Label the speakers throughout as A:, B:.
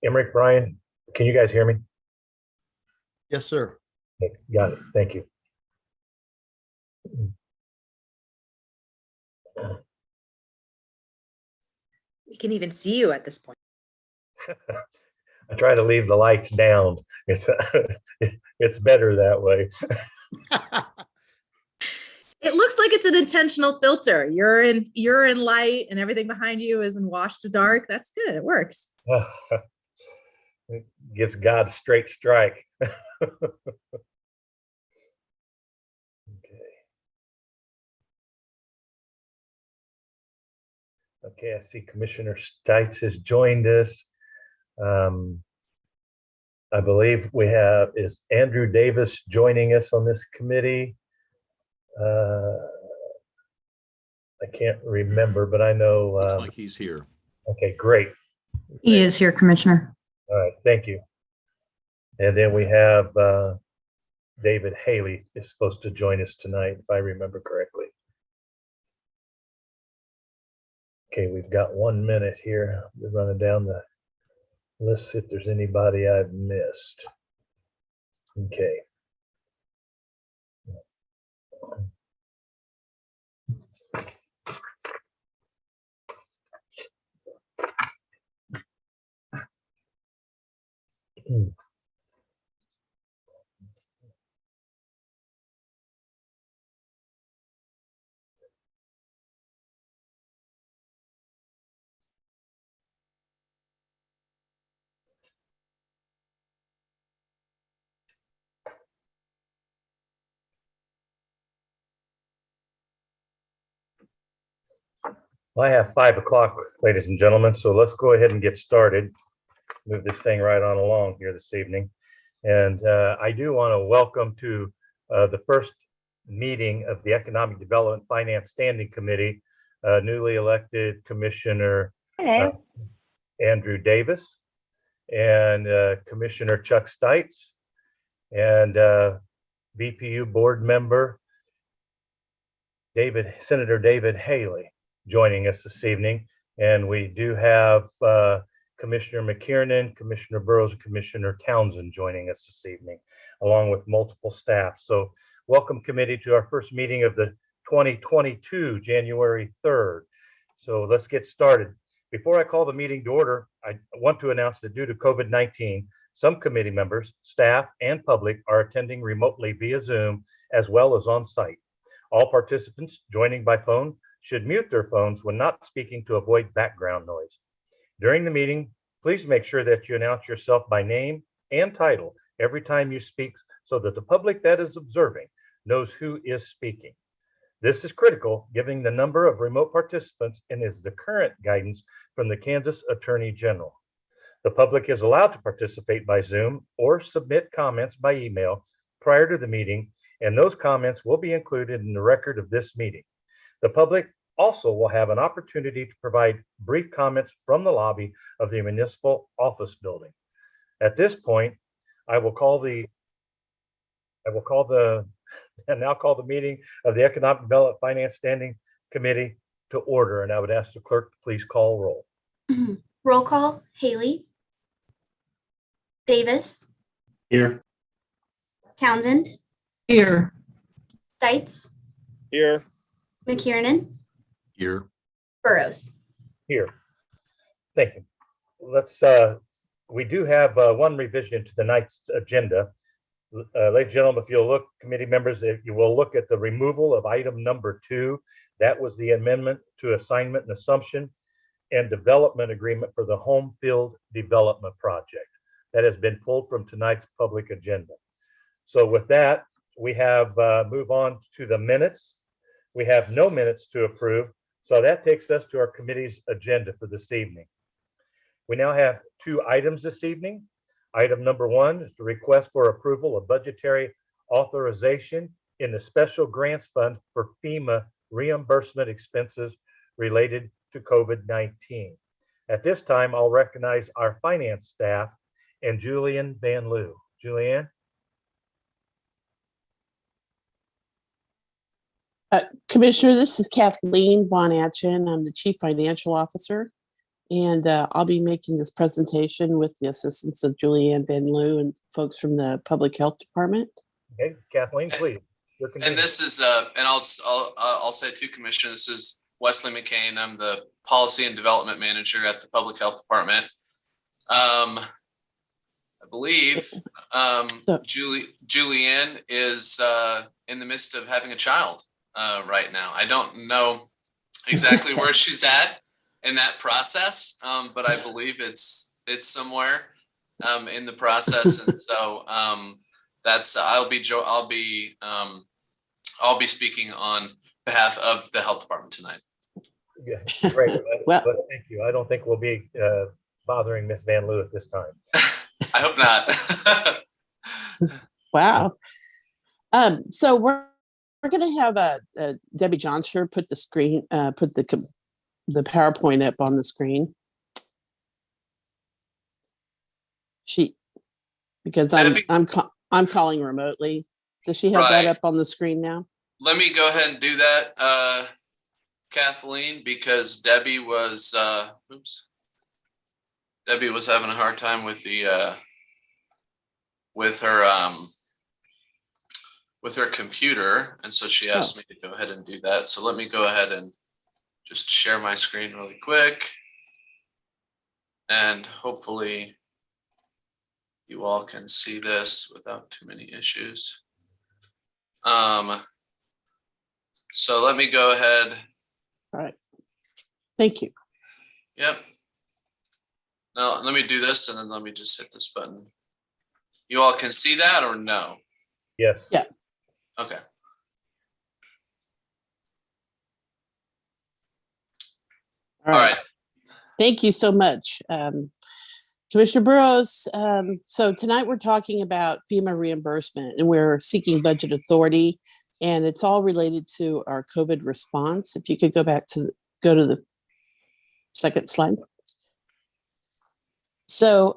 A: Emmerich, Brian, can you guys hear me?
B: Yes, sir.
A: Okay, got it. Thank you.
C: We can even see you at this point.
A: I try to leave the lights down. It's better that way.
C: It looks like it's an intentional filter. You're in light and everything behind you is in washed dark. That's good. It works.
A: It gives God a straight strike. Okay. Okay, I see Commissioner Stites has joined us. I believe we have, is Andrew Davis joining us on this committee? I can't remember, but I know.
D: Looks like he's here.
A: Okay, great.
E: He is here, Commissioner.
A: All right, thank you. And then we have David Haley is supposed to join us tonight, if I remember correctly. Okay, we've got 1 minute here. We're running down the list, see if there's anybody I've missed. Okay. Well, I have 5 o'clock, ladies and gentlemen, so let's go ahead and get started. Move this thing right on along here this evening. And I do want to welcome to the first meeting of the Economic Development Finance Standing Committee, newly elected Commissioner Andrew Davis and Commissioner Chuck Stites and BPU board member Senator David Haley joining us this evening. And we do have Commissioner McKiernan, Commissioner Burroughs, and Commissioner Townsend joining us this evening, along with multiple staff. So welcome, committee, to our first meeting of the 2022, January 3rd. So let's get started. Before I call the meeting to order, I want to announce that due to COVID-19, some committee members, staff, and public are attending remotely via Zoom as well as on site. All participants joining by phone should mute their phones when not speaking to avoid background noise. During the meeting, please make sure that you announce yourself by name and title every time you speak so that the public that is observing knows who is speaking. This is critical given the number of remote participants and is the current guidance from the Kansas Attorney General. The public is allowed to participate by Zoom or submit comments by email prior to the meeting, and those comments will be included in the record of this meeting. The public also will have an opportunity to provide brief comments from the lobby of the municipal office building. At this point, I will now call the meeting of the Economic Development Finance Standing Committee to order, and I would ask the clerk to please call roll.
F: Roll call: Haley, Davis,
B: Here.
F: Townsend,
E: Here.
F: Stites,
B: Here.
F: McKiernan,
D: Here.
F: Burroughs.
A: Here. Thank you. Let's, we do have one revision to tonight's agenda. Ladies and gentlemen, if you'll look, committee members, if you will look at the removal of item number 2, that was the amendment to assignment and assumption and development agreement for the Homefield development project. That has been pulled from tonight's public agenda. So with that, we have move on to the minutes. We have no minutes to approve. So that takes us to our committee's agenda for this evening. We now have 2 items this evening. Item number 1 is the request for approval of budgetary authorization in the special grants fund for FEMA reimbursement expenses related to COVID-19. At this time, I'll recognize our finance staff and Julian Van Loo. Julianne?
G: Commissioner, this is Kathleen Von Atchen. I'm the Chief Financial Officer. And I'll be making this presentation with the assistance of Julianne Van Loo and folks from the Public Health Department.
A: Okay, Kathleen, please. Your
H: And
A: convenience.
H: this is, and I'll say too, Commissioner, this is Wesley McCain. I'm the Policy and Development Manager at the Public Health Department. I believe Julianne is in the midst of having a child right now. I don't know exactly where she's at in that process, but I believe it's somewhere in the process, and so that's I'll be speaking on behalf of the health department tonight.
A: Yeah, great.
G: Well-
A: But thank you. I don't think we'll be bothering Miss Van Loo at this time.
H: I hope not.
G: Wow. So we're going to have Debbie Johnsher put the screen, put the PowerPoint up on the screen. Because I'm calling remotely. Does she have that
H: Right.
G: up on the screen now?
H: Let me go ahead and do that, Kathleen, because Debbie was having a hard time with the with her computer, and so she asked me to go ahead and do that. So let me go ahead and just share my screen really quick, and hopefully you all can see this without too many issues. So let me go ahead.
G: All right. Thank you.
H: Yep. Now let me do this, and then let me just hit this button. You all can see that or no?
A: Yes.
G: Yeah.
H: Okay. All right.
G: Thank you so much, Commissioner Burroughs. So tonight we're talking about FEMA reimbursement, and we're seeking budget authority, and it's all related to our COVID response. If you could go to the second slide. So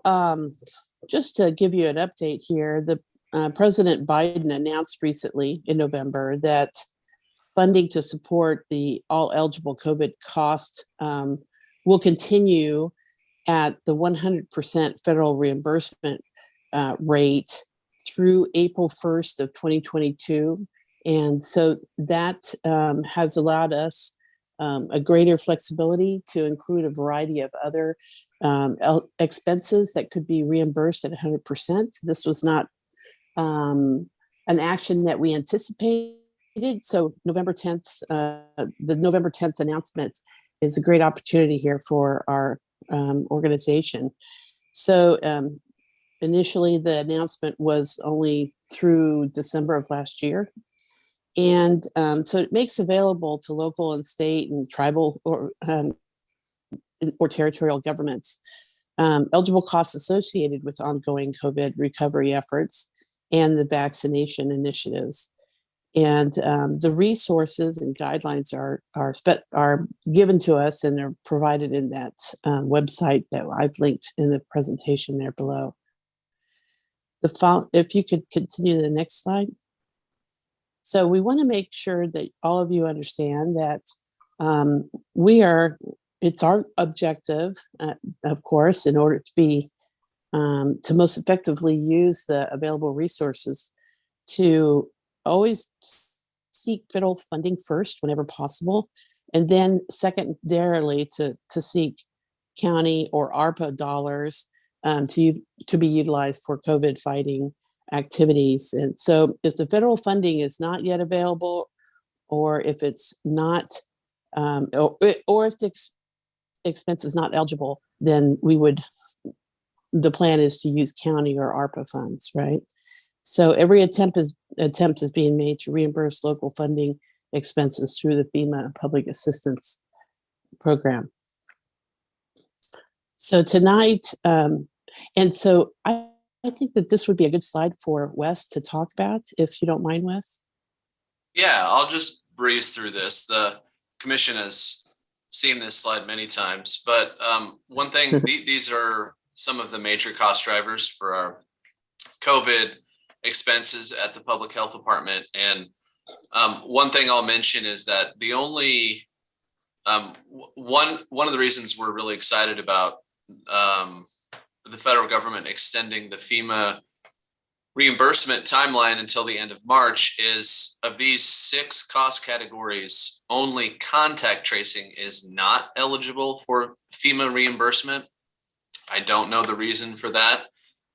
G: just to give you an update here, the President Biden announced recently in November that funding to support the all eligible COVID cost will continue at the 100% federal reimbursement rate through April 1st of 2022. And so that has allowed us a greater flexibility to include a variety of other expenses that could be reimbursed at 100%. This was not an action that we anticipated. So November 10th, the November 10th announcement is a great opportunity here for our organization. So initially the announcement was only through December of last year. And so it makes available to local and state and tribal or territorial governments eligible costs associated with ongoing COVID recovery efforts and the vaccination initiatives. And the resources and guidelines are given to us, and they're provided in that website that I've linked in the presentation there below. If you could continue to the next slide. So we want to make sure that all of you understand that it's our objective, of course, in order to be to most effectively use the available resources, to always seek federal funding first whenever possible, and then secondarily to seek county or ARPA dollars to be utilized for COVID fighting activities. And so if the federal funding is not yet available, or if it's not, or if the expense is not eligible, then the plan is to use county or ARPA funds, right? So every attempt is being made to reimburse local funding expenses through the FEMA Public Assistance Program. So tonight, and so I think that this would be a good slide for Wes to talk about, if you don't mind, Wes.
H: Yeah, I'll just breeze through this. The commission has seen this slide many times, but one thing, these are some of the major cost drivers for our COVID expenses at the Public Health Department. And one thing I'll mention is that the only One of the reasons we're really excited about the federal government extending the FEMA reimbursement timeline until the end of March is, of these 6 cost categories, only contact tracing is not eligible for FEMA reimbursement. I don't know the reason for that,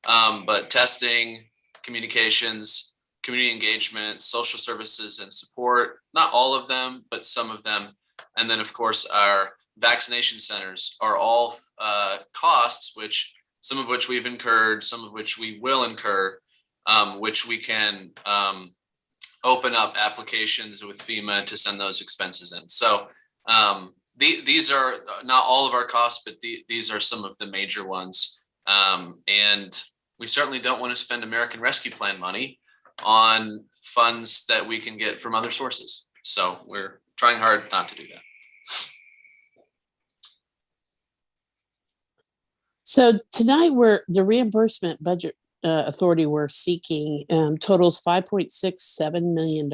H: but testing, communications, community engagement, social services and support, not all of them, but some of them. And then of course our vaccination centers are all costs, which some of which we've incurred, some of which we will incur, which we can open up applications with FEMA to send those expenses in. So these are not all of our costs, but these are some of the major ones. And we certainly don't want to spend American Rescue Plan money on funds that we can get from other sources. So we're trying hard not to do that.
G: So tonight the reimbursement budget authority we're seeking totals $5.67 million.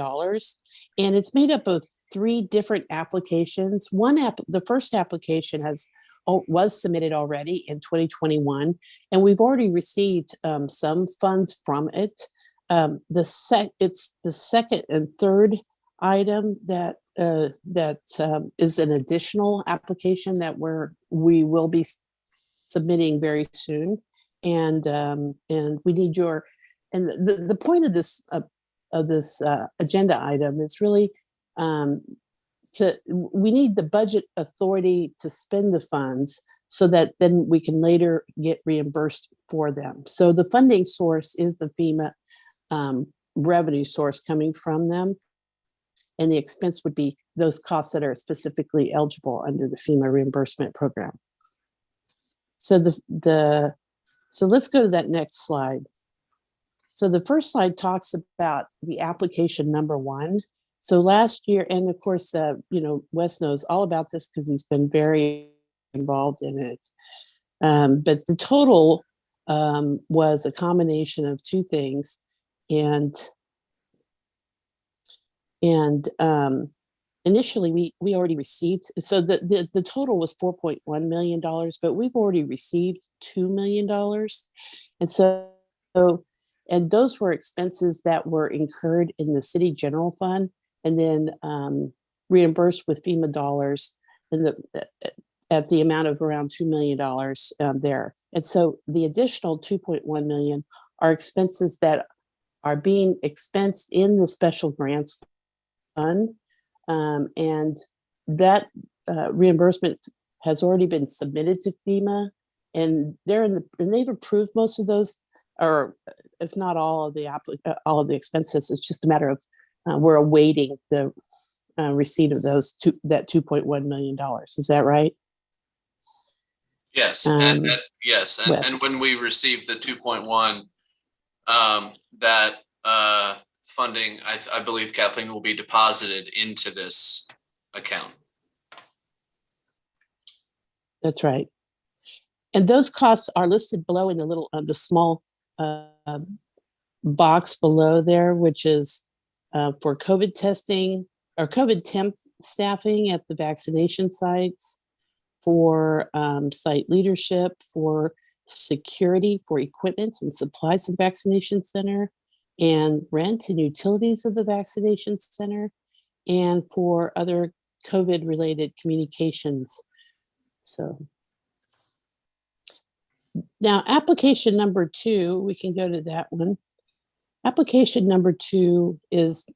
G: And it's made up of 3 different applications. The first application was submitted already in 2021, and we've already received some funds from it. It's the second and third item that is an additional application that we will be submitting very soon, and we need the point of this agenda item is really we need the budget authority to spend the funds so that then we can later get reimbursed for them. So the funding source is the FEMA revenue source coming from them, and the expense would be those costs that are specifically eligible under the FEMA reimbursement program. So so let's go to that next slide. So the first slide talks about the application number 1. So last year, and of course, Wes knows all about this because he's been very involved in it. But the total was a combination of 2 things, and initially we already received, so the total was $4.1 million, but we've already received $2 million. And so and those were expenses that were incurred in the city general fund and then reimbursed with FEMA dollars at the amount of around $2 million there. And so the additional 2.1 million are expenses that are being expensed in the special grants fund. And that reimbursement has already been submitted to FEMA, and and they've approved most of those, or if not all of the expenses. It's just a matter of we're awaiting the receipt of that $2.1 million. Is that right?
H: Yes, yes, and when we receive the 2.1, that funding, I believe, Kathleen, will be deposited into this account.
G: That's right. And those costs are listed below in the small box below there, which is for COVID testing or COVID temp staffing at the vaccination sites, for site leadership, for security, for equipment and supplies to the vaccination center, and rent and utilities of the vaccination center, and for other COVID related communications. So now application number 2, we can go to that one. Application number 2 is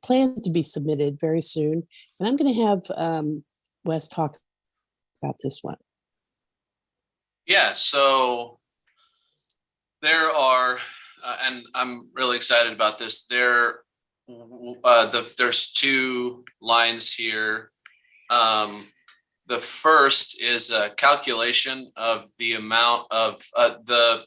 G: planned to be submitted very soon. And I'm going to have Wes talk about this one.
H: Yeah, so there are, and I'm really excited about this. There's 2 lines here. The first is a calculation of the amount of the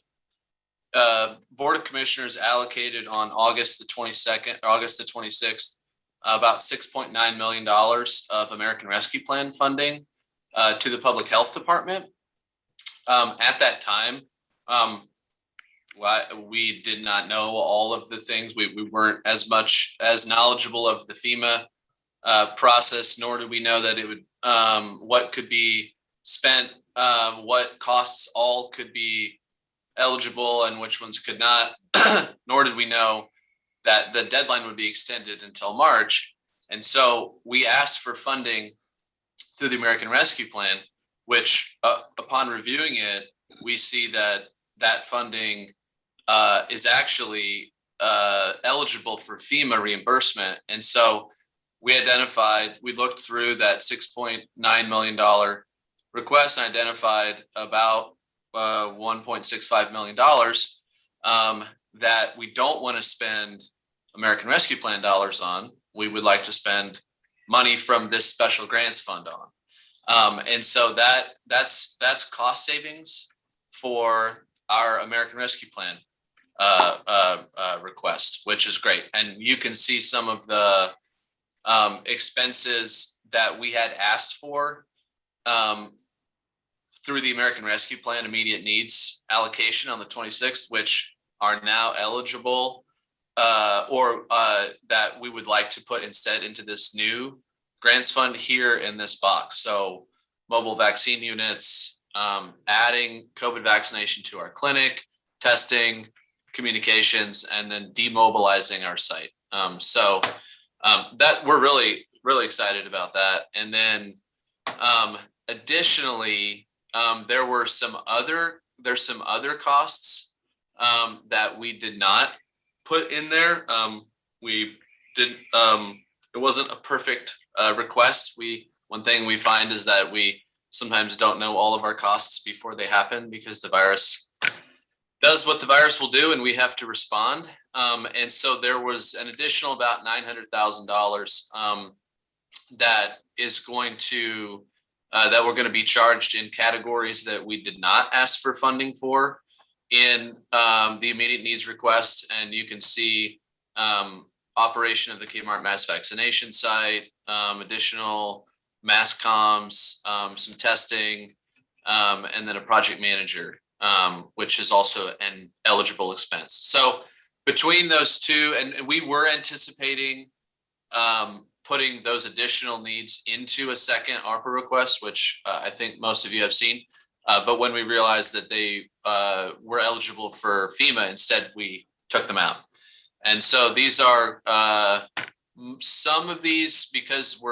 H: Board of Commissioners allocated on August the 26th, about $6.9 million of American Rescue Plan funding to the Public Health Department. At that time, we did not know all of the things. We weren't as knowledgeable of the FEMA process, nor do we know that it would what could be spent, what costs all could be eligible and which ones could not. Nor did we know that the deadline would be extended until March. And so we asked for funding through the American Rescue Plan, which upon reviewing it, we see that that funding is actually eligible for FEMA reimbursement. And so we looked through that $6.9 million request and identified about $1.65 million that we don't want to spend American Rescue Plan dollars on. We would like to spend money from this special grants fund on. And so that's cost savings for our American Rescue Plan request, which is great. And you can see some of the expenses that we had asked for through the American Rescue Plan immediate needs allocation on the 26th, which are now eligible or that we would like to put instead into this new grants fund here in this box. So mobile vaccine units, adding COVID vaccination to our clinic, testing, communications, and then demobilizing our site. That we're really, really excited about that. And then additionally, there's some other costs that we did not put in there. It wasn't a perfect request. One thing we find is that we sometimes don't know all of our costs before they happen because the virus does what the virus will do and we have to respond. And so there was an additional about $900,000 that is going to that we're going to be charged in categories that we did not ask for funding for in the immediate needs request. And you can see operation of the Kmart mass vaccination site, additional mass comms, some testing, and then a project manager, which is also an eligible expense. So between those two, and we were anticipating putting those additional needs into a second ARPA request, which I think most of you have seen. But when we realized that they were eligible for FEMA, instead we took them out. And so these are some of these, because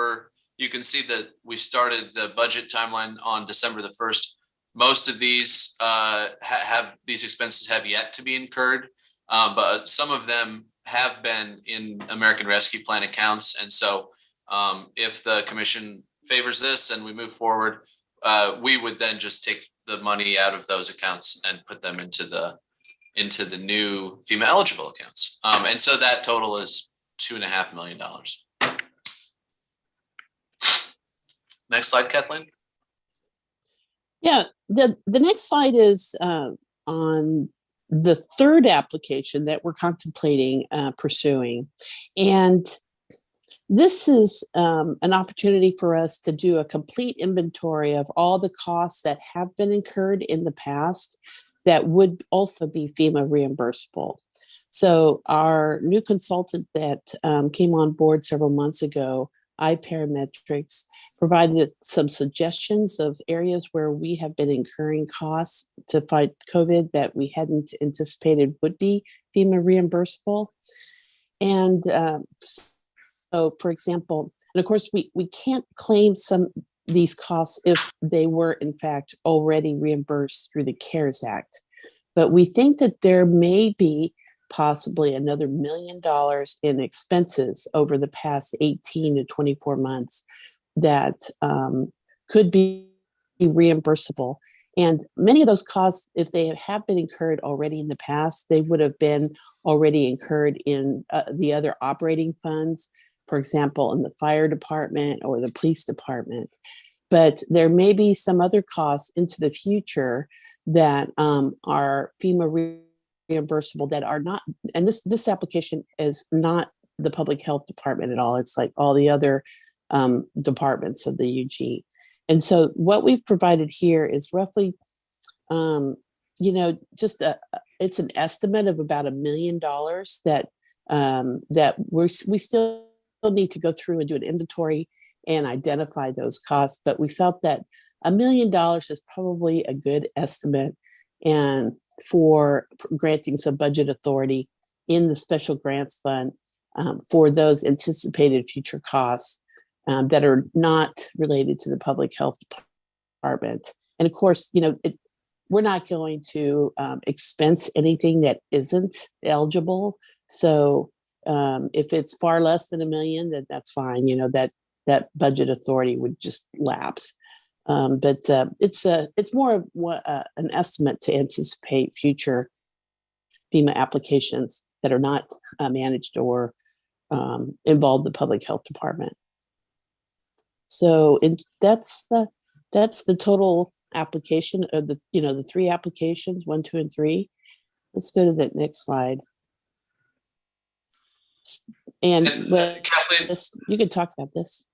H: you can see that we started the budget timeline on December the 1st. Most of these these expenses have yet to be incurred, but some of them have been in American Rescue Plan accounts. And so if the commission favors this and we move forward, we would then just take the money out of those accounts and put them into the new FEMA eligible accounts. And so that total is $2.5 million. Next slide, Kathleen.
G: Yeah, the next slide is on the third application that we're contemplating pursuing. And this is an opportunity for us to do a complete inventory of all the costs that have been incurred in the past that would also be FEMA reimbursable. So our new consultant that came on board several months ago, iParametrics, provided some suggestions of areas where we have been incurring costs to fight COVID that we hadn't anticipated would be FEMA reimbursable. And so, for example, and of course, we can't claim some these costs if they were in fact already reimbursed through the CARES Act. But we think that there may be possibly another $1 million in expenses over the past 18 to 24 months that could be reimbursable. And many of those costs, if they have been incurred already in the past, they would have been already incurred in the other operating funds, for example, in the fire department or the police department. But there may be some other costs into the future that are FEMA reimbursable that are not, and this application is not the public health department at all. It's like all the other departments of the UG. And so what we've provided here is roughly, just it's an estimate of about $1 million that we still need to go through and do an inventory and identify those costs, but we felt that $1 million is probably a good estimate and for granting some budget authority in the special grants fund for those anticipated future costs that are not related to the public health department. And of course, we're not going to expense anything that isn't eligible. So if it's far less than $1 million, then that's fine. That budget authority would just lapse. But it's more of an estimate to anticipate future FEMA applications that are not managed or involve the public health department. So that's the total application of the 3 applications, 1, 2, and 3. Let's go to the next slide. And
H: Kathleen,
G: you can talk about this.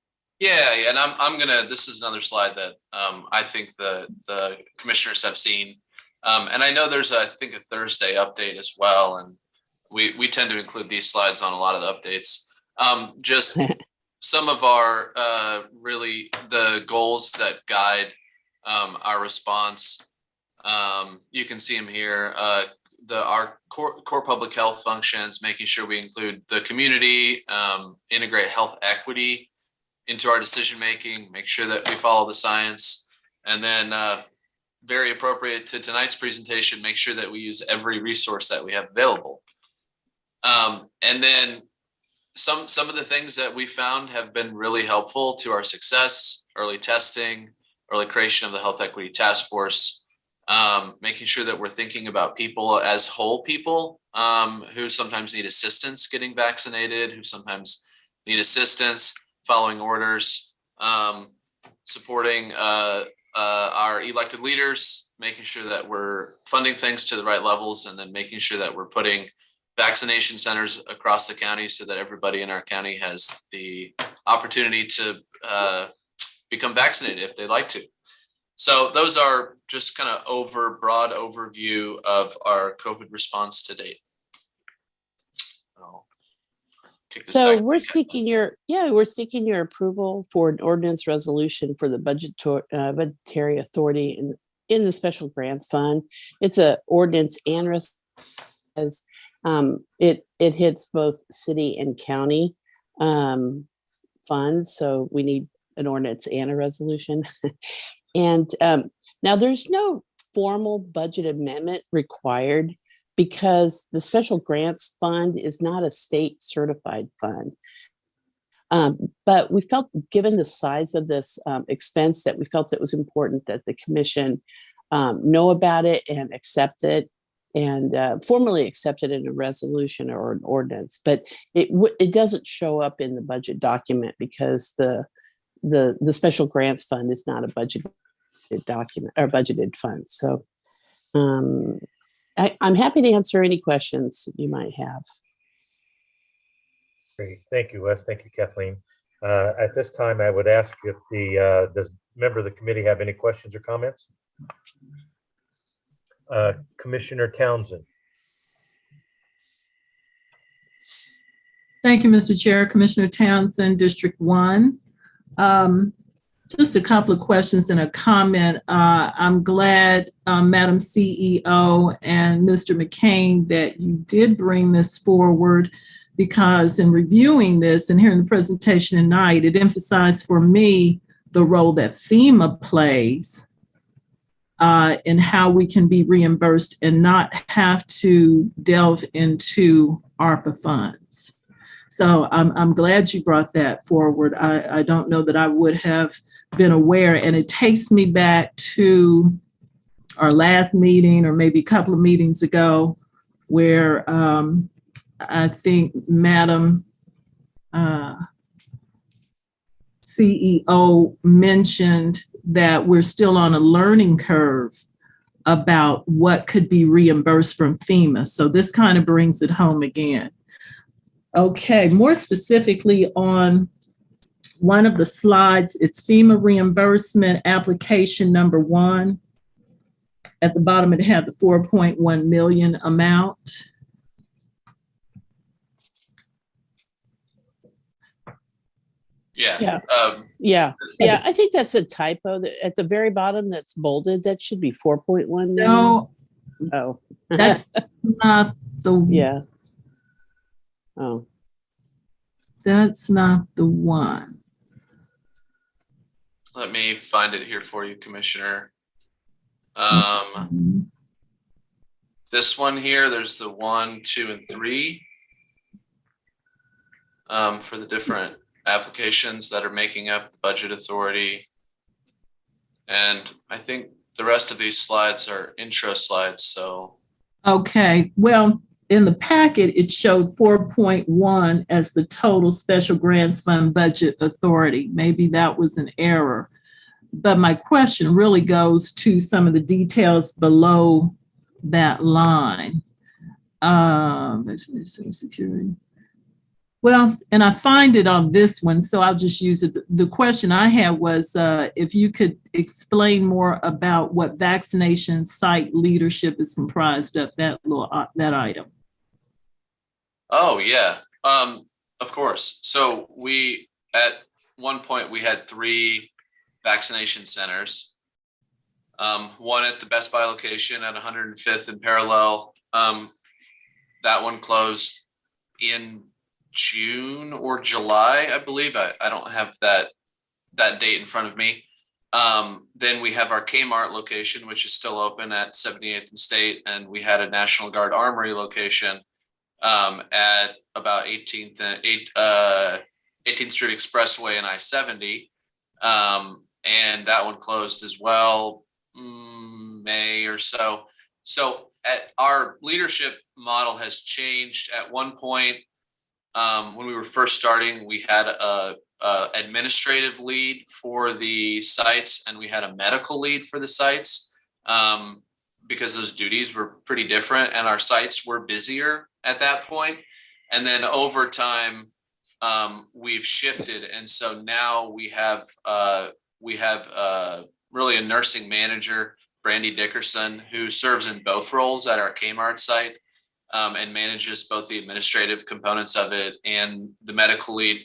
H: Yeah, and I'm gonna. This is another slide that I think the commissioners have seen, and I know there's I think a Thursday update as well, and we tend to include these slides on a lot of the updates. Just some of our really the goals that guide our response. You can see them here. Our core public health functions, making sure we include the community, integrate health equity into our decision making, make sure that we follow the science, and then very appropriate to tonight's presentation, make sure that we use every resource that we have available. And then some of the things that we found have been really helpful to our success: early testing, early creation of the health equity task force, making sure that we're thinking about people as whole people who sometimes need assistance getting vaccinated, who sometimes need assistance following orders, supporting our elected leaders, making sure that we're funding things to the right levels, and then making sure that we're putting vaccination centers across the county so that everybody in our county has the opportunity to become vaccinated if they'd like to. So those are just kind of broad overview of our COVID response to date.
G: So we're seeking your approval for an ordinance resolution for the budgetary authority in the special grants fund. It's a ordinance and as it hits both city and county funds. So we need an ordinance and a resolution. And now there's no formal budget amendment required, because the special grants fund is not a state certified fund. But we felt, given the size of this expense, that we felt it was important that the commission know about it and accept it, and formally accept it in a resolution or an ordinance. But it doesn't show up in the budget document because the special grants fund is not a budgeted document or budgeted fund. So I'm happy to answer any questions you might have.
A: Great. Thank you, Wes. Thank you, Kathleen. At this time, I would ask if does member of the committee have any questions or comments? Commissioner Townsend.
E: Thank you, Mr. Chair. Commissioner Townsend, District 1. Just a couple of questions and a comment. I'm glad, Madam CEO and Mr. McCain, that you did bring this forward, because in reviewing this and hearing the presentation tonight, it emphasized for me the role that FEMA plays in how we can be reimbursed and not have to delve into ARPA funds. So I'm glad you brought that forward. I don't know that I would have been aware, and it takes me back to our last meeting, or maybe a couple of meetings ago, where I think Madam CEO mentioned that we're still on a learning curve about what could be reimbursed from FEMA. So this kind of brings it home again. Okay, more specifically on one of the slides, it's FEMA reimbursement application number 1. At the bottom, it had the 4.1 million amount.
G: Yeah. Yeah, I think that's a typo at the very bottom that's bolded. That should be 4.1 now.
E: No,
G: Oh,
E: that's not the,
G: yeah. Oh,
E: that's not the one.
H: Let me find it here for you, Commissioner. This one here, there's the 1, 2, and 3 for the different applications that are making up the budget authority. And I think the rest of these slides are intro slides. So,
E: Okay, well, in the packet, it showed 4.1 as the total special grants fund budget authority. Maybe that was an error. But my question really goes to some of the details below that line. Security. Well, and I find it on this one, so I'll just use it. The question I had was if you could explain more about what vaccination site leadership is comprised of, that item.
H: oh yeah, of course. So we, at one point, we had 3 vaccination centers. One at the Best Buy location at 105th and Parallel. That one closed in June or July, I believe. I don't have that date in front of me. Then we have our Kmart location, which is still open at 78th and State, and we had a National Guard Armory location at about 18th Street Expressway and I-70. And that one closed as well, May or so. So our leadership model has changed. At one point, when we were first starting, we had a administrative lead for the sites, and we had a medical lead for the sites, because those duties were pretty different, and our sites were busier at that point. And then over time, we've shifted, and so now we have really a nursing manager, Brandy Dickerson, who serves in both roles at our Kmart site, and manages both the administrative components of it and the medical lead.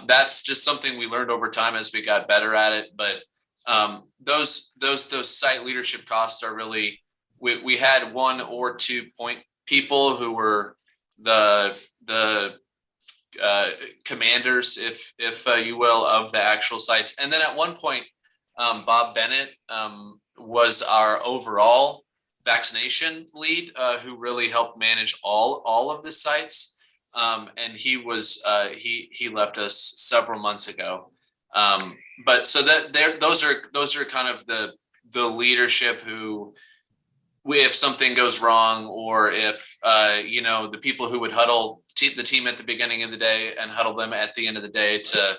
H: That's just something we learned over time as we got better at it. But those site leadership costs are really, we had 1 or 2 point people who were the commanders, if you will, of the actual sites. And then at one point, Bob Bennett was our overall vaccination lead, who really helped manage all of the sites. And he left us several months ago. But so that those are kind of the leadership who, if something goes wrong, or if the people who would huddle the team at the beginning of the day and huddle them at the end of the day to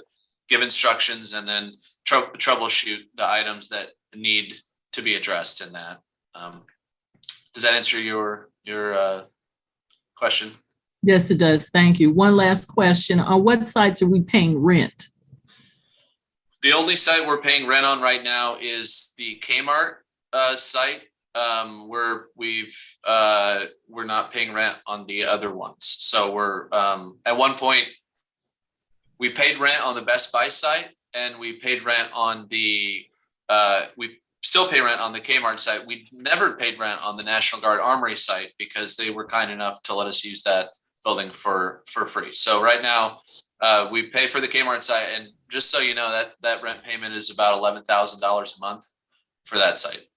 H: give instructions and then troubleshoot the items that need to be addressed in that. Does that answer your question?
E: Yes, it does. Thank you. One last question. On what sites are we paying rent?
H: The only site we're paying rent on right now is the Kmart site. We're not paying rent on the other ones. So we're at one point we paid rent on the Best Buy site, and we paid rent on the we still pay rent on the Kmart site. We never paid rent on the National Guard Armory site because they were kind enough to let us use that building for free. So right now we pay for the Kmart site, and just so you know, that rent payment is about $11,000 a month for that site.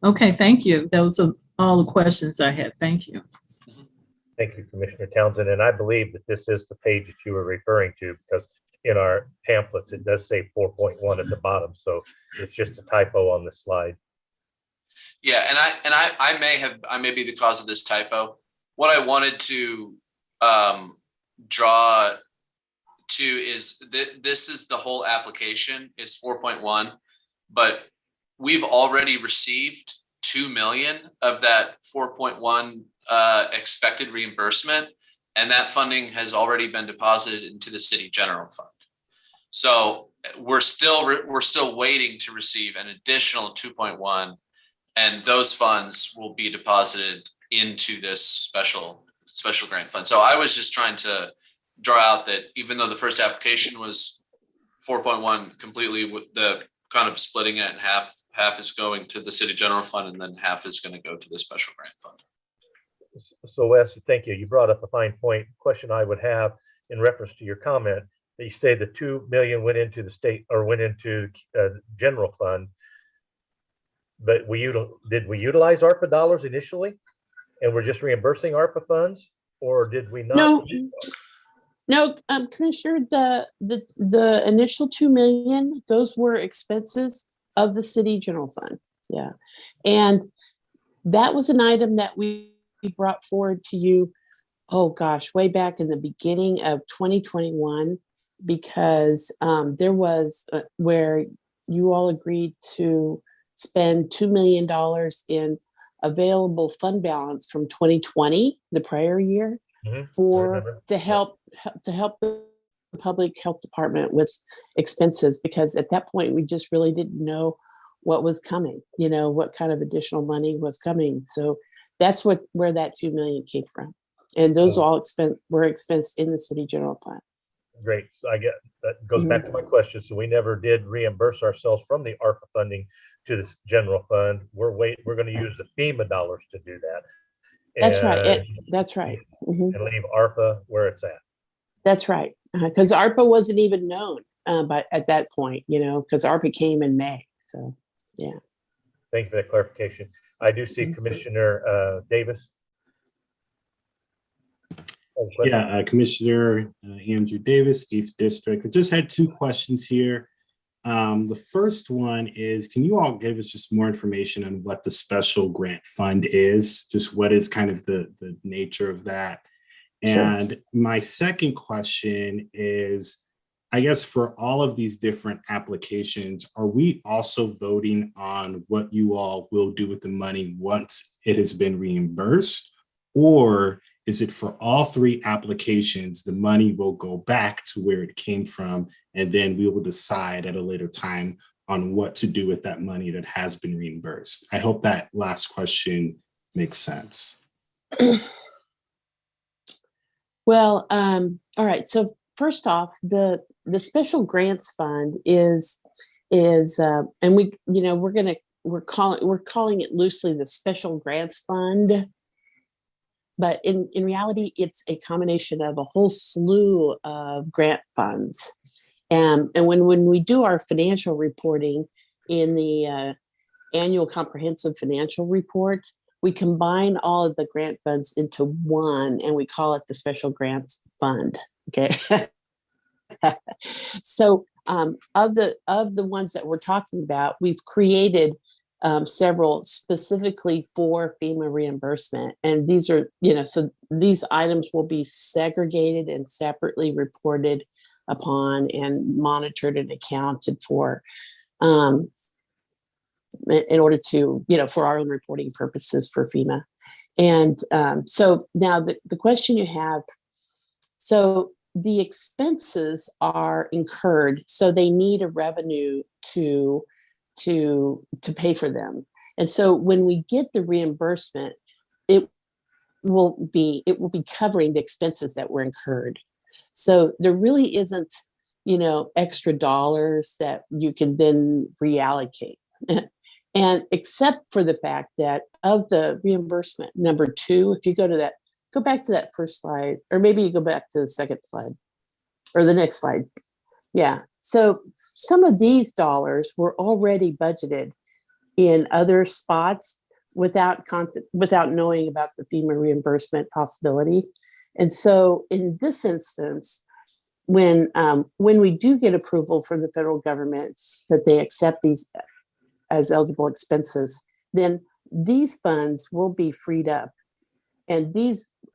E: Okay, thank you. Those are all the questions I had. Thank you.
A: Thank you, Commissioner Townsend. And I believe that this is the page that you were referring to, because in our pamphlets, it does say 4.1 at the bottom. So it's just a typo on the slide.
H: Yeah, and I may be the cause of this typo. What I wanted to draw to is that this is the whole application is 4.1, but we've already received 2 million of that 4.1 expected reimbursement, and that funding has already been deposited into the city general fund. So we're still waiting to receive an additional 2.1, and those funds will be deposited into this special grant fund. So I was just trying to draw out that even though the first application was 4.1 completely, with the kind of splitting it in half is going to the city general fund and then half is going to go to the special grant fund.
A: So Wes, thank you. You brought up a fine point. Question I would have in reference to your comment that you say the 2 million went into the state or went into general fund, but did we utilize ARPA dollars initially, and we're just reimbursing ARPA funds, or did we not?
G: No, Commissioner, the initial 2 million, those were expenses of the city general fund. Yeah, and that was an item that we brought forward to you, oh gosh, way back in the beginning of 2021, because there was where you all agreed to spend $2 million in available fund balance from 2020, the prior year, to help the public health department with expenses, because at that point we just really didn't know what was coming, what kind of additional money was coming. So that's where that 2 million came from. And those all were expensed in the city general fund.
A: Great. So I get that goes back to my question. So we never did reimburse ourselves from the ARPA funding to the general fund. We're going to use the FEMA dollars to do that.
G: That's right. That's right.
A: And leave ARPA where it's at.
G: That's right. Because ARPA wasn't even known at that point, because ARPA came in May. So, yeah.
A: Thank you for that clarification. I do see Commissioner Davis.
B: Yeah, Commissioner Andrew Davis, 8th District. I just had 2 questions here. The first one is, can you all give us just more information on what the special grant fund is? Just what is kind of the nature of that? And sure. My second question is, I guess for all of these different applications, are we also voting on what you all will do with the money once it has been reimbursed? Or is it for all 3 applications, the money will go back to where it came from, and then we will decide at a later time on what to do with that money that has been reimbursed? I hope that last question makes sense.
G: Well, all right. So first off, the special grants fund is and we're calling it loosely the special grants fund. But in reality, it's a combination of a whole slew of grant funds. And when we do our financial reporting in the annual comprehensive financial report, we combine all of the grant funds into one, and we call it the special grants fund. Okay. So of the ones that we're talking about, we've created several specifically for FEMA reimbursement. And these are, so these items will be segregated and separately reported upon and monitored and accounted for in order to, for our own reporting purposes for FEMA. And so now the question you have, so the expenses are incurred, so they need a revenue to pay for them. And so when we get the reimbursement, it will be covering the expenses that were incurred. So there really isn't, extra dollars that you can then reallocate. And except for the fact that of the reimbursement number 2, if you go back to that first slide, or maybe you go back to the second slide or the next slide. Yeah. So some of these dollars were already budgeted in other spots without knowing about the FEMA reimbursement possibility. And so in this instance, when we do get approval from the federal government that they accept these as eligible expenses, then these funds will be freed up. And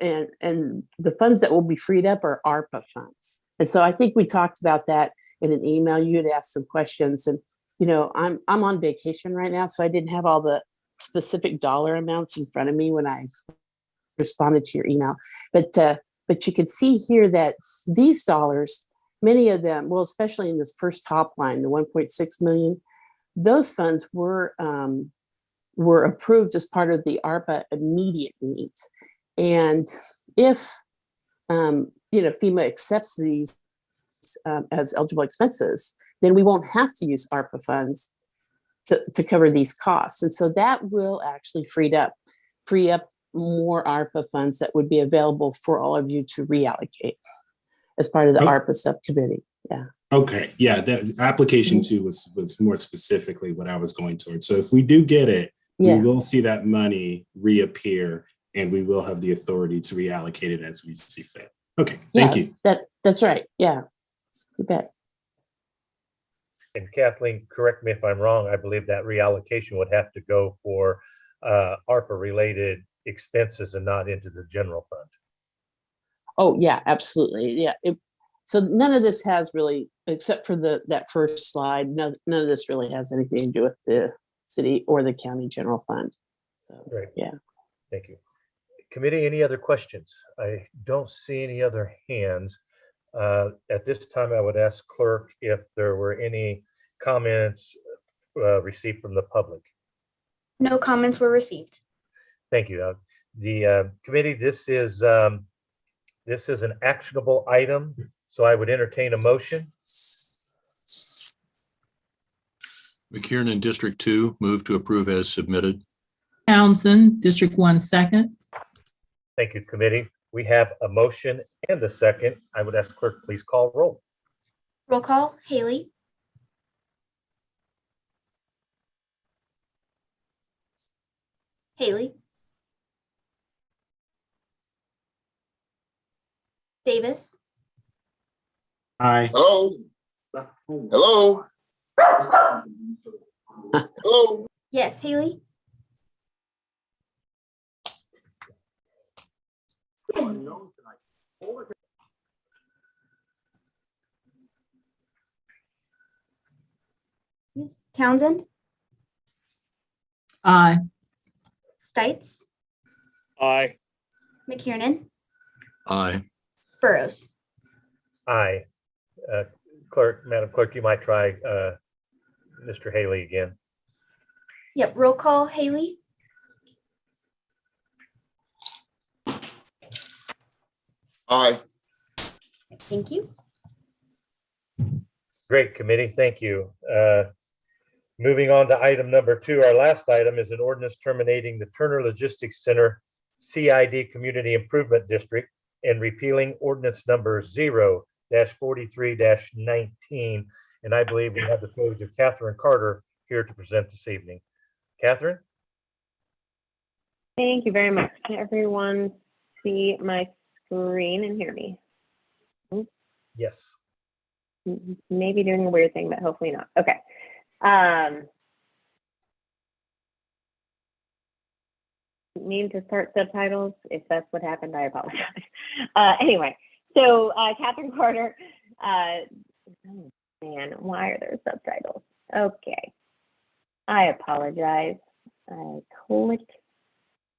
G: and the funds that will be freed up are ARPA funds. And so I think we talked about that in an email. You had asked some questions, and I'm on vacation right now, so I didn't have all the specific dollar amounts in front of me when I responded to your email. But you can see here that these dollars, many of them, well, especially in this first top line, the 1.6 million, those funds were approved as part of the ARPA immediate needs. And if FEMA accepts these as eligible expenses, then we won't have to use ARPA funds to cover these costs. And so that will actually free up more ARPA funds that would be available for all of you to reallocate as part of the ARPA subcommittee. Yeah.
B: Okay. Yeah. The application two was more specifically what I was going towards. So if we do get it, we will see that money reappear and we will have the authority to reallocate it as we see fit. Okay. Thank you.
G: That's right. Yeah. You bet.
A: And Kathleen, correct me if I'm wrong, I believe that reallocation would have to go for ARPA related expenses and not into the general fund.
G: Oh yeah, absolutely. Yeah. So none of this has really, except for that first slide, none of this really has anything to do with the city or the county general fund. So
A: Great.
G: Yeah.
A: Thank you. Committee, any other questions? I don't see any other hands. At this time, I would ask clerk if there were any comments received from the public.
F: No comments were received.
A: Thank you. The committee, this is an actionable item, so I would entertain a motion.
D: McKiernan, District 2, move to approve as submitted.
E: Townsend, District 1, second.
A: Thank you, committee. We have a motion and a second. I would ask clerk, please call roll.
F: Roll call, Haley. Haley. Davis.
B: Aye.
I: Hello? Hello? Hello?
F: Yes, Haley. Yes. Townsend.
E: Aye.
F: Stites.
I: Aye.
F: McKiernan.
D: Aye.
F: Burroughs.
A: Aye. Madam Clerk, you might try Mr. Haley again.
F: Yep, roll call, Haley.
I: Aye.
F: Thank you.
A: Great, committee. Thank you. Moving on to item number 2, our last item is an ordinance terminating the Turner Logistics Center CID Community Improvement District and repealing ordinance number 0-43-19. And I believe we have the privilege of Catherine Carter here to present this evening. Catherine?
J: Thank you very much. Can everyone see my screen and hear me?
A: Yes.
J: Maybe doing a weird thing, but hopefully not. Okay. Need to start subtitles. If that's what happened, I apologize. Anyway, so Catherine Carter. Oh man, why are there subtitles? Okay, I apologize. I clicked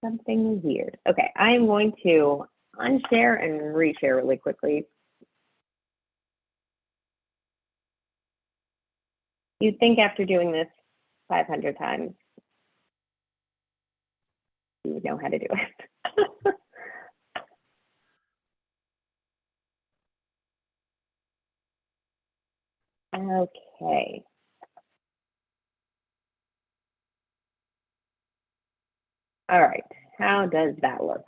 J: something weird. Okay, I am going to unshare and reshare really quickly. You'd think after doing this 500 times, you would know how to do it. Okay. All right, how does that look?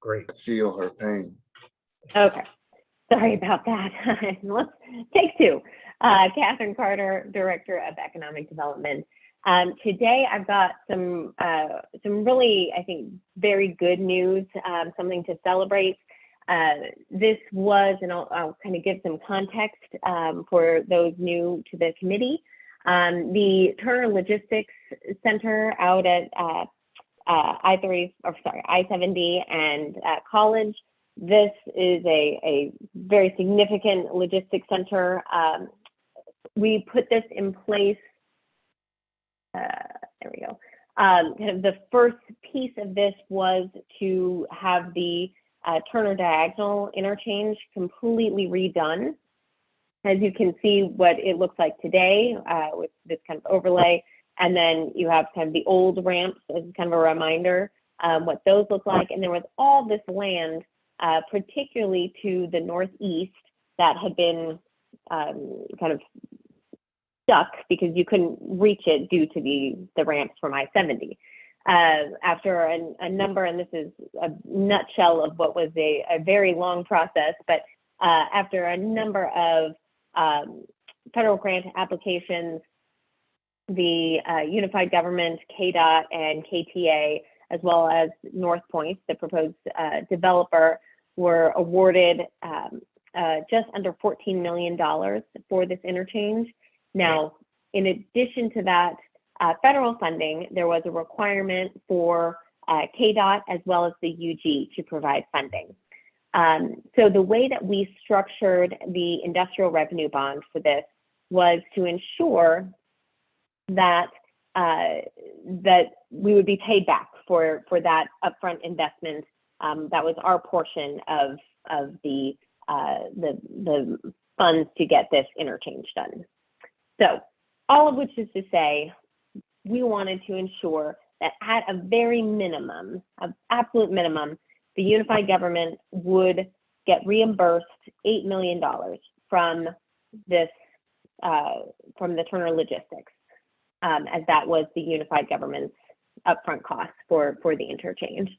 A: Great.
I: Feel her pain.
J: Okay, sorry about that. Let's take 2. Catherine Carter, Director of Economic Development. Today I've got some really, I think, very good news, something to celebrate. This was, and I'll kind of give some context for those new to the committee. The Turner Logistics Center out at I-70 and College. This is a very significant logistics center. We put this in place. There we go. Kind of the first piece of this was to have the Turner Diagonal interchange completely redone. As you can see what it looks like today with this kind of overlay. And then you have kind of the old ramps as kind of a reminder. what those look like. And there was all this land, particularly to the northeast, that had been kind of stuck because you couldn't reach it due to the ramps from I-70. After a number, and this is a nutshell of what was a very long process, but after a number of federal grant applications, the unified government, KDOT, and KTA, as well as North Point, the proposed developer, were awarded just under $14 million for this interchange. Now, in addition to that federal funding, there was a requirement for KDOT as well as the UG to provide funding. So the way that we structured the industrial revenue bond for this was to ensure that that we would be paid back for that upfront investment. That was our portion of the funds to get this interchange done. So all of which is to say, we wanted to ensure that at a very minimum, an absolute minimum, the unified government would get reimbursed $8 million from this, from the Turner Logistics, as that was the unified government's upfront cost for the interchange.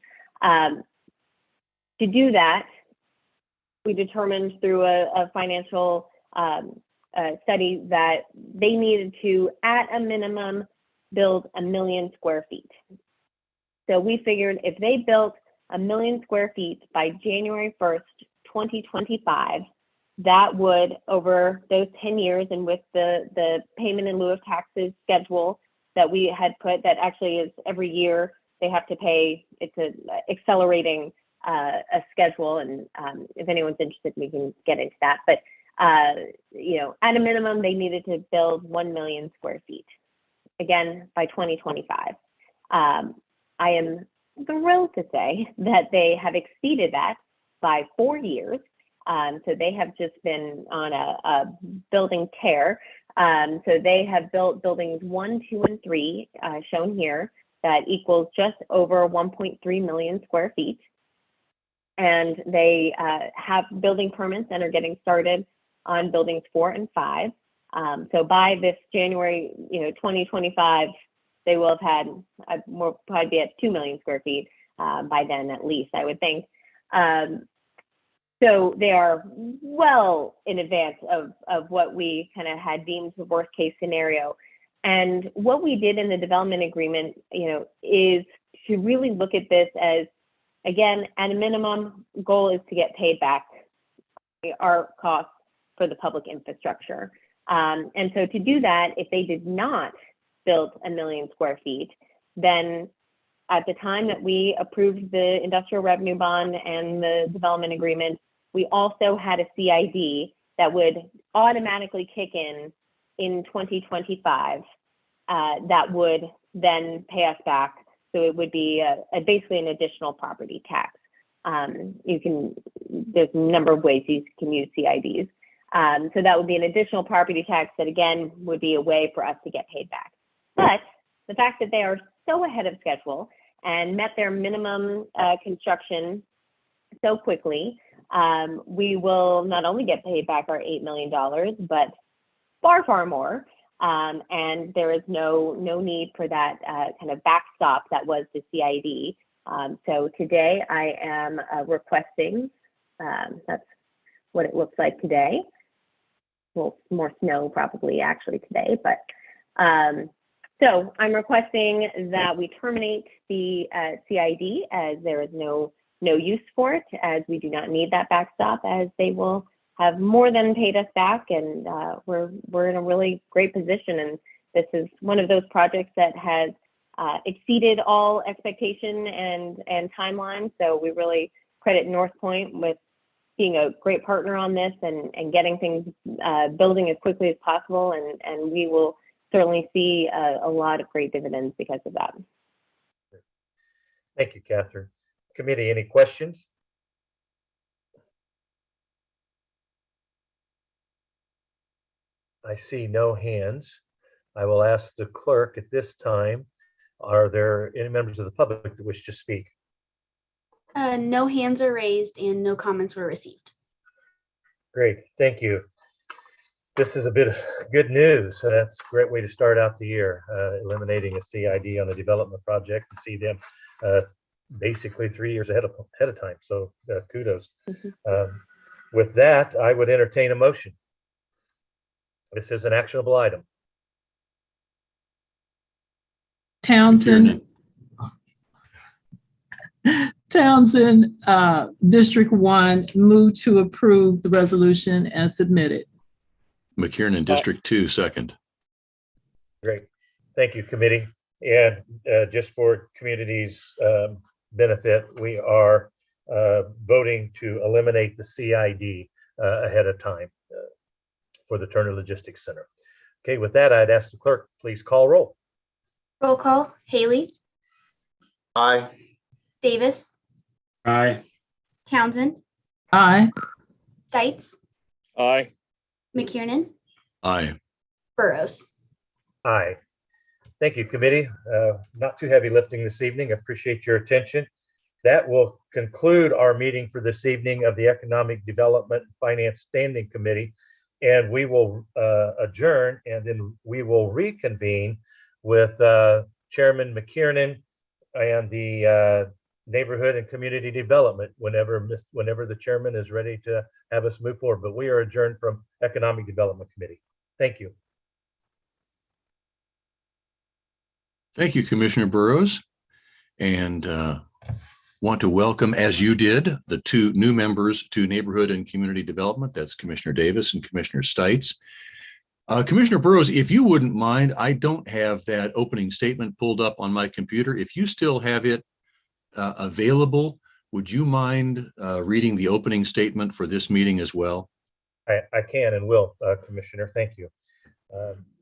J: To do that, we determined through a financial study that they needed to, at a minimum, build 1 million square feet. So we figured if they built 1 million square feet by January 1st, 2025, that would, over those 10 years, and with the payment in lieu of taxes schedule that we had put, that actually is every year they have to pay, it's a accelerating a schedule, and if anyone's interested, we can get into that. But you know, at a minimum, they needed to build 1 million square feet, again, by 2025. I am thrilled to say that they have exceeded that by 4 years. So they have just been on a building tear. So they have built buildings 1, 2, and 3, shown here, that equals just over 1.3 million square feet. And they have building permits and are getting started on buildings 4 and 5. So by this January, 2025, they will have had, will probably be at 2 million square feet by then, at least, I would think. So they are well in advance of what we kind of had deemed the worst case scenario. And what we did in the development agreement, is to really look at this as, again, at a minimum, goal is to get paid back our costs for the public infrastructure. And so to do that, if they did not build 1 million square feet, then at the time that we approved the industrial revenue bond and the development agreement, we also had a CID that would automatically kick in 2025, that would then pay us back. So it would be basically an additional property tax. There's a number of ways you can use CIDs. So that would be an additional property tax that, again, would be a way for us to get paid back. But the fact that they are so ahead of schedule and met their minimum construction so quickly, we will not only get paid back our $8 million, but far, far more. And there is no need for that kind of backstop that was the CID. So today I am requesting, that's what it looks like today. Well, more snow probably actually today, but so I'm requesting that we terminate the CID, as there is no use for it, as we do not need that backstop, as they will have more than paid us back, and we're in a really great position. And this is one of those projects that has exceeded all expectation and timeline. So we really credit North Point with being a great partner on this and getting things building as quickly as possible. And we will certainly see a lot of great dividends because of that.
A: Thank you, Catherine. Committee, any questions? I see no hands. I will ask the clerk at this time Are there any members of the public that wish to speak?
F: No hands are raised and no comments were received.
A: Great, thank you. This is a bit of good news. That's a great way to start out the year, eliminating a CID on a development project and see them basically 3 years ahead of time. So kudos. With that, I would entertain a motion. This is an actionable item.
E: Townsend, District 1, move to approve the resolution as submitted.
D: McKiernan, District 2, second.
A: Great. Thank you, committee. And just for community's benefit, we are voting to eliminate the CID ahead of time for the Turner Logistics Center. Okay, with that, I'd ask the clerk, please call roll.
F: Roll call, Haley,
I: Aye.
F: Davis,
B: Aye.
F: Townsend,
E: Aye.
F: Stites,
I: Aye.
F: McKiernan,
D: Aye.
F: Burroughs.
A: Aye. Thank you, committee. Not too heavy lifting this evening. I appreciate your attention. That will conclude our meeting for this evening of the Economic Development and Finance Standing Committee. And we will adjourn, and then we will reconvene with Chairman McKiernan and the Neighborhood and Community Development whenever the chairman is ready to have us move forward. But we are adjourned from Economic Development Committee. Thank you.
D: Thank you, Commissioner Burroughs. And want to welcome, as you did, the two new members to Neighborhood and Community Development. That's Commissioner Davis and Commissioner Stites. Commissioner Burroughs, if you wouldn't mind, I don't have that opening statement pulled up on my computer. If you still have it available, would you mind reading the opening statement for this meeting as well?
A: I can and will, Commissioner. Thank you.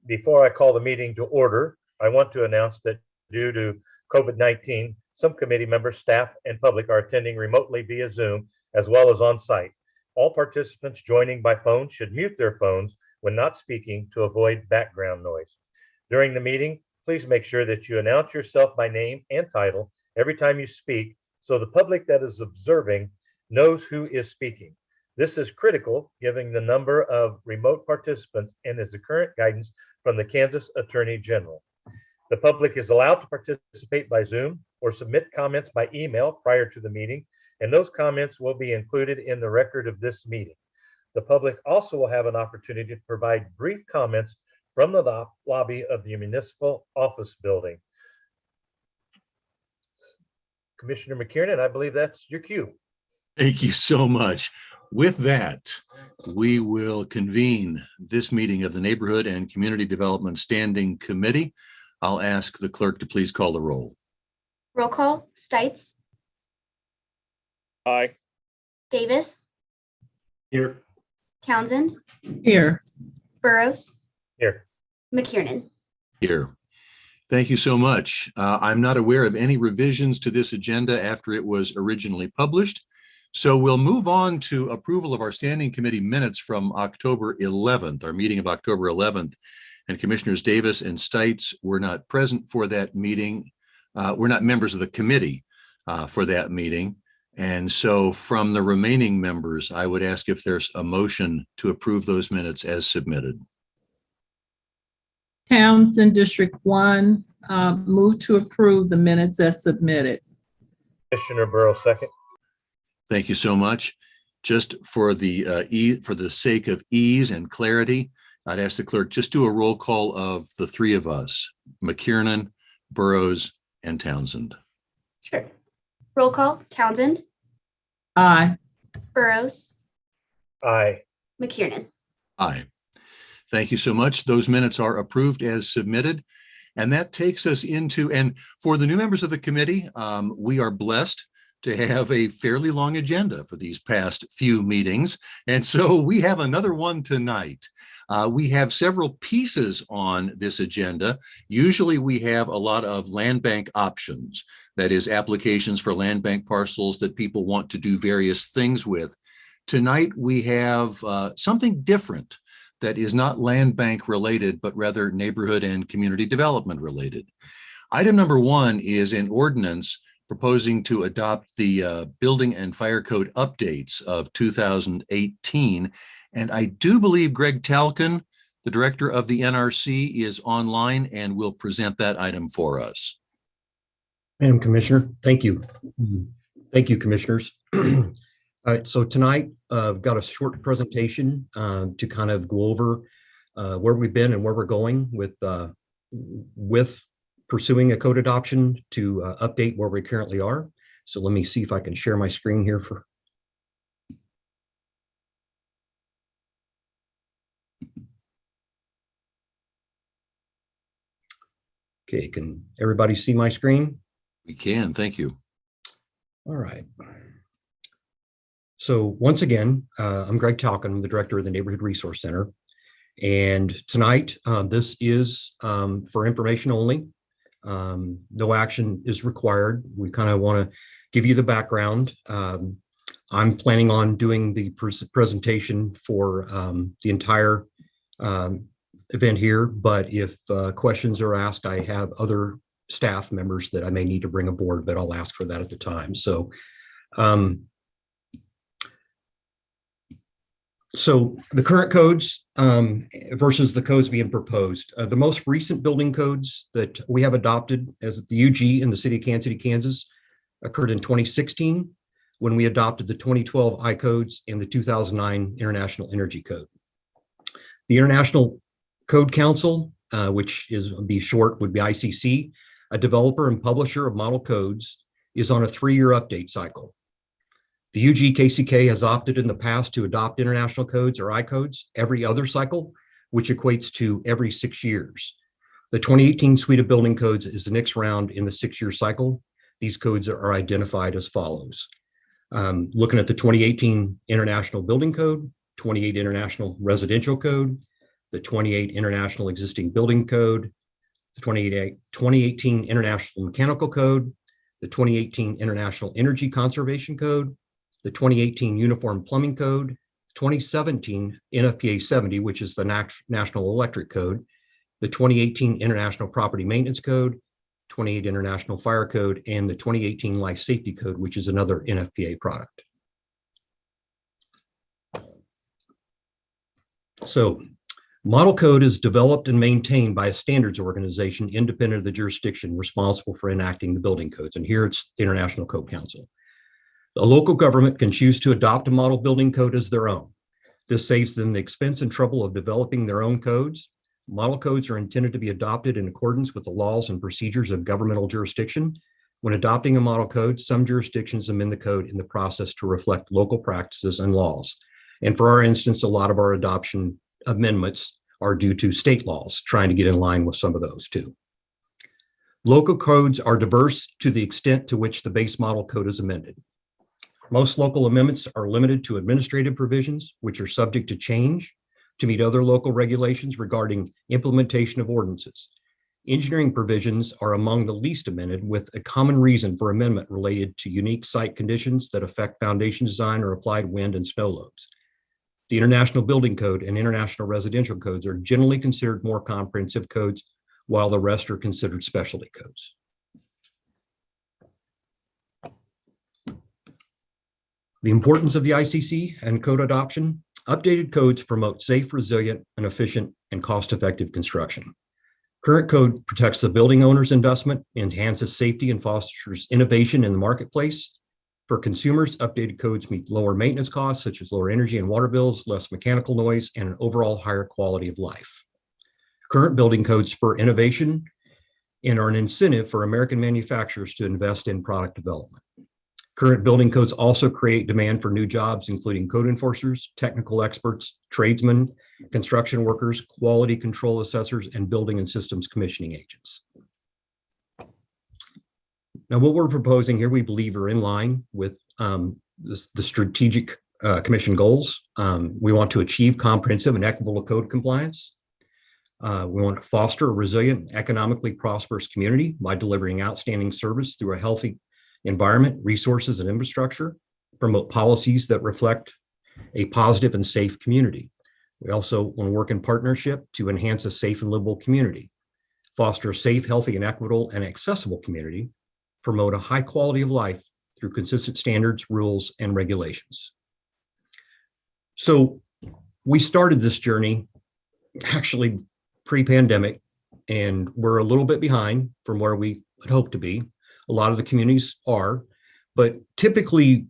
A: Before I call the meeting to order, I want to announce that due to COVID-19, some committee members, staff, and public are attending remotely via Zoom as well as on site. All participants joining by phone should mute their phones when not speaking to avoid background noise. During the meeting, please make sure that you announce yourself by name and title every time you speak so the public that is observing knows who is speaking. This is critical given the number of remote participants and is the current guidance from the Kansas Attorney General. The public is allowed to participate by Zoom or submit comments by email prior to the meeting, and those comments will be included in the record of this meeting. The public also will have an opportunity to provide brief comments from the lobby of the municipal office building. Commissioner McKiernan, I believe that's your cue.
D: Thank you so much. With that, we will convene this meeting of the Neighborhood and Community Development Standing Committee. I'll ask the clerk to please call the roll.
F: Roll call, Stites,
I: Aye.
F: Davis,
B: Here.
F: Townsend,
E: Here.
F: Burroughs,
A: Here.
F: McKiernan.
D: Here. Thank you so much. I'm not aware of any revisions to this agenda after it was originally published. So we'll move on to approval of our standing committee minutes from October 11th, our meeting of October 11th. And Commissioners Davis and Stites were not present for that meeting. We're not members of the committee for that meeting. And so from the remaining members, I would ask if there's a motion to approve those minutes as submitted.
E: Townsend, District 1, move to approve the minutes as submitted.
A: Commissioner Burrow, second.
D: Thank you so much. Just for the sake of ease and clarity, I'd ask the clerk just do a roll call of the three of us, McKiernan, Burroughs, and Townsend.
F: Sure. Roll call, Townsend,
E: Aye.
F: Burroughs,
A: Aye.
F: McKiernan.
D: Aye. Thank you so much. Those minutes are approved as submitted. And that takes us into, and for the new members of the committee, we are blessed to have a fairly long agenda for these past few meetings. And so we have another one tonight. We have several pieces on this agenda. Usually we have a lot of land bank options, that is applications for land bank parcels that people want to do various things with. Tonight we have something different that is not land bank related, but rather neighborhood and community development related. Item number 1 is an ordinance proposing to adopt the building and fire code updates of 2018. And I do believe Greg Talcon, the director of the NRC, is online and will present that item for us.
K: Madam Commissioner, thank you. Thank you, commissioners. So tonight, I've got a short presentation to kind of go over where we've been and where we're going with pursuing a code adoption to update where we currently are. So let me see if I can share my screen here for. Okay, can everybody see my screen?
D: We can, thank you.
K: All right. So once again, I'm Greg Talcon, I'm the director of the Neighborhood Resource Center. And tonight, this is for information only. No action is required. We kind of want to give you the background. I'm planning on doing the presentation for the entire event here, but if questions are asked, I have other staff members that I may need to bring aboard, but I'll ask for that at the time. So the current codes versus the codes being proposed. The most recent building codes that we have adopted as the UG in the city of Kansas City, Kansas, occurred in 2016 when we adopted the 2012 I codes and the 2009 International Energy Code. The International Code Council, which would be ICC, a developer and publisher of model codes, is on a 3-year update cycle. The UG KCK has opted in the past to adopt international codes or I codes every other cycle, which equates to every 6 years. The 2018 suite of building codes is the next round in the 6-year cycle. These codes are identified as follows. Looking at the 2018 International Building Code, 28 International Residential Code, the 28 International Existing Building Code, the 2018 International Mechanical Code, the 2018 International Energy Conservation Code, the 2018 Uniform Plumbing Code, 2017 NFPA 70, which is the National Electric Code, the 2018 International Property Maintenance Code, 28 International Fire Code, and the 2018 Life Safety Code, which is another NFPA product. So, model code is developed and maintained by a standards organization independent of the jurisdiction responsible for enacting the building codes. And here it's the International Code Council. A local government can choose to adopt a model building code as their own. This saves them the expense and trouble of developing their own codes. Model codes are intended to be adopted in accordance with the laws and procedures of governmental jurisdiction. When adopting a model code, some jurisdictions amend the code in the process to reflect local practices and laws. And for our instance, a lot of our adoption amendments are due to state laws, trying to get in line with some of those too. Local codes are diverse to the extent to which the base model code is amended. Most local amendments are limited to administrative provisions, which are subject to change to meet other local regulations regarding implementation of ordinances. Engineering provisions are among the least amended, with a common reason for amendment related to unique site conditions that affect foundation design or applied wind and snow loads. The International Building Code and International Residential Codes are generally considered more comprehensive codes, while the rest are considered specialty codes. The importance of the ICC and code adoption. Updated codes promote safe, resilient, and efficient and cost-effective construction. Current code protects the building owner's investment, enhances safety, and fosters innovation in the marketplace. For consumers, updated codes meet lower maintenance costs, such as lower energy and water bills, less mechanical noise, and an overall higher quality of life. Current building codes spur innovation and are an incentive for American manufacturers to invest in product development. Current building codes also create demand for new jobs, including code enforcers, technical experts, tradesmen, construction workers, quality control assessors, and building and systems commissioning agents. Now, what we're proposing here, we believe, are in line with the strategic commission goals. We want to achieve comprehensive and equitable code compliance. We want to foster a resilient, economically prosperous community by delivering outstanding service through a healthy environment, resources, and infrastructure. Promote policies that reflect a positive and safe community. We also want to work in partnership to enhance a safe and livable community. foster a safe, healthy, and equitable and accessible community, promote a high quality of life through consistent standards, rules, and regulations. So we started this journey actually pre-pandemic, and we're a little bit behind from where we had hoped to be. A lot of the communities are, but typically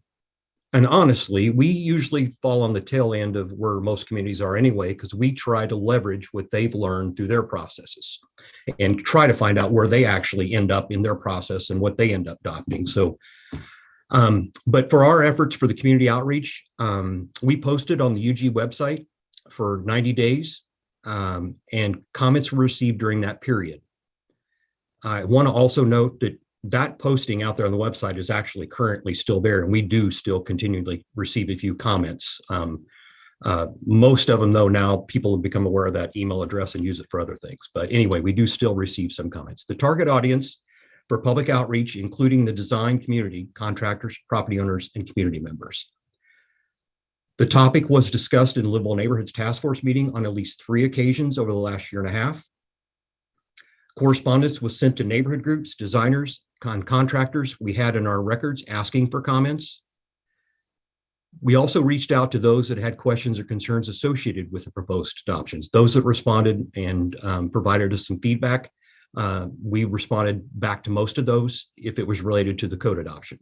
K: and honestly, we usually fall on the tail end of where most communities are anyway, because we try to leverage what they've learned through their processes and try to find out where they actually end up in their process and what they end up adopting. So, but for our efforts for the community outreach, we posted on the UG website for 90 days and comments were received during that period. I want to also note that that posting out there on the website is actually currently still there, and we do still continually receive a few comments. Most of them, though, now people have become aware of that email address and use it for other things. But anyway, we do still receive some comments. The target audience for public outreach, including the design community, contractors, property owners, and community members. The topic was discussed in Livable Neighborhoods Task Force meeting on at least 3 occasions over the last year and a half. Correspondence was sent to neighborhood groups, designers, contractors we had in our records asking for comments. We also reached out to those that had questions or concerns associated with the proposed adoptions. Those that responded and provided us some feedback, we responded back to most of those if it was related to the code adoption.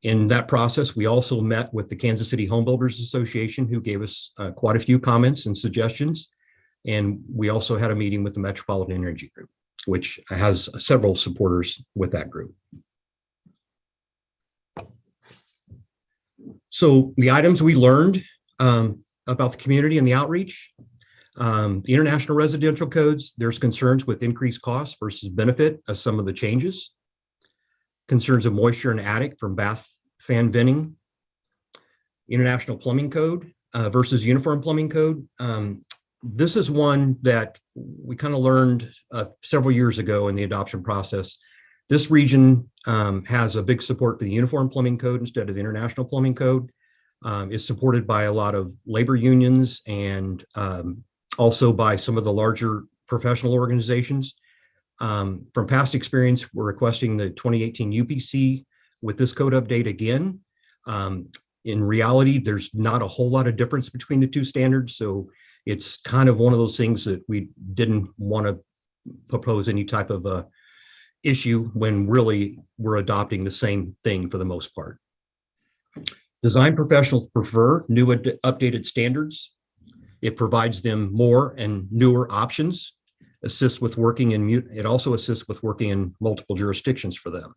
K: In that process, we also met with the Kansas City Home Builders Association, who gave us quite a few comments and suggestions. And we also had a meeting with the Metropolitan Energy Group, which has several supporters with that group. So the items we learned about the community and the outreach, the international residential codes, there's concerns with increased costs versus benefit of some of the changes. Concerns of moisture in attic from bath fan venting. International plumbing code versus uniform plumbing code. This is one that we kind of learned several years ago in the adoption process. This region has a big support for the uniform plumbing code instead of the international plumbing code. It's supported by a lot of labor unions and also by some of the larger professional organizations. From past experience, we're requesting the 2018 UPC with this code update again. In reality, there's not a whole lot of difference between the two standards, so it's kind of one of those things that we didn't want to propose any type of issue when really we're adopting the same thing for the most part. Design professionals prefer new updated standards. It provides them more and newer options, assists with working in it also assists with working in multiple jurisdictions for them.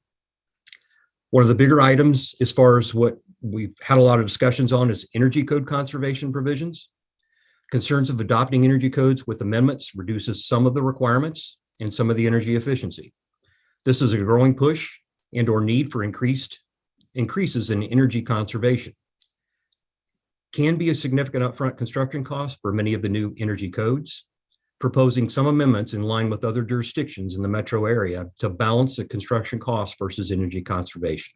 K: One of the bigger items as far as what we've had a lot of discussions on is energy code conservation provisions. Concerns of adopting energy codes with amendments reduces some of the requirements and some of the energy efficiency. This is a growing push and or need for increases in energy conservation. Can be a significant upfront construction cost for many of the new energy codes. Proposing some amendments in line with other jurisdictions in the metro area to balance the construction cost versus energy conservation.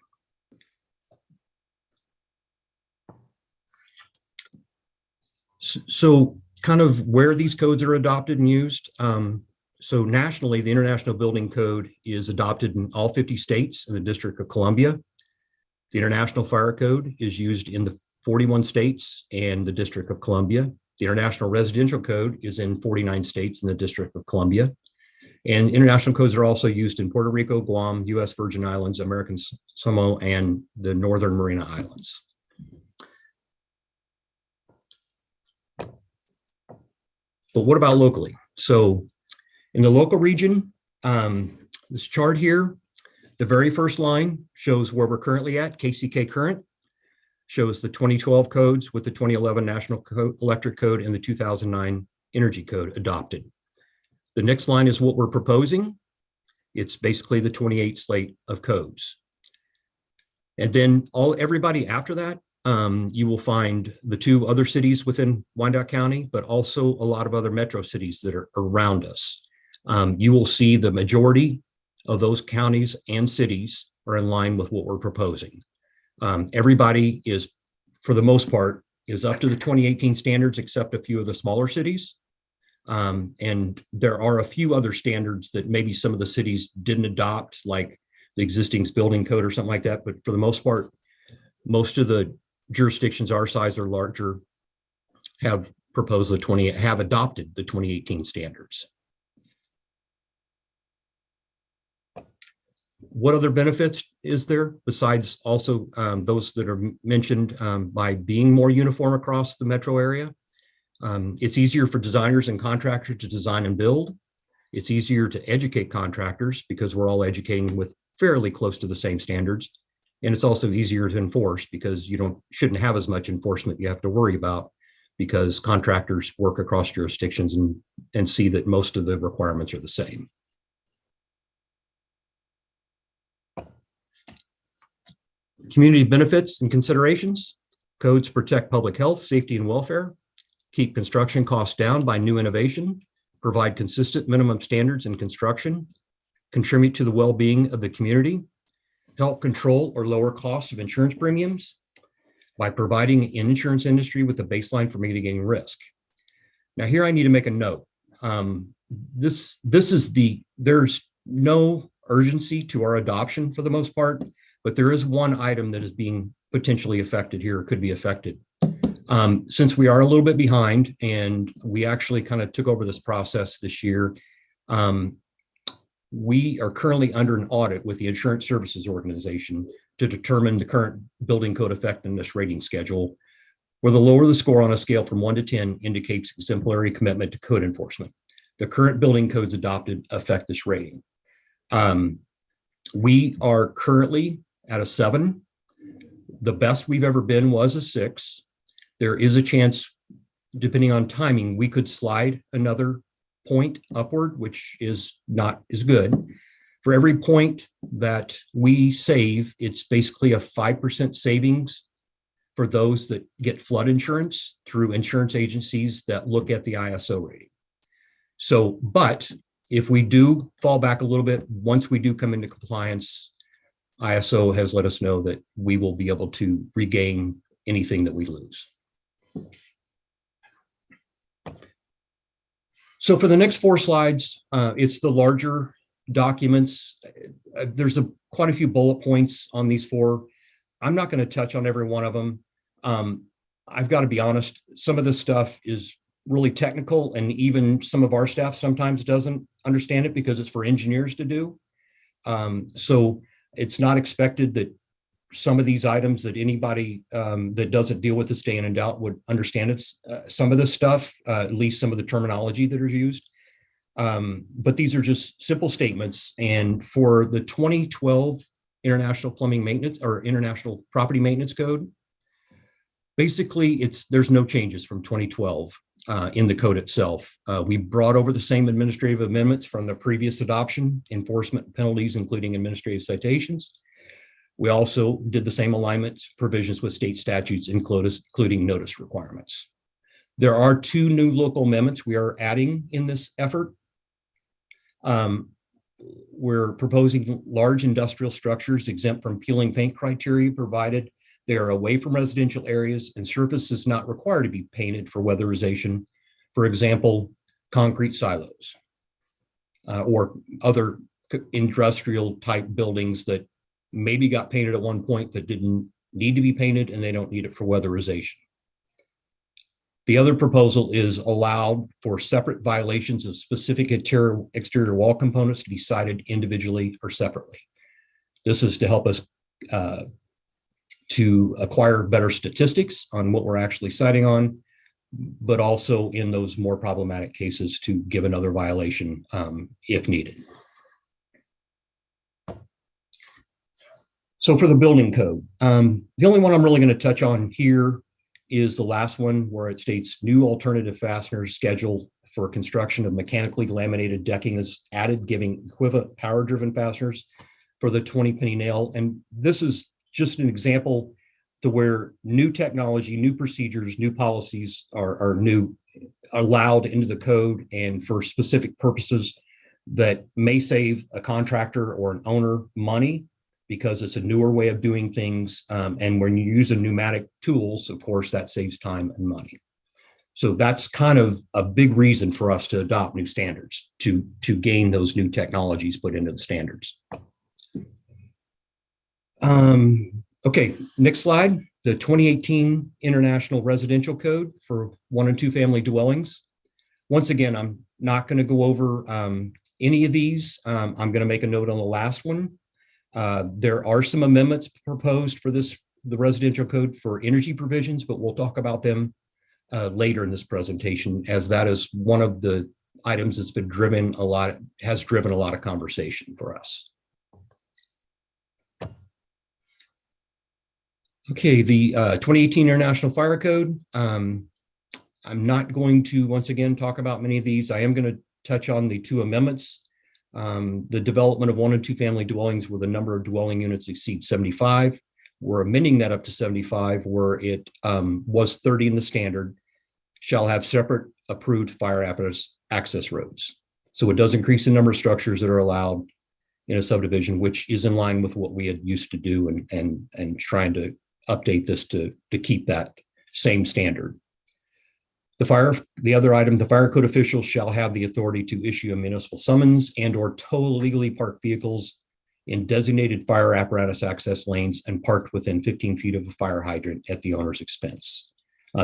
K: So kind of where these codes are adopted and used. So nationally, the International Building Code is adopted in all 50 states and the District of Columbia. The International Fire Code is used in the 41 states and the District of Columbia. The International Residential Code is in 49 states in the District of Columbia. And international codes are also used in Puerto Rico, Guam, US Virgin Islands, American Samoa, and the Northern Mariana Islands. But what about locally? So in the local region, this chart here, the very first line shows where we're currently at, KCK current, shows the 2012 codes with the 2011 National Electric Code and the 2009 Energy Code adopted. The next line is what we're proposing. It's basically the 28 slate of codes. And then everybody after that, you will find the 2 other cities within Wyandotte County, but also a lot of other metro cities that are around us. You will see the majority of those counties and cities are in line with what we're proposing. Everybody is, for the most part, is up to the 2018 standards, except a few of the smaller cities. And there are a few other standards that maybe some of the cities didn't adopt, like the existing building code or something like that. But for the most part, most of the jurisdictions our size or larger have adopted the 2018 standards. What other benefits is there besides also those that are mentioned by being more uniform across the metro area? It's easier for designers and contractors to design and build. It's easier to educate contractors because we're all educating with fairly close to the same standards. And it's also easier to enforce because you shouldn't have as much enforcement you have to worry about because contractors work across jurisdictions and see that most of the requirements are the same. Community benefits and considerations. Codes protect public health, safety, and welfare, keep construction costs down by new innovation, provide consistent minimum standards in construction, contribute to the well-being of the community, help control or lower costs of insurance premiums by providing an insurance industry with a baseline for mitigating risk. Now here I need to make a note. There's no urgency to our adoption for the most part, but there is one item that is being potentially affected here, or could be affected. Since we are a little bit behind and we actually kind of took over this process this year, we are currently under an audit with the Insurance Services Organization to determine the current building code effectiveness rating schedule, where the lower the score on a scale from 1 to 10 indicates exemplary commitment to code enforcement. The current building codes adopted affect this rating. We are currently at a 7. The best we've ever been was a 6. There is a chance, depending on timing, we could slide another point upward, which is not as good. For every point that we save, it's basically a 5% savings for those that get flood insurance through insurance agencies that look at the ISO rating. So, but if we do fall back a little bit, once we do come into compliance, ISO has let us know that we will be able to regain anything that we lose. So for the next 4 slides, it's the larger documents. There's quite a few bullet points on these 4. I'm not going to touch on every one of them. I've got to be honest, some of this stuff is really technical, and even some of our staff sometimes doesn't understand it because it's for engineers to do. So it's not expected that some of these items that anybody that doesn't deal with this day in and out would understand. It's some of this stuff, at least some of the terminology that are used. But these are just simple statements. And for the 2012 International Plumbing Maintenance or International Property Maintenance Code, basically there's no changes from 2012 in the code itself. We brought over the same administrative amendments from the previous adoption, enforcement penalties, including administrative citations. We also did the same alignment provisions with state statutes, including notice requirements. There are 2 new local amendments we are adding in this effort. We're proposing large industrial structures exempt from peeling paint criteria, provided they are away from residential areas and surfaces not required to be painted for weatherization. For example, concrete silos or other industrial type buildings that maybe got painted at one point that didn't need to be painted and they don't need it for weatherization. The other proposal is allowed for separate violations of specific exterior wall components to be cited individually or separately. This is to help us to acquire better statistics on what we're actually citing on, but also in those more problematic cases to give another violation if needed. So for the building code, the only one I'm really going to touch on here is the last one, where it states new alternative fasteners schedule for construction of mechanically laminated decking is added, giving equivalent power-driven fasteners for the 20-penny nail. And this is just an example to where new technology, new procedures, new policies are allowed into the code, and for specific purposes that may save a contractor or an owner money, because it's a newer way of doing things. And when you use a pneumatic tools, of course, that saves time and money. So that's kind of a big reason for us to adopt new standards, to gain those new technologies put into the standards. Okay, next slide. The 2018 International Residential Code for 1 and 2 family dwellings. Once again, I'm not going to go over any of these. I'm going to make a note on the last one. There are some amendments proposed for the residential code for energy provisions, but we'll talk about them later in this presentation, as that is one of the items that's been driven a lot of conversation for us. Okay, the 2018 International Fire Code. I'm not going to, once again, talk about many of these. I am going to touch on the 2 amendments. The development of 1 and 2 family dwellings where the number of dwelling units exceeds 75. We're amending that up to 75, where it was 30 in the standard, shall have separate approved fire apparatus access roads. So it does increase the number of structures that are allowed in a subdivision, which is in line with what we had used to do, and trying to update this to keep that same standard. The other item, the fire code official shall have the authority to issue a municipal summons and or tow illegally parked vehicles in designated fire apparatus access lanes and parked within 15 feet of a fire hydrant at the owner's expense.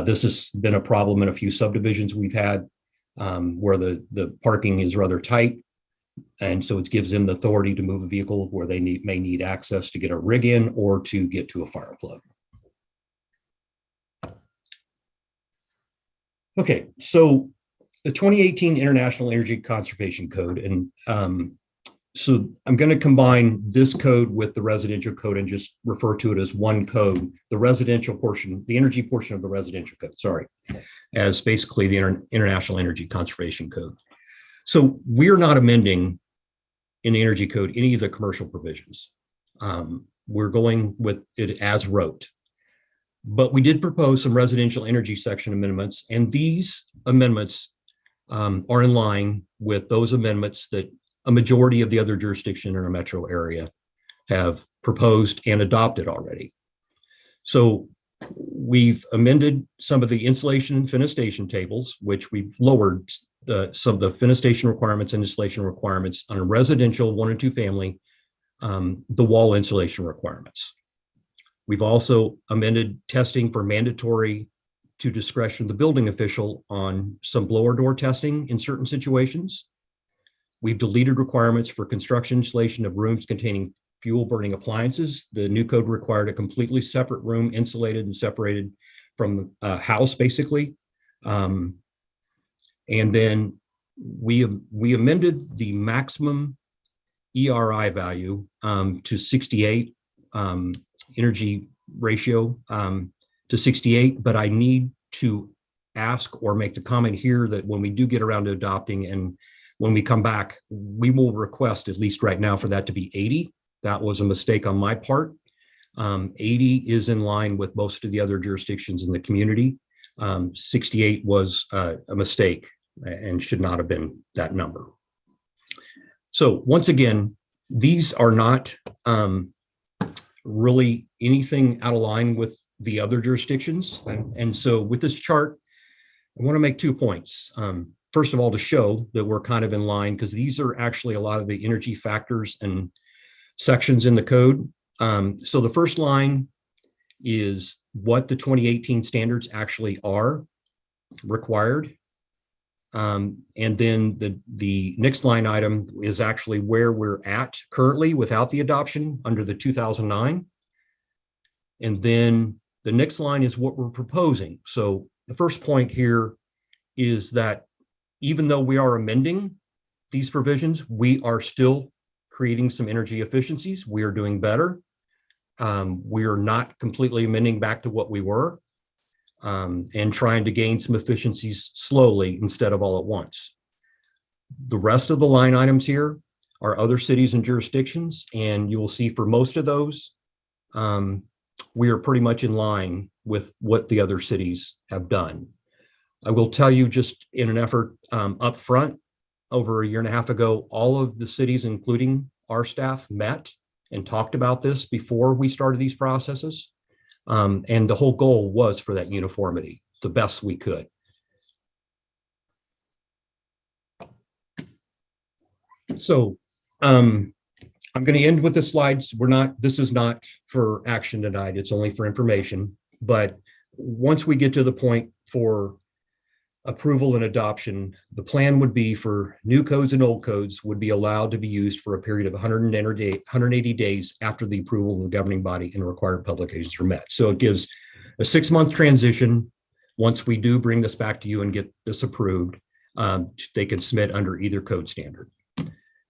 K: This has been a problem in a few subdivisions we've had where the parking is rather tight. And so it gives them the authority to move a vehicle where they may need access to get a rig in or to get to a fire plug. Okay, so the 2018 International Energy Conservation Code, and so I'm going to combine this code with the residential code and just refer to it as one code, the residential portion, the energy portion of the residential code, sorry, as basically the International Energy Conservation Code. So we're not amending in the energy code any of the commercial provisions. We're going with it as wrote. But we did propose some residential energy section amendments, and these amendments are in line with those amendments that a majority of the other jurisdictions in our metro area have proposed and adopted already. So we've amended some of the insulation and fenestration tables, which we've lowered some of the fenestration requirements and insulation requirements on a residential 1 and 2 family, the wall insulation requirements. We've also amended testing for mandatory to discretion of the building official on some blower door testing in certain situations. We've deleted requirements for construction installation of rooms containing fuel burning appliances. The new code required a completely separate room, insulated and separated from the house, basically. And then we amended the maximum ERI value to 68, energy ratio to 68, but I need to ask or make the comment here that when we do get around to adopting and when we come back, we will request, at least right now, for that to be 80. That was a mistake on my part. 80 is in line with most of the other jurisdictions in the community. 68 was a mistake and should not have been that number. So once again, these are not really anything out of line with the other jurisdictions. And so with this chart, I want to make 2 points. First of all, to show that we're kind of in line, because these are actually a lot of the energy factors and sections in the code. So the first line is what the 2018 standards actually are required. And then the next line item is actually where we're at currently without the adoption under the 2009. And then the next line is what we're proposing. So the first point here is that even though we are amending these provisions, we are still creating some energy efficiencies. We are doing better. We are not completely amending back to what we were, and trying to gain some efficiencies slowly instead of all at once. The rest of the line items here are other cities and jurisdictions, and you will see for most of those, we are pretty much in line with what the other cities have done. I will tell you, just in an effort up front, over a year and a half ago, all of the cities, including our staff, met and talked about this before we started these processes. And the whole goal was for that uniformity, the best we could. So I'm going to end with the slides. This is not for action tonight. It's only for information. But once we get to the point for approval and adoption, the plan would be for new codes and old codes would be allowed to be used for a period of 180 days after the approval of the governing body and required publications are met. So it gives a 6-month transition. Once we do bring this back to you and get this approved, they can submit under either code standard.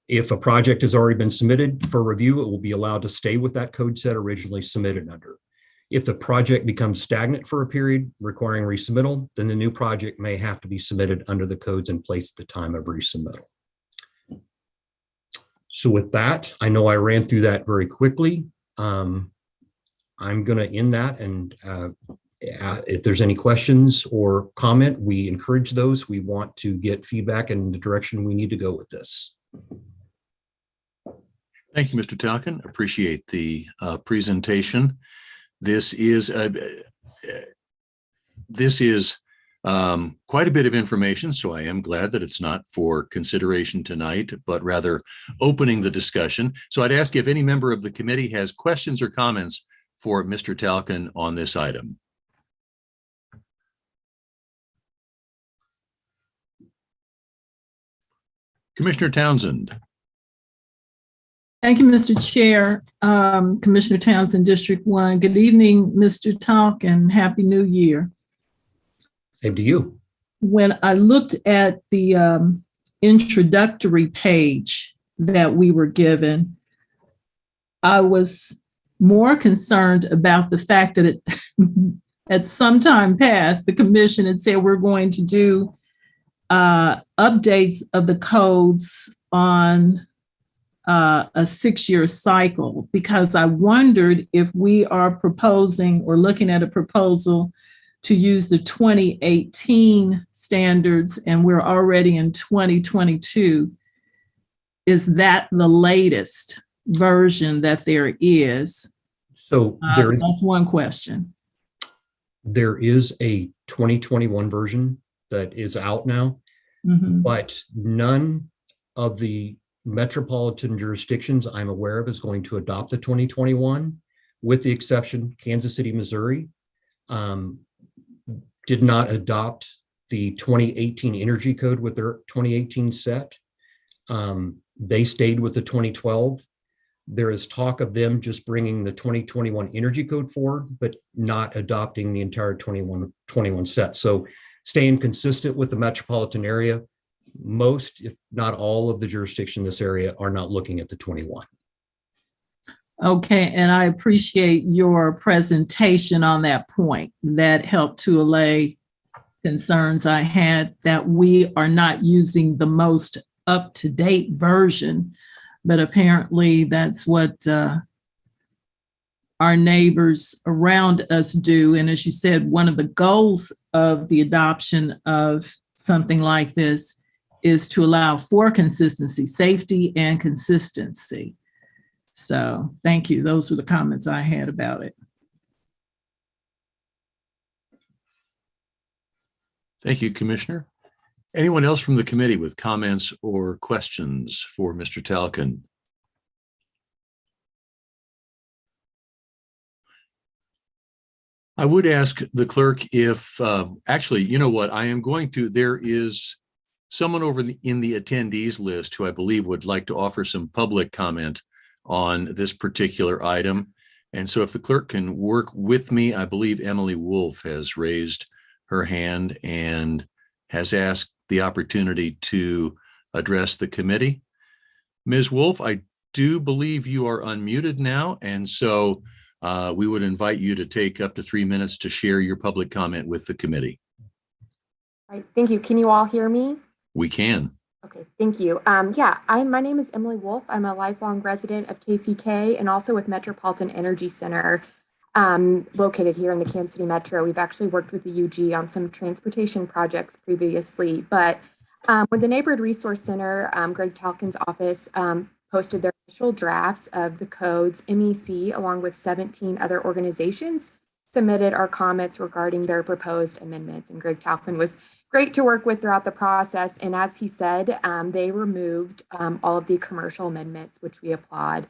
K: If a project has already been submitted for review, it will be allowed to stay with that code set originally submitted under. If the project becomes stagnant for a period requiring resubmittal, then the new project may have to be submitted under the codes in place at the time of resubmittal. So with that, I know I ran through that very quickly. I'm going to end that, and if there's any questions or comment, we encourage those. We want to get feedback in the direction we need to go with this.
D: Thank you, Mr. Talkin. Appreciate the presentation. This is quite a bit of information, so I am glad that it's not for consideration tonight, but rather opening the discussion. So I'd ask if any member of the committee has questions or comments for Mr. Talkin on this item. Commissioner Townsend.
E: Thank you, Mr. Chair. Commissioner Townsend, District 1. Good evening, Mr. Talk, and Happy New Year.
K: Same to you.
E: When I looked at the introductory page that we were given, I was more concerned about the fact that at some time past, the commission had said we're going to do updates of the codes on a 6-year cycle, because I wondered if we are proposing or looking at a proposal to use the 2018 standards and we're already in 2022. Is that the latest version that there is?
K: So
E: that's one question.
K: There is a 2021 version that is out now, but none of the metropolitan jurisdictions I'm aware of is going to adopt the 2021, with the exception Kansas City, Missouri, did not adopt the 2018 energy code with their 2018 set. They stayed with the 2012. There is talk of them just bringing the 2021 energy code forward, but not adopting the entire 21 set. So staying consistent with the metropolitan area, most, if not all, of the jurisdictions in this area are not looking at the 21.
E: Okay, and I appreciate your presentation on that point. That helped to allay concerns I had that we are not using the most up-to-date version, but apparently that's what our neighbors around us do. And as you said, one of the goals of the adoption of something like this is to allow for consistency, safety, and consistency. So thank you. Those were the comments I had about it.
D: Thank you, Commissioner. Anyone else from the committee with comments or questions for Mr. Talkin? I would ask the clerk if, actually, you know what, I am going to, there is someone over in the attendees list who I believe would like to offer some public comment on this particular item. And so if the clerk can work with me, I believe Emily Wolf has raised her hand and has asked the opportunity to address the committee. Ms. Wolf, I do believe you are unmuted now. And so we would invite you to take up to 3 minutes to share your public comment with the committee.
L: All right, thank you. Can you all hear me?
D: We can.
L: Okay, thank you. My name is Emily Wolf. I'm a lifelong resident of KCK and also with Metropolitan Energy Center, located here in the Kansas City Metro. We've actually worked with the UG on some transportation projects previously, but with the Neighborhood Resource Center, Greg Talkin's office posted their initial drafts of the codes, MEC, along with 17 other organizations. submitted our comments regarding their proposed amendments. And Greg Talkin was great to work with throughout the process. And as he said, they removed all of the commercial amendments, which we applaud.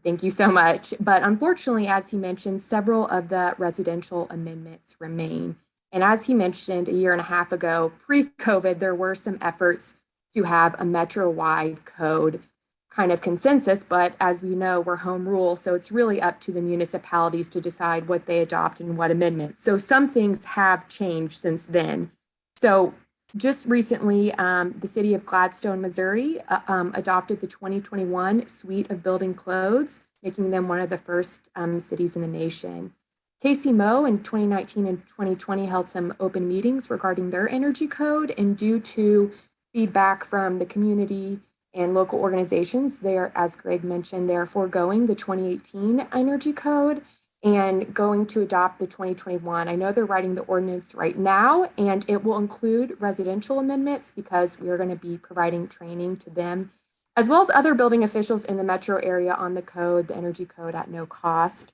L: Thank you so much. But unfortunately, as he mentioned, several of the residential amendments remain. And as he mentioned a year and a half ago, pre-COVID, there were some efforts to have a metro-wide code kind of consensus, but as we know, we're home rule, so it's really up to the municipalities to decide what they adopt and what amendments. So some things have changed since then. So just recently, the city of Gladstone, Missouri adopted the 2021 suite of building codes, making them one of the first cities in the nation. Casey Mo in 2019 and 2020 held some open meetings regarding their energy code, and due to feedback from the community and local organizations, they're, as Greg mentioned, they're foregoing the 2018 energy code and going to adopt the 2021. I know they're writing the ordinance right now, and it will include residential amendments because we are going to be providing training to them, as well as other building officials in the metro area on the code, the energy code, at no cost.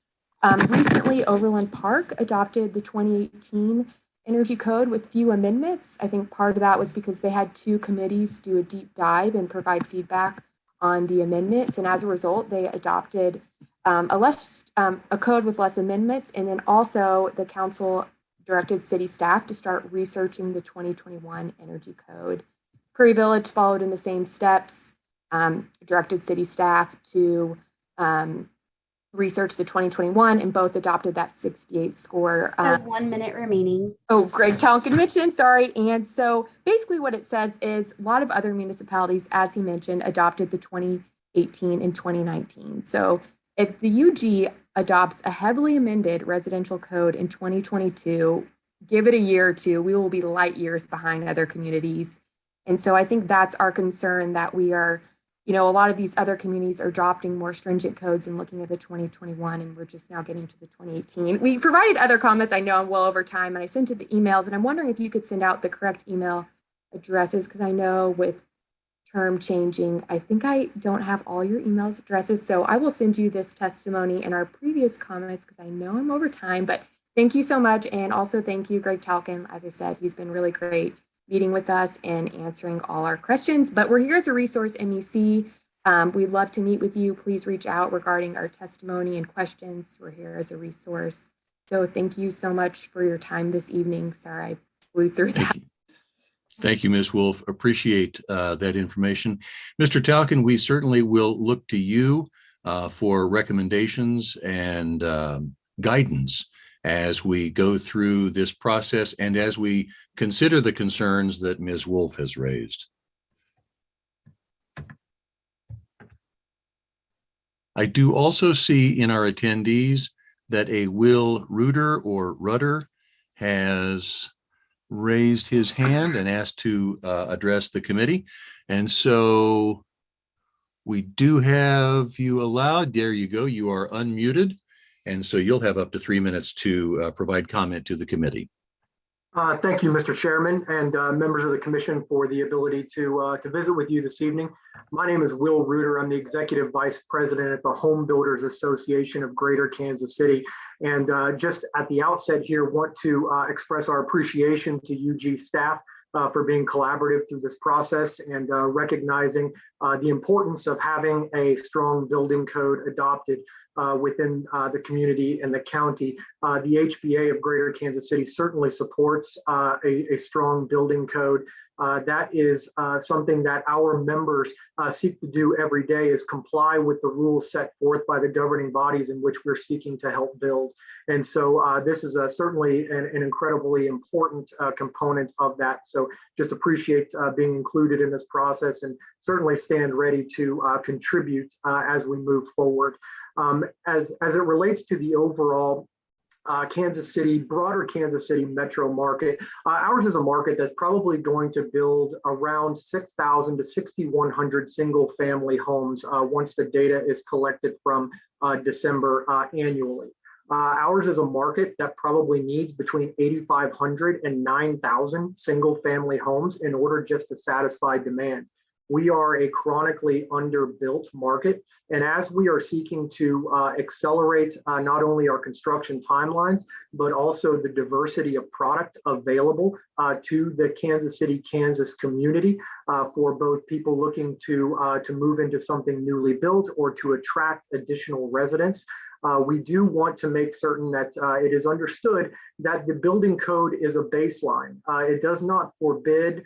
L: Recently, Overland Park adopted the 2018 energy code with few amendments. I think part of that was because they had two committees do a deep dive and provide feedback on the amendments. And as a result, they adopted a code with less amendments. And then also the council directed city staff to start researching the 2021 energy code. Prairie Village followed in the same steps, directed city staff to research the 2021, and both adopted that 68 score.
F: Has 1 minute remaining.
L: Oh, Greg Talkin mentioned, sorry. And so basically what it says is a lot of other municipalities, as he mentioned, adopted the 2018 and 2019. So if the UG adopts a heavily amended residential code in 2022, give it a year or two, we will be light years behind other communities. And so I think that's our concern, that we are, you know, a lot of these other communities are adopting more stringent codes and looking at the 2021, and we're just now getting to the 2018. We provided other comments. I know I'm well over time, and I sent it the emails, and I'm wondering if you could send out the correct email addresses, because I know with term changing, I think I don't have all your emails addresses. So I will send you this testimony and our previous comments, because I know I'm over time, but thank you so much. And also thank you, Greg Talkin. As I said, he's been really great meeting with us and answering all our questions, but we're here as a resource, MEC. We'd love to meet with you. Please reach out regarding our testimony and questions. We're here as a resource. So thank you so much for your time this evening. Sorry, I blew through that.
D: Thank you, Ms. Wolf. Appreciate that information. Mr. Talkin, we certainly will look to you for recommendations and guidance as we go through this process and as we consider the concerns that Ms. Wolf has raised. I do also see in our attendees that a Will Reuter or Rudder has raised his hand and asked to address the committee. And so we do have you allowed. There you go. You are unmuted. And so you'll have up to 3 minutes to provide comment to the committee.
M: Thank you, Mr. Chairman, and members of the commission for the ability to visit with you this evening. My name is Will Reuter. I'm the Executive Vice President at the Home Builders Association of Greater Kansas City. And just at the outset here, want to express our appreciation to UG staff for being collaborative through this process and recognizing the importance of having a strong building code adopted within the community and the county. The HBA of Greater Kansas City certainly supports a strong building code. That is something that our members seek to do every day, is comply with the rules set forth by the governing bodies in which we're seeking to help build. And so this is certainly an incredibly important component of that. So just appreciate being included in this process, and certainly stand ready to contribute as we move forward. As it relates to the overall Kansas City, broader Kansas City metro market, ours is a market that's probably going to build around 6,000 to 6,100 single family homes once the data is collected from December annually. Ours is a market that probably needs between 8,500 and 9,000 single family homes in order just to satisfy demand. We are a chronically underbuilt market. And as we are seeking to accelerate not only our construction timelines, but also the diversity of product available to the Kansas City, Kansas community for both people looking to move into something newly built or to attract additional residents. We do want to make certain that it is understood that the building code is a baseline. It does not forbid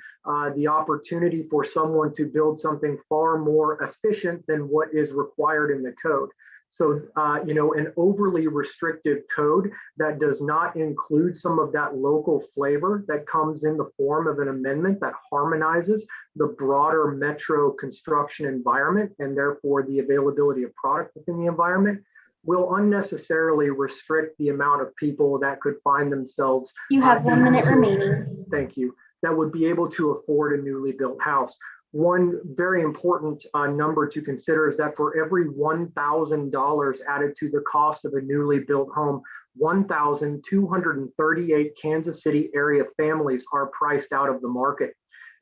M: the opportunity for someone to build something far more efficient than what is required in the code. So, an overly restrictive code that does not include some of that local flavor that comes in the form of an amendment that harmonizes the broader metro construction environment and therefore the availability of product within the environment will unnecessarily restrict the amount of people that could find themselves.
F: You have 1 minute remaining.
M: Thank you. That would be able to afford a newly built house. One very important number to consider is that for every $1,000 added to the cost of a newly built home, 1,238 Kansas City area families are priced out of the market.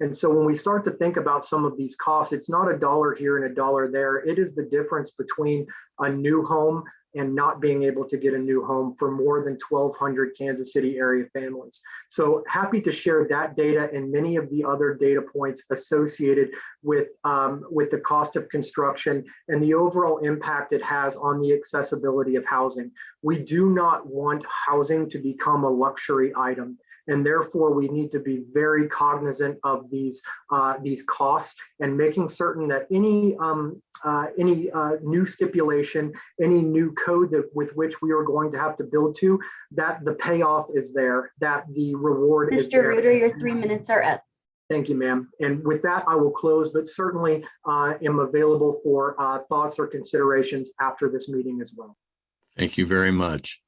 M: And so when we start to think about some of these costs, it's not a dollar here and a dollar there. It is the difference between a new home and not being able to get a new home for more than 1,200 Kansas City area families. So happy to share that data and many of the other data points associated with the cost of construction and the overall impact it has on the accessibility of housing. We do not want housing to become a luxury item. And therefore, we need to be very cognizant of these costs and making certain that any new stipulation, any new code with which we are going to have to build to, that the payoff is there, that the reward is there.
F: Mr. Reuter, your 3 minutes are up.
M: Thank you, ma'am. And with that, I will close, but certainly am available for thoughts or considerations after this meeting as well.
D: Thank you very much.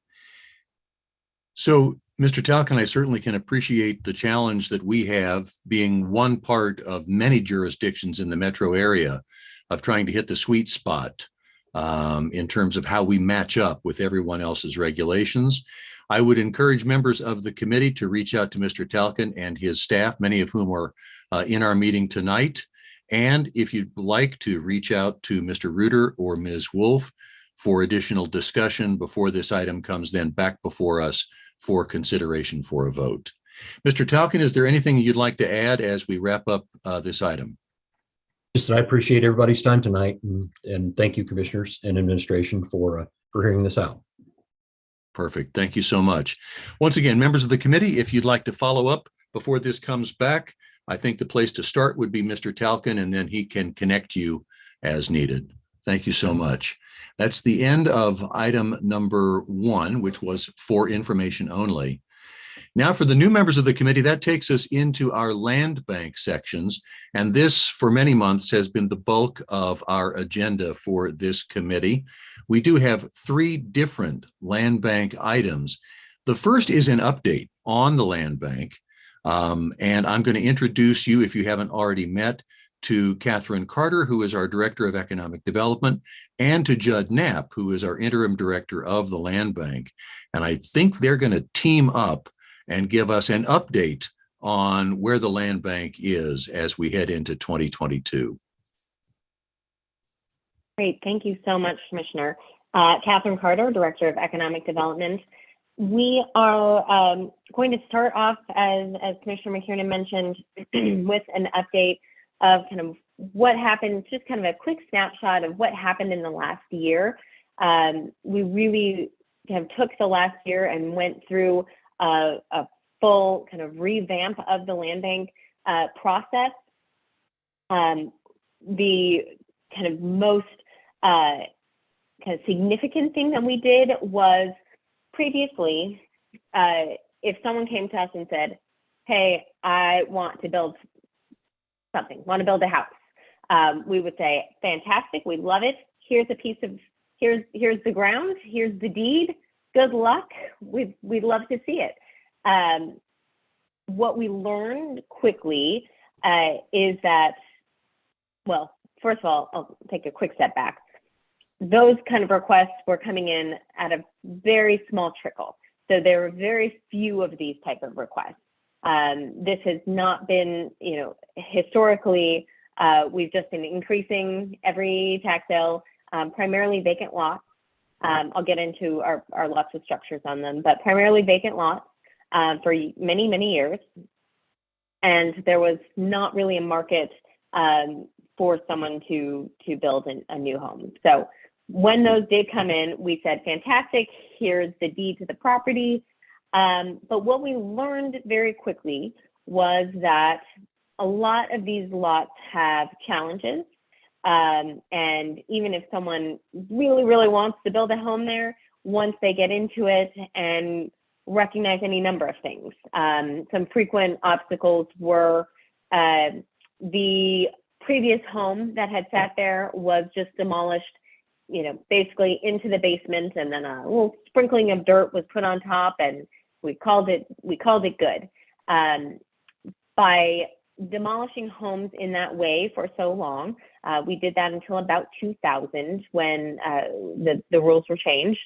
D: So, Mr. Talcon, I certainly can appreciate the challenge that we have being one part of many jurisdictions in the metro area of trying to hit the sweet spot in terms of how we match up with everyone else's regulations. I would encourage members of the committee to reach out to Mr. Talcon and his staff, many of whom are in our meeting tonight. And if you'd like to reach out to Mr. Reuter or Ms. Wolf for additional discussion before this item comes then back before us for consideration for a vote. Mr. Talcon, is there anything you'd like to add as we wrap up this item?
K: Just that I appreciate everybody's time tonight, and thank you, commissioners and administration, for hearing this out.
D: Perfect. Thank you so much. Once again, members of the committee, if you'd like to follow up before this comes back, I think the place to start would be Mr. Talcon, and then he can connect you as needed. Thank you so much. That's the end of item number 1, which was for information only. Now for the new members of the committee, that takes us into our land bank sections. And this for many months has been the bulk of our agenda for this committee. We do have 3 different land bank items. The first is an update on the land bank. And I'm going to introduce you, if you haven't already met, to Catherine Carter, who is our Director of Economic Development, and to Judd Knapp, who is our Interim Director of the Land Bank. And I think they're going to team up and give us an update on where the land bank is as we head into 2022.
J: Great, thank you so much, Commissioner. Catherine Carter, Director of Economic Development. We are going to start off, as Commissioner McKiernan mentioned, with an update of kind of what happened, just kind of a quick snapshot of what happened in the last year. We really kind of took the last year and went through a full kind of revamp of the land bank process. The kind of most kind of significant thing that we did was previously, if someone came to us and said, hey, I want to build something, want to build a house, we would say, fantastic, we love it. Here's a piece of, here's the ground, here's the deed, good luck, we'd love to see it. What we learned quickly is that, well, first of all, I'll take a quick step back. Those kind of requests were coming in at a very small trickle. So there were very few of these type of requests. This has not been, historically we've just been increasing every tax sale, primarily vacant lots. I'll get into our lots of structures on them, but primarily vacant lots for many, many years. And there was not really a market for someone to build a new home. So when those did come in, we said, fantastic, here's the deed to the property. But what we learned very quickly was that a lot of these lots have challenges. And even if someone really, really wants to build a home there, once they get into it and recognize any number of things, some frequent obstacles were the previous home that had sat there was just demolished, basically into the basement, and then a little sprinkling of dirt was put on top, and we called it good. By demolishing homes in that way for so long, we did that until about 2000 when the rules were changed,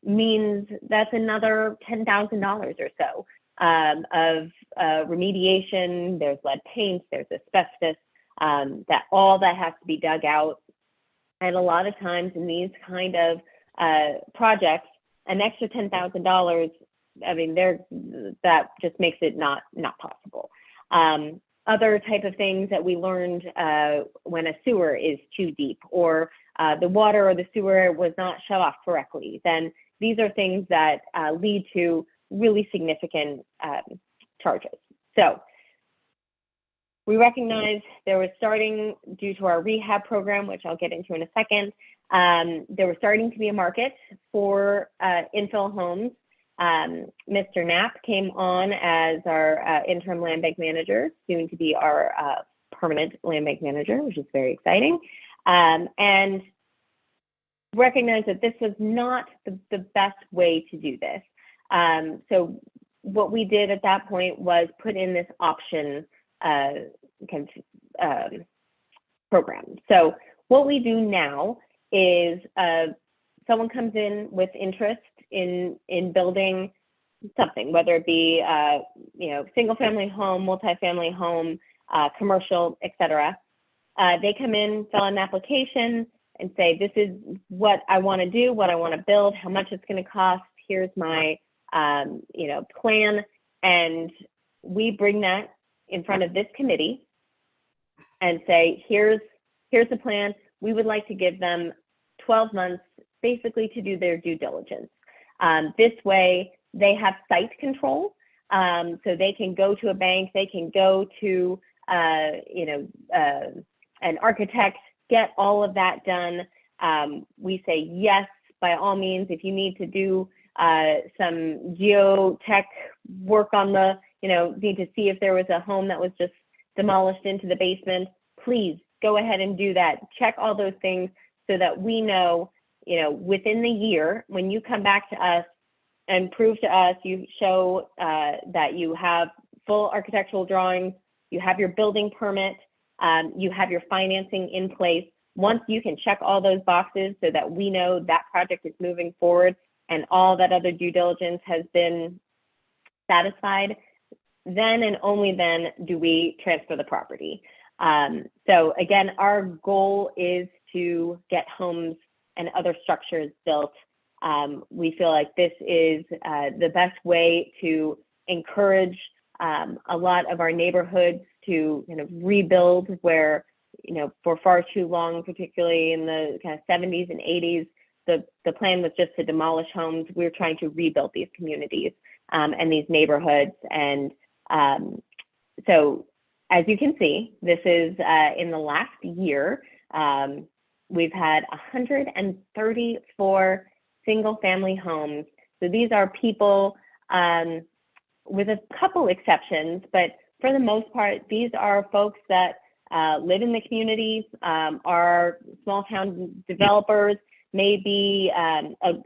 J: means that's another $10,000 or so of remediation. There's lead paint, there's asbestos, that has to be dug out. And a lot of times in these kind of projects, an extra $10,000, I mean, that just makes it not possible. Other type of things that we learned when a sewer is too deep, or the water or the sewer was not shut off correctly, then these are things that lead to really significant charges. So we recognize there was starting, due to our rehab program, which I'll get into in a second, there was starting to be a market for infill homes. Mr. Knapp came on as our interim land bank manager, soon to be our permanent land bank manager, which is very exciting, and recognized that this was not the best way to do this. So what we did at that point was put in this option program. So what we do now is someone comes in with interest in building something, whether it be single family home, multifamily home, commercial, etc. They come in, fill an application, and say, this is what I want to do, what I want to build, how much it's going to cost. Here's my plan, and we bring that in front of this committee and say, here's the plan. We would like to give them 12 months basically to do their due diligence. This way they have site control, so they can go to a bank, they can go to an architect, get all of that done. We say, yes, by all means, if you need to do some geotech work on the, need to see if there was a home that was just demolished into the basement, please go ahead and do that. Check all those things so that we know, within the year, when you come back to us and prove to us, you show that you have full architectural drawings, you have your building permit, you have your financing in place. Once you can check all those boxes so that we know that project is moving forward and all that other due diligence has been satisfied, then and only then do we transfer the property. So again, our goal is to get homes and other structures built. We feel like this is the best way to encourage a lot of our neighborhoods to kind of rebuild where, for far too long, particularly in the kind of 70s and 80s, the plan was just to demolish homes. We're trying to rebuild these communities and these neighborhoods. And so as you can see, this is in the last year, we've had 134 single family homes. So these are people with a couple exceptions, but for the most part, these are folks that live in the communities, are small town developers, maybe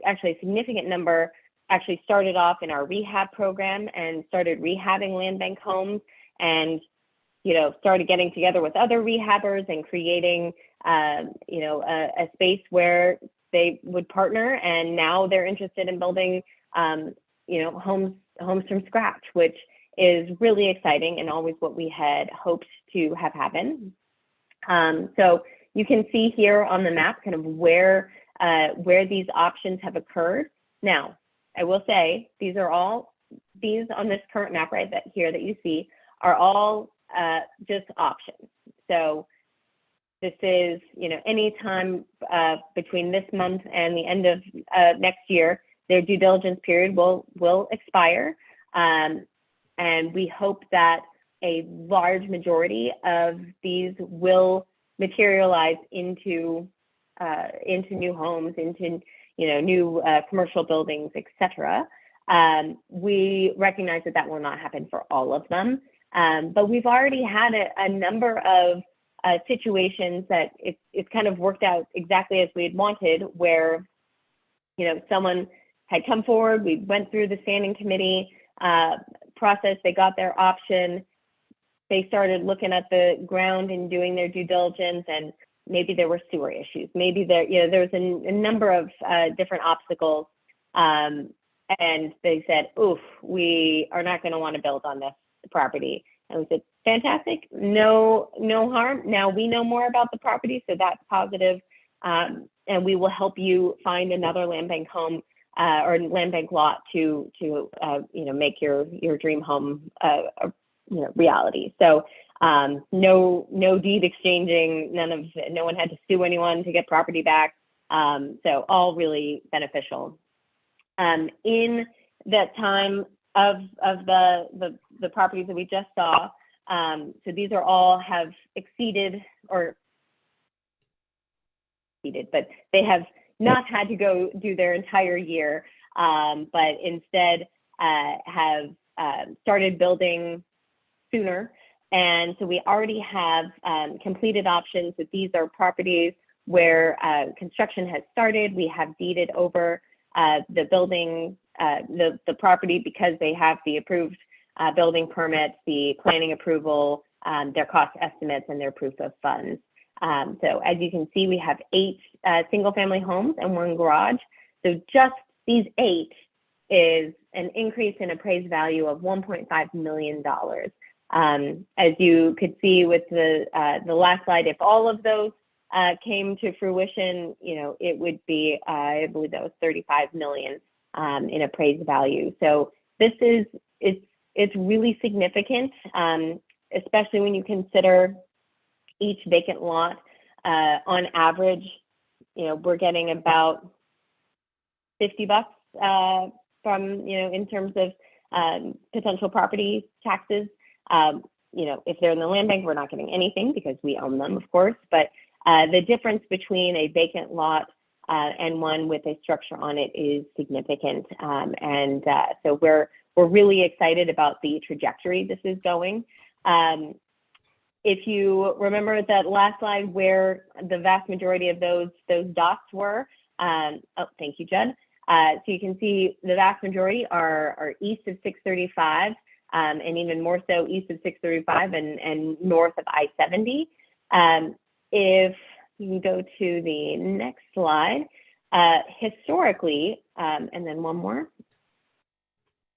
J: actually a significant number actually started off in our rehab program and started rehabbing land bank homes, and started getting together with other rehabbers and creating a space where they would partner, and now they're interested in building homes from scratch, which is really exciting and always what we had hoped to have happen. So you can see here on the map kind of where these options have occurred. Now, I will say these on this current map right here that you see are all just options. So this is, any time between this month and the end of next year, their due diligence period will expire. And we hope that a large majority of these will materialize into new homes, into new commercial buildings, etc. We recognize that will not happen for all of them, but we've already had a number of situations that it's kind of worked out exactly as we had wanted, where someone had come forward, we went through the standing committee process, they got their option, they started looking at the ground and doing their due diligence, and maybe there were sewer issues, maybe there was a number of different obstacles, and they said, oof, we are not going to want to build on this property. And we said, fantastic, no harm. Now we know more about the property, so that's positive, and we will help you find another land bank home or land bank lot to make your dream home reality. So no deed exchanging, no one had to sue anyone to get property back. So all really beneficial. In that time of the properties that we just saw, so these are all have exceeded, but they have not had to go do their entire year, but instead have started building sooner. And so we already have completed options. That these are properties where construction has started. We have deeded over the building, the property, because they have the approved building permits, the planning approval, their cost estimates, and their proof of funds. So as you can see, we have 8 single-family homes and 1 garage. So just these 8 is an increase in appraised value of $1.5 million. As you could see with the last slide, if all of those came to fruition, it would be, I believe that was $35 million in appraised value. So this is, it's really significant, especially when you consider each vacant lot. On average, we're getting about $50 from, in terms of potential property taxes. If they're in the land bank, we're not getting anything because we own them, of course. But the difference between a vacant lot and one with a structure on it is significant. So we're really excited about the trajectory this is going. If you remember that last slide where the vast majority of those dots were, oh, thank you, Judd. So you can see the vast majority are east of 635, and even more so east of 635 and north of I-70. If you can go to the next slide, historically, and then one more.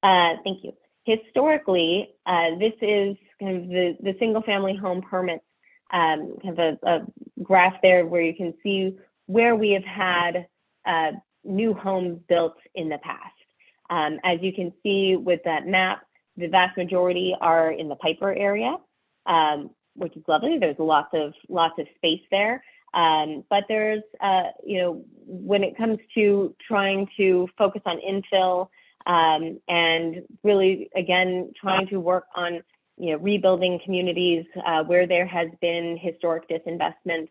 J: Thank you. Historically, this is kind of the single-family home permits, kind of a graph there where you can see where we have had new homes built in the past. As you can see with that map, the vast majority are in the Piper area, which is lovely. There's lots of space there. But there's, when it comes to trying to focus on infill, and really, again, trying to work on, rebuilding communities where there has been historic disinvestment,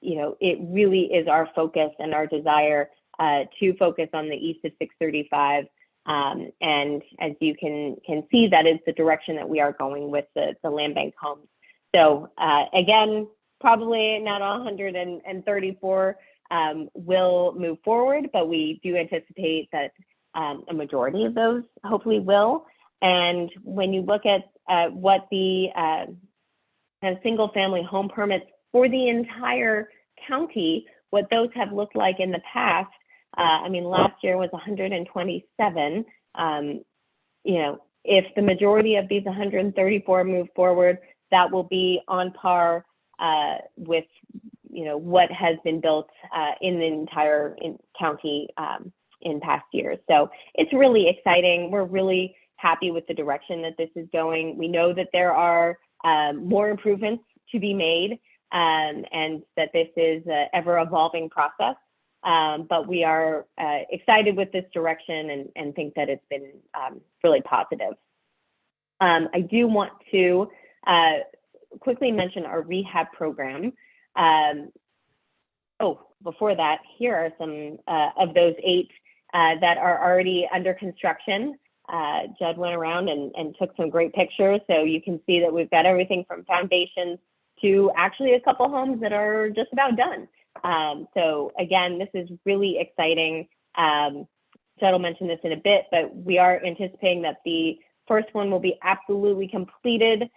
J: it really is our focus and our desire to focus on the east of 635. And as you can see, that is the direction that we are going with the land bank homes. So again, probably not all 134 will move forward, but we do anticipate that a majority of those hopefully will. And when you look at what the single family home permits for the entire county, what those have looked like in the past, last year was 127. if the majority of these 134 move forward, that will be on par with what has been built in the entire county in past years. So it's really exciting. We're really happy with the direction that this is going. We know that there are more improvements to be made, and that this is an ever evolving process. But we are excited with this direction and think that it's been really positive. I do want to quickly mention our rehab program. Before that, here are some of those 8 that are already under construction. Judd went around and took some great pictures. So you can see that we've got everything from foundations to actually a couple homes that are just about done. So again, this is really exciting. Judd will mention this in a bit, but we are anticipating that the first one will be absolutely completed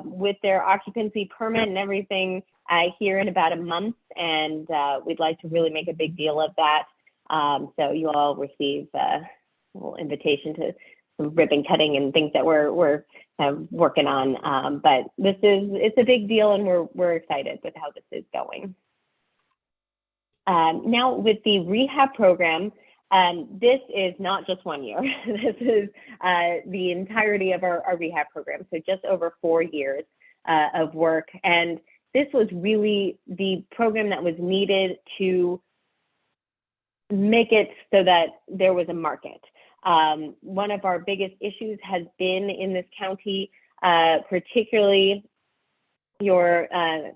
J: with their occupancy permit and everything here in about a month. And we'd like to really make a big deal of that. So you all receive a little invitation to some ribbon cutting and things that we're working on. But it's a big deal, and we're excited with how this is going. Now with the rehab program, this is not just 1 year. This is the entirety of our rehab program. So just over 4 years of work. And this was really the program that was needed to make it so that there was a market. One of our biggest issues has been in this county, particularly your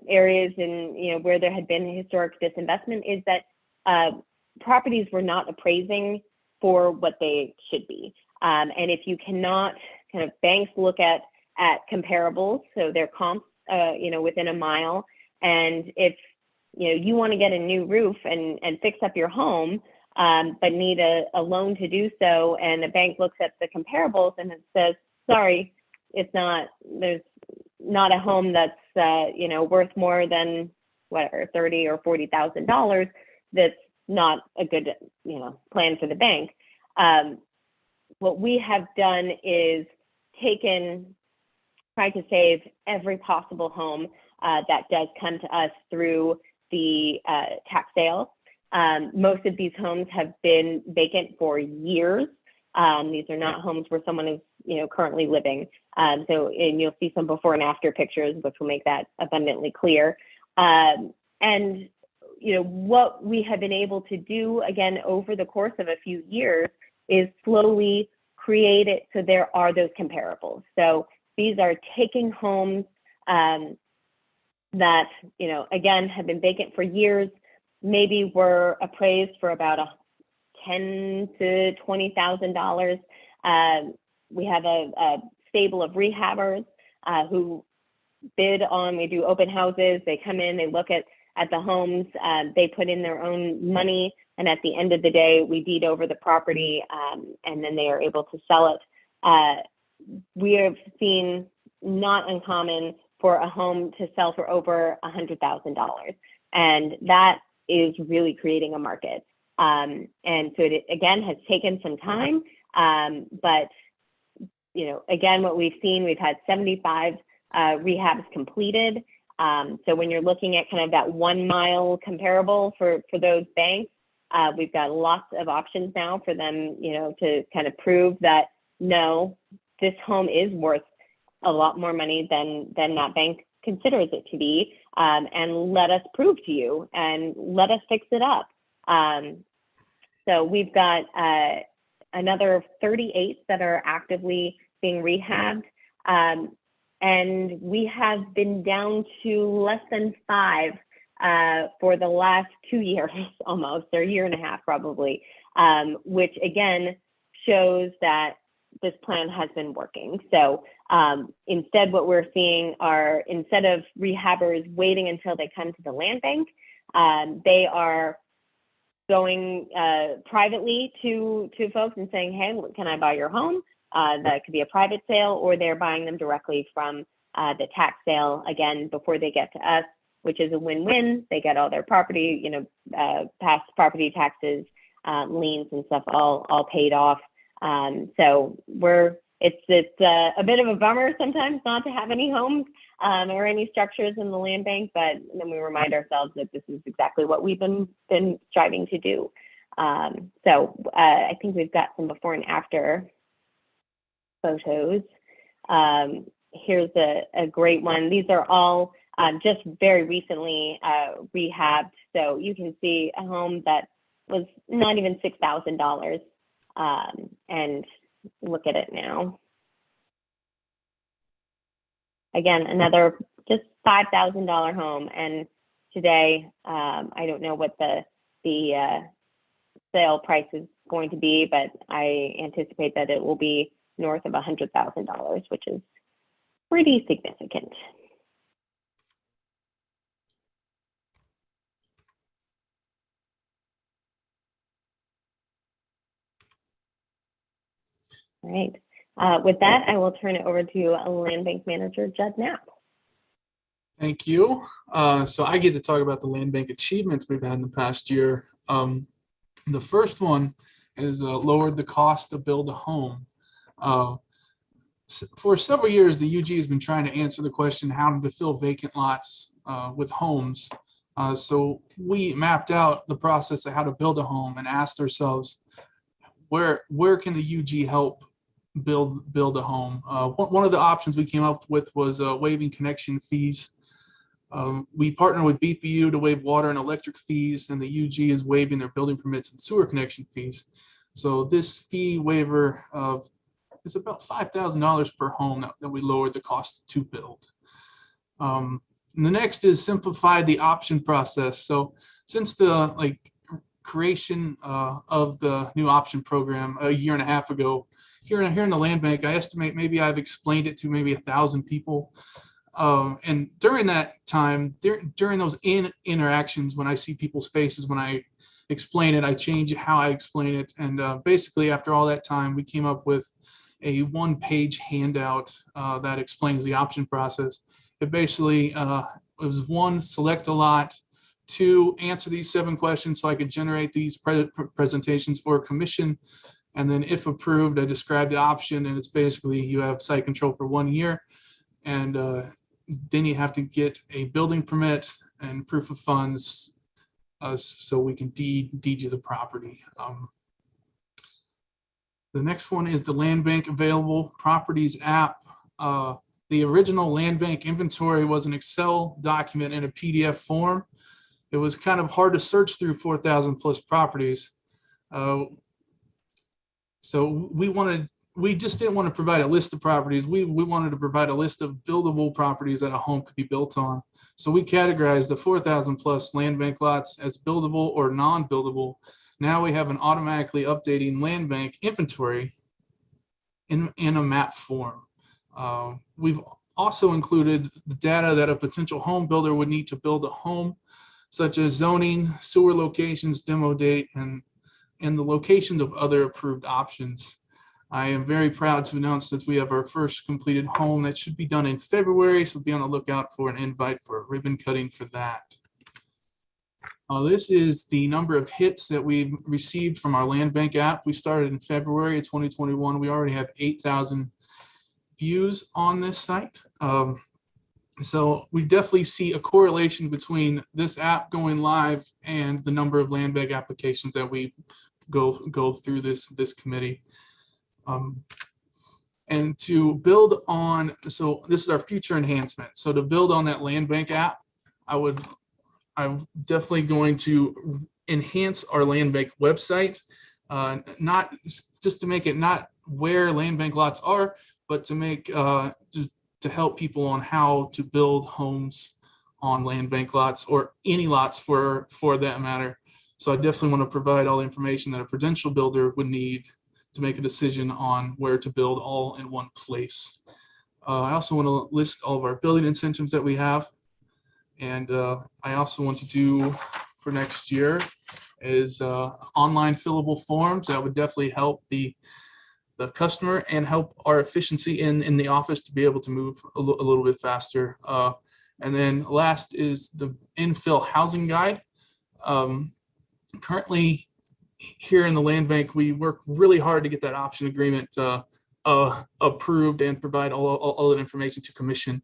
J: areas in where there had been historic disinvestment, is that properties were not appraising for what they should be. And if you cannot, banks look at comparables, so their comps, within a mile. And if you want to get a new roof and fix up your home, but need a loan to do so, and the bank looks at the comparables and it says, sorry, there's not a home that's worth more than whatever $30,000 or $40,000. That's not a good plan for the bank. What we have done is tried to save every possible home that does come to us through the tax sale. Most of these homes have been vacant for years. These are not homes where someone is currently living. And you'll see some before and after pictures, which will make that abundantly clear. And what we have been able to do, again, over the course of a few years, is slowly create it so there are those comparables. So these are taking homes that, again, have been vacant for years, maybe were appraised for about $10,000 to $20,000. We have a stable of rehabbers who bid on, we do open houses, they come in, they look at the homes, they put in their own money, and at the end of the day, we deed over the property, and then they are able to sell it. We have seen not uncommon for a home to sell for over $100,000, and that is really creating a market. And so it, again, has taken some time, but again, what we've seen, we've had 75 rehabs completed. So when you're looking at kind of that 1 mile comparable for those banks, we've got lots of options now for them, to kind of prove that, no, this home is worth a lot more money than that bank considers it to be, and let us prove to you and let us fix it up. So we've got another 38 that are actively being rehabbed. And we have been down to less than 5 for the last 2 years almost, or 1.5 years probably, which again shows that this plan has been working. So instead, what we're seeing are, instead of rehabbers waiting until they come to the land bank, they are going privately to folks and saying, hey, can I buy your home? That could be a private sale, or they're buying them directly from the tax sale, again, before they get to us, which is a win-win. They get all their property, past property taxes, liens and stuff all paid off. So we're it's a bit of a bummer sometimes not to have any homes or any structures in the land bank, but then we remind ourselves that this is exactly what we've been striving to do. So I think we've got some before and after photos. Here's a great one. These are all just very recently rehabbed. So you can see a home that was not even $6,000, and look at it now. Again, another just $5,000 home, and today I don't know what the sale price is going to be, but I anticipate that it will be north of $100,000, which is pretty significant. All right. With that, I will turn it over to Land Bank Manager Judd Knapp.
N: Thank you. So I get to talk about the land bank achievements we've had in the past year. The first one is lowered the cost to build a home. For several years, the UG has been trying to answer the question how to fill vacant lots with homes. So we mapped out the process of how to build a home and asked ourselves, where can the UG help build a home? One of the options we came up with was waiving connection fees. We partner with BPU to waive water and electric fees, and the UG is waiving their building permits and sewer connection fees. So this fee waiver is about $5,000 per home that we lowered the cost to build. And the next is simplify the option process. So since the creation of the new option program a year and a half ago, here in the land bank, I estimate maybe I've explained it to maybe 1,000 people. And during that time, during those interactions, when I see people's faces, when I explain it, I change how I explain it. And basically, after all that time, we came up with a one-page handout that explains the option process. It basically was 1, select a lot, 2, answer these 7 questions so I could generate these presentations for a commission. And then if approved, I describe the option, and it's basically you have site control for 1 year. And then you have to get a building permit and proof of funds so we can deed you the property. The next one is the Land Bank Available Properties app. The original Land Bank inventory was an Excel document in a PDF form. It was kind of hard to search through 4,000 plus properties. So we just didn't want to provide a list of properties. We wanted to provide a list of buildable properties that a home could be built on. So we categorized the 4,000 plus land bank lots as buildable or non-buildable. Now we have an automatically updating land bank inventory in a map form. We've also included the data that a potential home builder would need to build a home, such as zoning, sewer locations, demo date, and the locations of other approved options. I am very proud to announce that we have our first completed home that should be done in February, so be on the lookout for an invite for a ribbon cutting for that. This is the number of hits that we've received from our land bank app. We started in February of 2021. We already have 8,000 views on this site. So we definitely see a correlation between this app going live and the number of land bank applications that we go through this committee. And to build on, so this is our future enhancement. So to build on that land bank app, I'm definitely going to enhance our land bank website, not just to make it not where land bank lots are, but to make just to help people on how to build homes on land bank lots or any lots for that matter. So I definitely want to provide all the information that a prudential builder would need to make a decision on where to build all in one place. I also want to list all of our building incentives that we have. And I also want to do for next year is online fillable forms that would definitely help the customer and help our efficiency in the office to be able to move a little bit faster. And then last is the infill housing guide. Currently here in the land bank, we work really hard to get that option agreement approved and provide all that information to commission.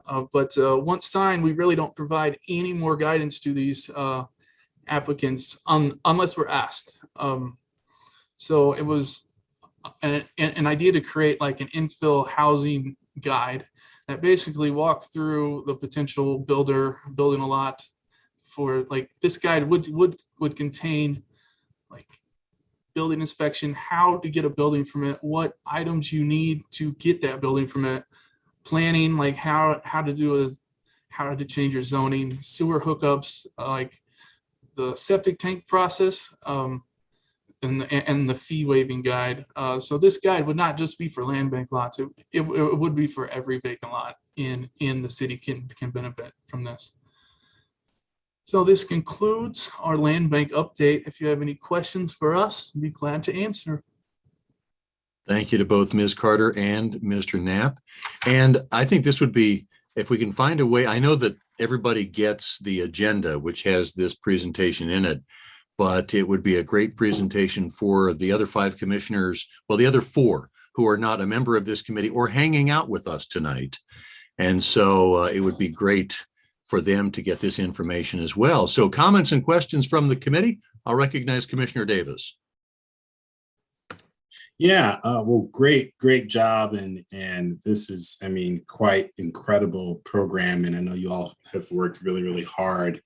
N: But once signed, we really don't provide any more guidance to these applicants unless we're asked. So it was an idea to create like an infill housing guide that basically walked through the potential builder building a lot. For like, this guide would contain like building inspection, how to get a building permit, what items you need to get that building permit, planning, like how to change your zoning, sewer hookups, like the septic tank process, and the fee waiving guide. So this guide would not just be for land bank lots. It would be for every vacant lot in the city can benefit from this. So this concludes our land bank update. If you have any questions for us, I'd be glad to answer.
D: Thank you to both Ms. Carter and Mr. Knapp. And I think this would be, if we can find a way, I know that everybody gets the agenda, which has this presentation in it, but it would be a great presentation for the other 5 commissioners, well, the other 4 who are not a member of this committee or hanging out with us tonight. And so it would be great for them to get this information as well. So comments and questions from the committee. I'll recognize Commissioner Davis.
B: Yeah, well, great job. And this is, I mean, quite incredible program. And I know you all have worked really, really hard.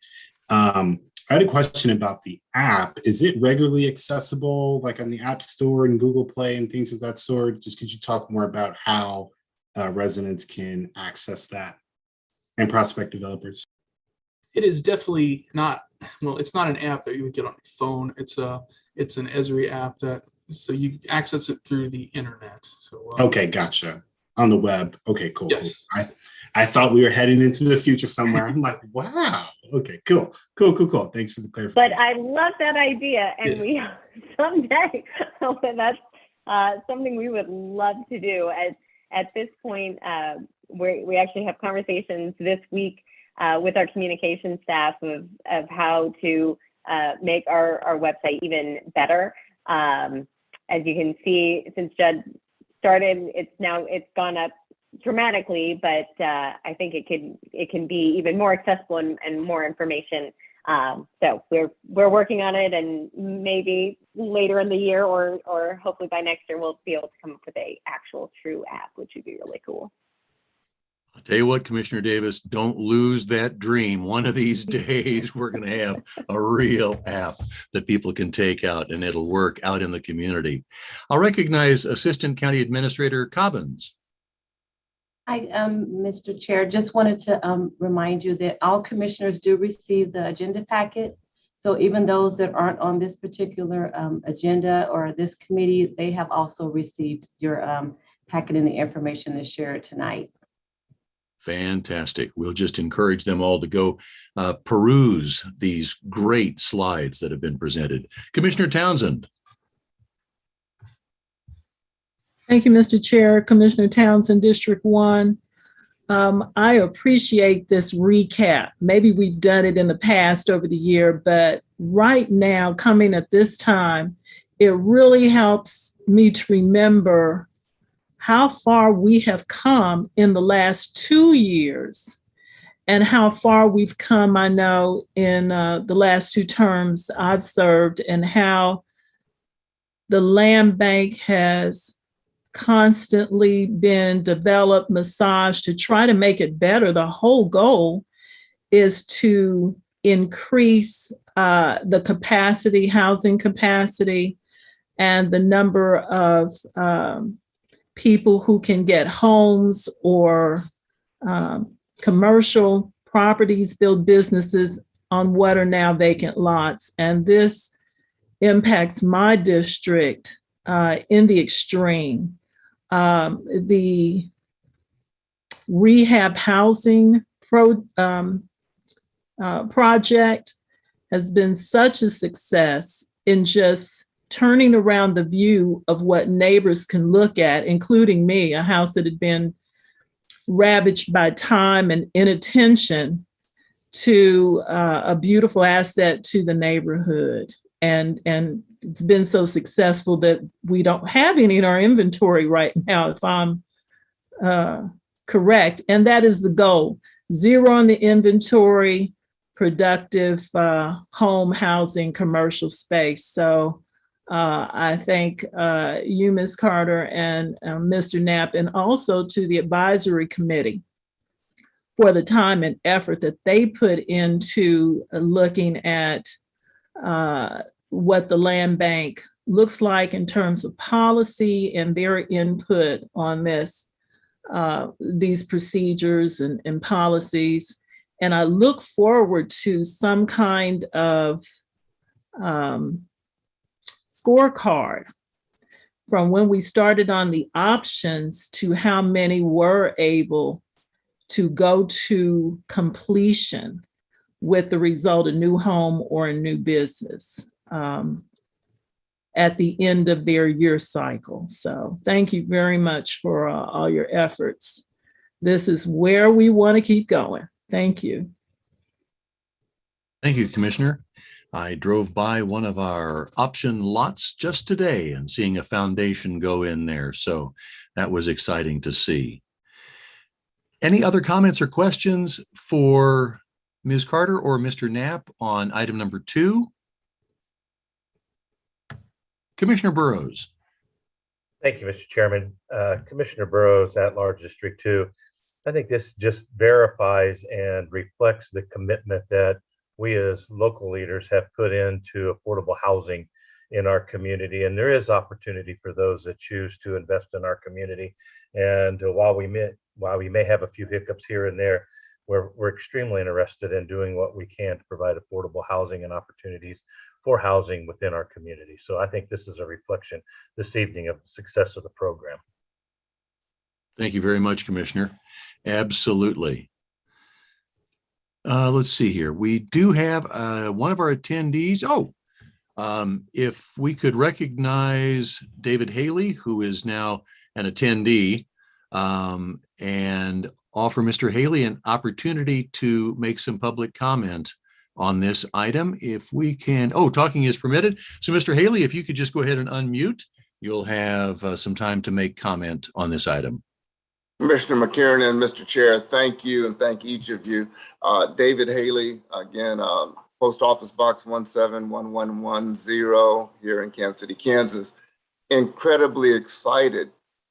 B: I had a question about the app. Is it regularly accessible, like on the App Store and Google Play and things of that sort? Just could you talk more about how residents can access that and prospect developers?
N: It is definitely not, well, it's not an app that you would get on your phone. It's an Esri app so you access it through the internet. So
B: okay, gotcha. On the web. Okay, cool.
N: Yes.
B: Cool. I thought we were heading into the future somewhere. I'm like, wow. Okay, cool. Thanks for the clarification.
J: But I love that idea, and we someday that's something we would love to do. At this point, we actually have conversations this week with our communication staff of how to make our website even better. As you can see, since Judd started, it's gone up dramatically, but I think it can be even more accessible and more information. So we're working on it, and maybe later in the year or hopefully by next year, we'll be able to come up with a actual true app, which would be really cool.
D: I'll tell you what, Commissioner Davis, don't lose that dream. One of these days, we're going to have a real app that people can take out and it'll work out in the community. I'll recognize Assistant County Administrator Cobbins.
O: Hi, Mr. Chair. Just wanted to remind you that all commissioners do receive the agenda packet. So even those that aren't on this particular agenda or this committee, they have also received your packet and the information that's shared tonight.
D: Fantastic. We'll just encourage them all to go peruse these great slides that have been presented. Commissioner Townsend.
E: Thank you, Mr. Chair. Commissioner Townsend, District 1. I appreciate this recap. Maybe we've done it in the past over the year, but right now, coming at this time, it really helps me to remember how far we have come in the last 2 years and how far we've come, I know, in the last 2 terms I've served, and how the land bank has constantly been developed, massaged to try to make it better. The whole goal is to increase the capacity, housing capacity, and the number of people who can get homes or commercial properties, build businesses on what are now vacant lots. And this impacts my district in the extreme. The rehab housing project has been such a success in just turning around the view of what neighbors can look at, including me, a house that had been ravaged by time and inattention, to a beautiful asset to the neighborhood, and it's been so successful that we don't have any in our inventory right now, if I'm correct. And that is the goal. 0 on the inventory, productive home, housing, commercial space. So I thank you, Ms. Carter, and Mr. Knapp, and also to the advisory committee for the time and effort that they put into looking at what the land bank looks like in terms of policy and their input on this, these procedures and policies. And I look forward to some kind of scorecard from when we started on the options to how many were able to go to completion with the result, a new home or a new business at the end of their year cycle. So thank you very much for all your efforts. This is where we want to keep going. Thank you.
D: Thank you, Commissioner. I drove by one of our option lots just today and seeing a foundation go in there. So that was exciting to see. Any other comments or questions for Ms. Carter or Mr. Knapp on item number 2? Commissioner Burroughs.
A: Thank you, Mr. Chairman. Commissioner Burroughs, at-large District 2. I think this just verifies and reflects the commitment that we as local leaders have put into affordable housing in our community. And there is opportunity for those that choose to invest in our community. And while we may have a few hiccups here and there, we're extremely interested in doing what we can to provide affordable housing and opportunities for housing within our community. So I think this is a reflection this evening of the success of the program.
D: Thank you very much, Commissioner. Absolutely. Let's see here. We do have one of our attendees. If we could recognize David Haley, who is now an attendee, and offer Mr. Haley an opportunity to make some public comment on this item. If we can, talking is permitted. So Mr. Haley, if you could just go ahead and unmute, you'll have some time to make comment on this item.
I: Commissioner McKiernan, Mr. Chair, thank you and thank each of you. David Haley, again, Post Office Box 171110 here in Kansas City, Kansas. Incredibly excited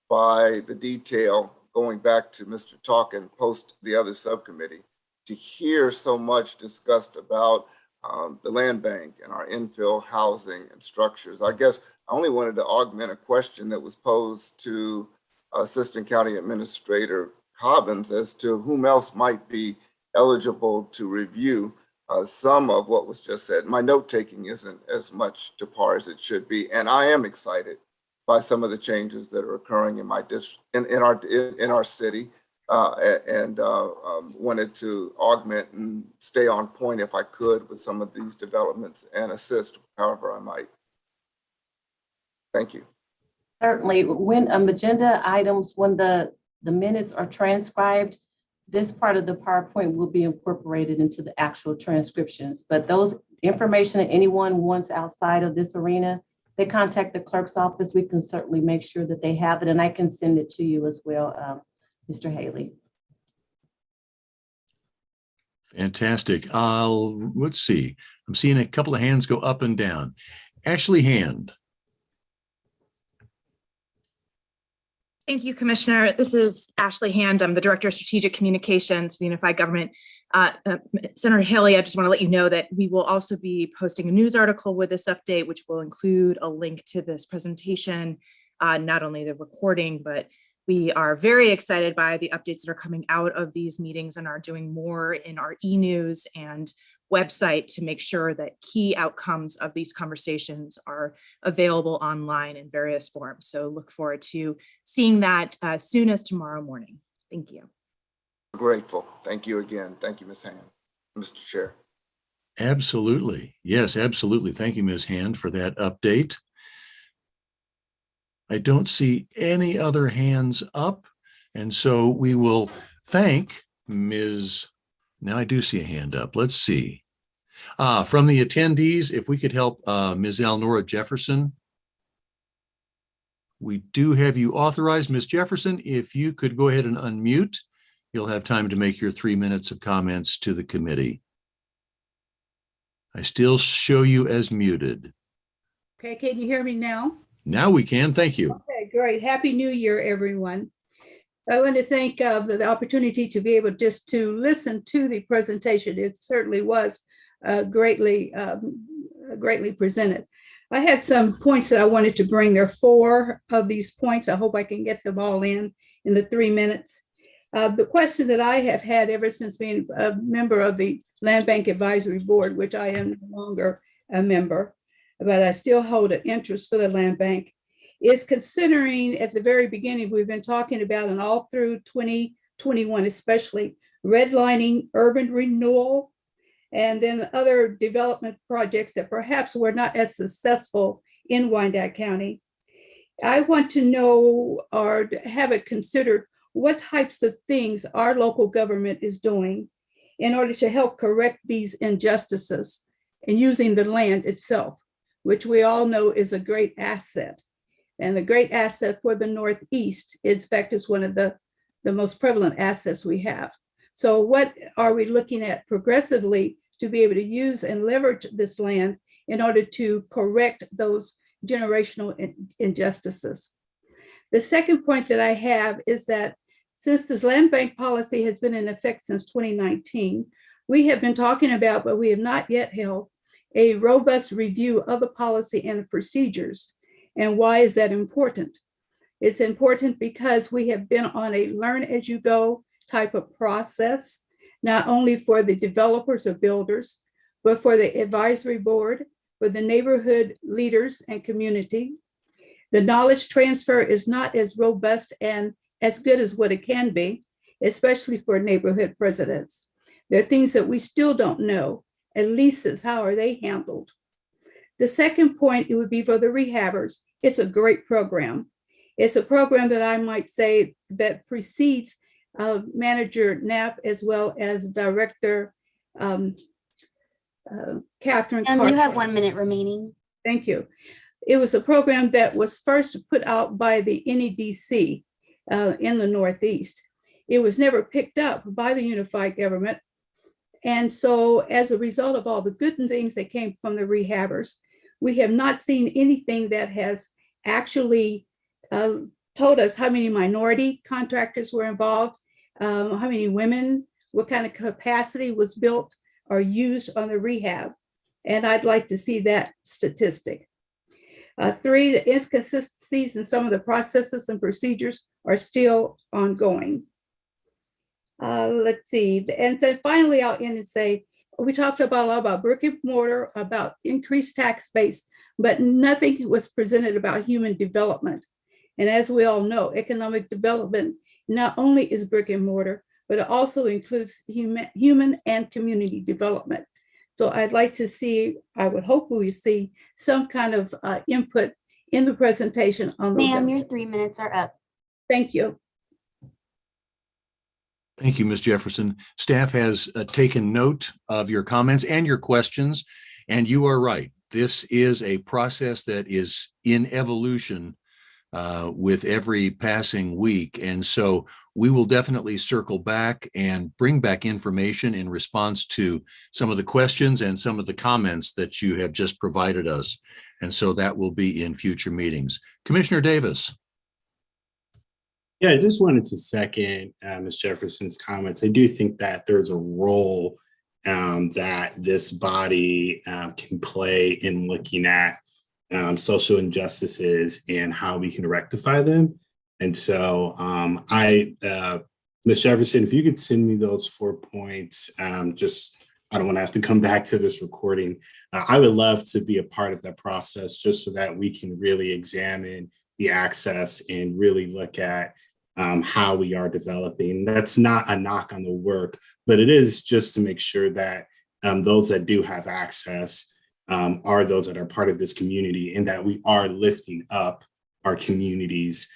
I: by the detail going back to Mr. Talkin post the other subcommittee to hear so much discussed about the land bank and our infill housing and structures. I guess I only wanted to augment a question that was posed to Assistant County Administrator Cobbins as to whom else might be eligible to review some of what was just said. My note-taking isn't as much to par as it should be, and I am excited by some of the changes that are occurring in my district, in our city, and wanted to augment and stay on point if I could with some of these developments and assist however I might. Thank you.
O: Certainly, when agenda items, when the minutes are transcribed, this part of the PowerPoint will be incorporated into the actual transcriptions. But those information that anyone wants outside of this arena, they contact the clerk's office. We can certainly make sure that they have it, and I can send it to you as well, Mr. Haley.
D: Fantastic. Let's see. I'm seeing a couple of hands go up and down. Ashley Hand.
P: Thank you, Commissioner. This is Ashley Hand. I'm the Director of Strategic Communications for Unified Government. Senator Haley, I just want to let you know that we will also be posting a news article with this update, which will include a link to this presentation, not only the recording, but we are very excited by the updates that are coming out of these meetings and are doing more in our e-news and website to make sure that key outcomes of these conversations are available online in various forms. So look forward to seeing that as soon as tomorrow morning. Thank you.
I: Grateful. Thank you again. Thank you, Ms. Hand, Mr. Chair.
D: Absolutely. Yes, absolutely. Thank you, Ms. Hand, for that update. I don't see any other hands up. And so we will thank Ms. Now I do see a hand up. Let's see. From the attendees, if we could help Ms. Elnora Jefferson. We do have you authorized, Ms. Jefferson. If you could go ahead and unmute, you'll have time to make your 3 minutes of comments to the committee. I still show you as muted.
Q: Okay, can you hear me now?
D: Now we can, thank you.
Q: Okay, great. Happy New Year, everyone. I want to thank the opportunity to be able just to listen to the presentation. It certainly was greatly presented. I had some points that I wanted to bring. There are 4 of these points. I hope I can get them all in the 3 minutes. The question that I have had ever since being a member of the Land Bank Advisory Board, which I am no longer a member, but I still hold an interest for the land bank, is considering at the very beginning, we've been talking about, and all through 2021, especially redlining, urban renewal, and then other development projects that perhaps were not as successful in Wyandotte County. I want to know or have it considered what types of things our local government is doing in order to help correct these injustices and using the land itself, which we all know is a great asset. And a great asset for the Northeast, in fact, is one of the most prevalent assets we have. So what are we looking at progressively to be able to use and leverage this land in order to correct those generational injustices? The second point that I have is that since this land bank policy has been in effect since 2019, we have been talking about, but we have not yet held a robust review of the policy and the procedures. And why is that important? It's important because we have been on a learn as you go type of process, not only for the developers or builders, but for the advisory board, for the neighborhood leaders and community. The knowledge transfer is not as robust and as good as what it can be, especially for neighborhood presidents. There are things that we still don't know, and leases, how are they handled? The second point, it would be for the rehabbers. It's a great program. It's a program that I might say that precedes Manager Knapp as well as Director Catherine.
F: You have 1 minute remaining.
Q: Thank you. It was a program that was first put out by the NEDC in the Northeast. It was never picked up by the unified government. And so as a result of all the good things that came from the rehabbers, we have not seen anything that has actually told us how many minority contractors were involved, how many women, what kind of capacity was built or used on the rehab. And I'd like to see that statistic. 3, the inconsistencies in some of the processes and procedures are still ongoing. Let's see. And then finally, I'll end and say, we talked about a lot about brick and mortar, about increased tax base, but nothing was presented about human development. And as we all know, economic development not only is brick and mortar, but it also includes human and community development. So I'd like to see, I would hope we see some kind of input in the presentation on those.
F: Ma'am, your 3 minutes are up.
Q: Thank you.
D: Thank you, Ms. Jefferson. Staff has taken note of your comments and your questions, and you are right. This is a process that is in evolution with every passing week. And so we will definitely circle back and bring back information in response to some of the questions and some of the comments that you have just provided us. And so that will be in future meetings. Commissioner Davis.
B: Yeah, I just wanted to second Ms. Jefferson's comments. I do think that there's a role that this body can play in looking at social injustices and how we can rectify them. And so Ms. Jefferson, if you could send me those 4 points, I don't want to have to come back to this recording. I would love to be a part of that process just so that we can really examine the access and really look at how we are developing. That's not a knock on the work, but it is just to make sure that those that do have access are those that are part of this community and that we are lifting up our communities.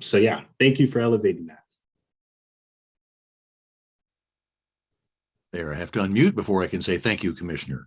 B: So yeah, thank you for elevating that.
D: There, I have to unmute before I can say thank you, Commissioner.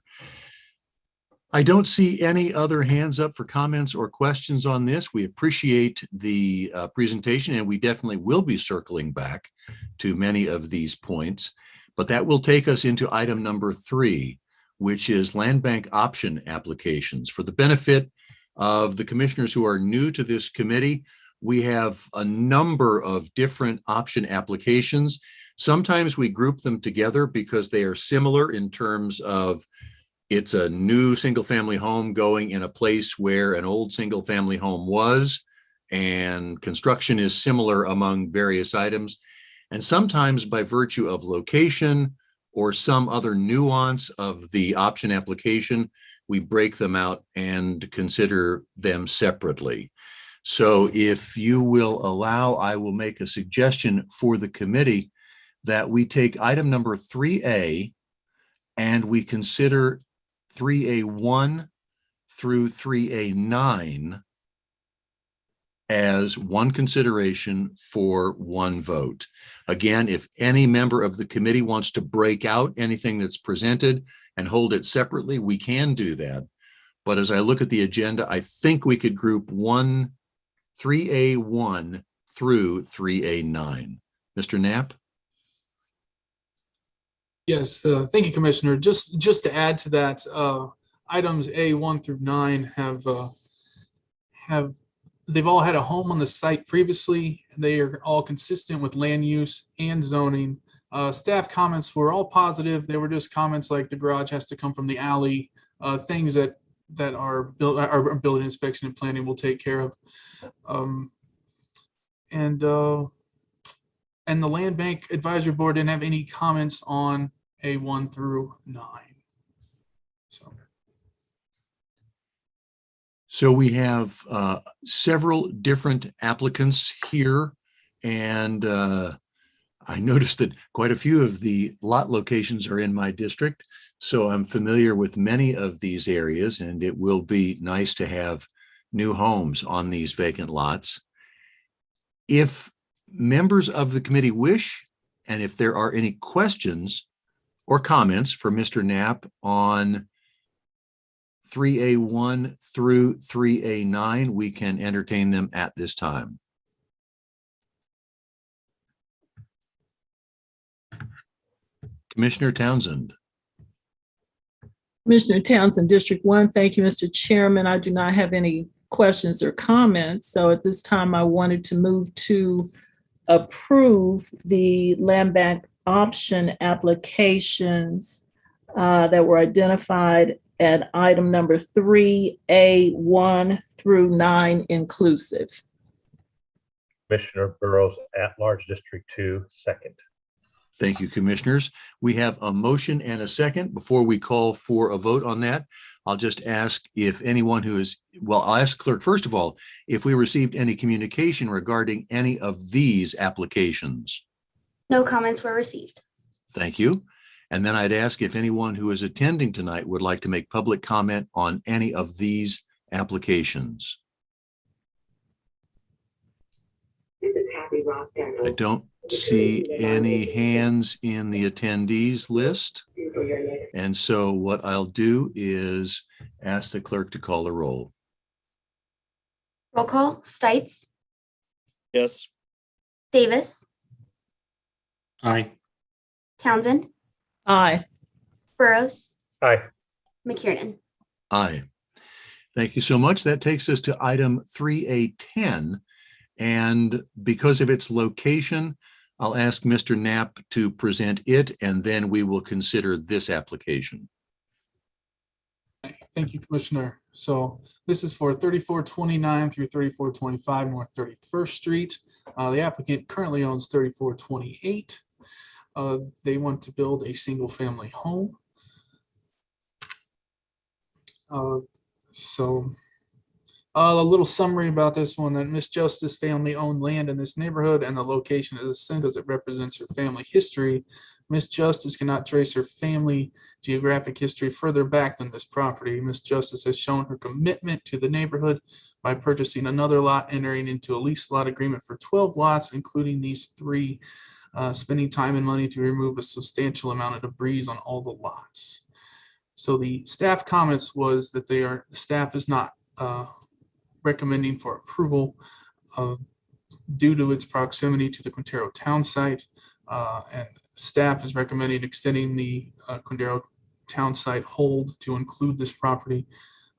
D: I don't see any other hands up for comments or questions on this. We appreciate the presentation, and we definitely will be circling back to many of these points. But that will take us into item number 3, which is land bank option applications. For the benefit of the commissioners who are new to this committee, we have a number of different option applications. Sometimes we group them together because they are similar in terms of it's a new single-family home going in a place where an old single-family home was, and construction is similar among various items. And sometimes by virtue of location or some other nuance of the option application, we break them out and consider them separately. So if you will allow, I will make a suggestion for the committee that we take item number 3A and we consider 3A1 through 3A9 as one consideration for one vote. Again, if any member of the committee wants to break out anything that's presented and hold it separately, we can do that. But as I look at the agenda, I think we could group 3A1 through 3A9. Mr. Knapp?
N: Yes, thank you, Commissioner. Just to add to that, items A1 through 9 they've all had a home on the site previously. They are all consistent with land use and zoning. Staff comments were all positive. They were just comments like the garage has to come from the alley, things that our building inspection and planning will take care of. And the Land Bank Advisory Board didn't have any comments on A1 through 9.
D: So we have several different applicants here, and I noticed that quite a few of the lot locations are in my district, so I'm familiar with many of these areas, and it will be nice to have new homes on these vacant lots. If members of the committee wish, and if there are any questions or comments for Mr. Knapp on 3A1 through 3A9, we can entertain them at this time. Commissioner Townsend.
E: Commissioner Townsend, District 1. Thank you, Mr. Chairman. I do not have any questions or comments. So at this time, I wanted to move to approve the land bank option applications that were identified at item number 3A1 through 9 inclusive.
A: Commissioner Burroughs, at-large District 2, second.
D: Thank you, commissioners. We have a motion and a second. Before we call for a vote on that, I'll just ask if anyone who is, well, I'll ask clerk, first of all, if we received any communication regarding any of these applications.
F: No comments were received.
D: Thank you. And then I'd ask if anyone who is attending tonight would like to make public comment on any of these applications. I don't see any hands in the attendees list. And so what I'll do is ask the clerk to call the roll.
F: Roll call. Stites,
R: Yes.
F: Davis,
B: Aye.
F: Townsend,
E: Aye.
F: Burroughs,
A: Aye.
F: McKiernan.
D: Aye. Thank you so much. That takes us to item 3A10. And because of its location, I'll ask Mr. Knapp to present it, and then we will consider this application.
N: Thank you, Commissioner. So this is for 3429 through 3425 North 31st Street. The applicant currently owns 3428. They want to build a single family home. A little summary about this one, that Miss Justice family owned land in this neighborhood, and the location is sent as it represents her family history. Miss Justice cannot trace her family geographic history further back than this property. Miss Justice has shown her commitment to the neighborhood by purchasing another lot, entering into a lease lot agreement for 12 lots, including these 3 spending time and money to remove a substantial amount of debris on all the lots. So the staff comments was that the staff is not recommending for approval due to its proximity to the Quintero town site, and staff is recommending extending the Quintero town site hold to include this property.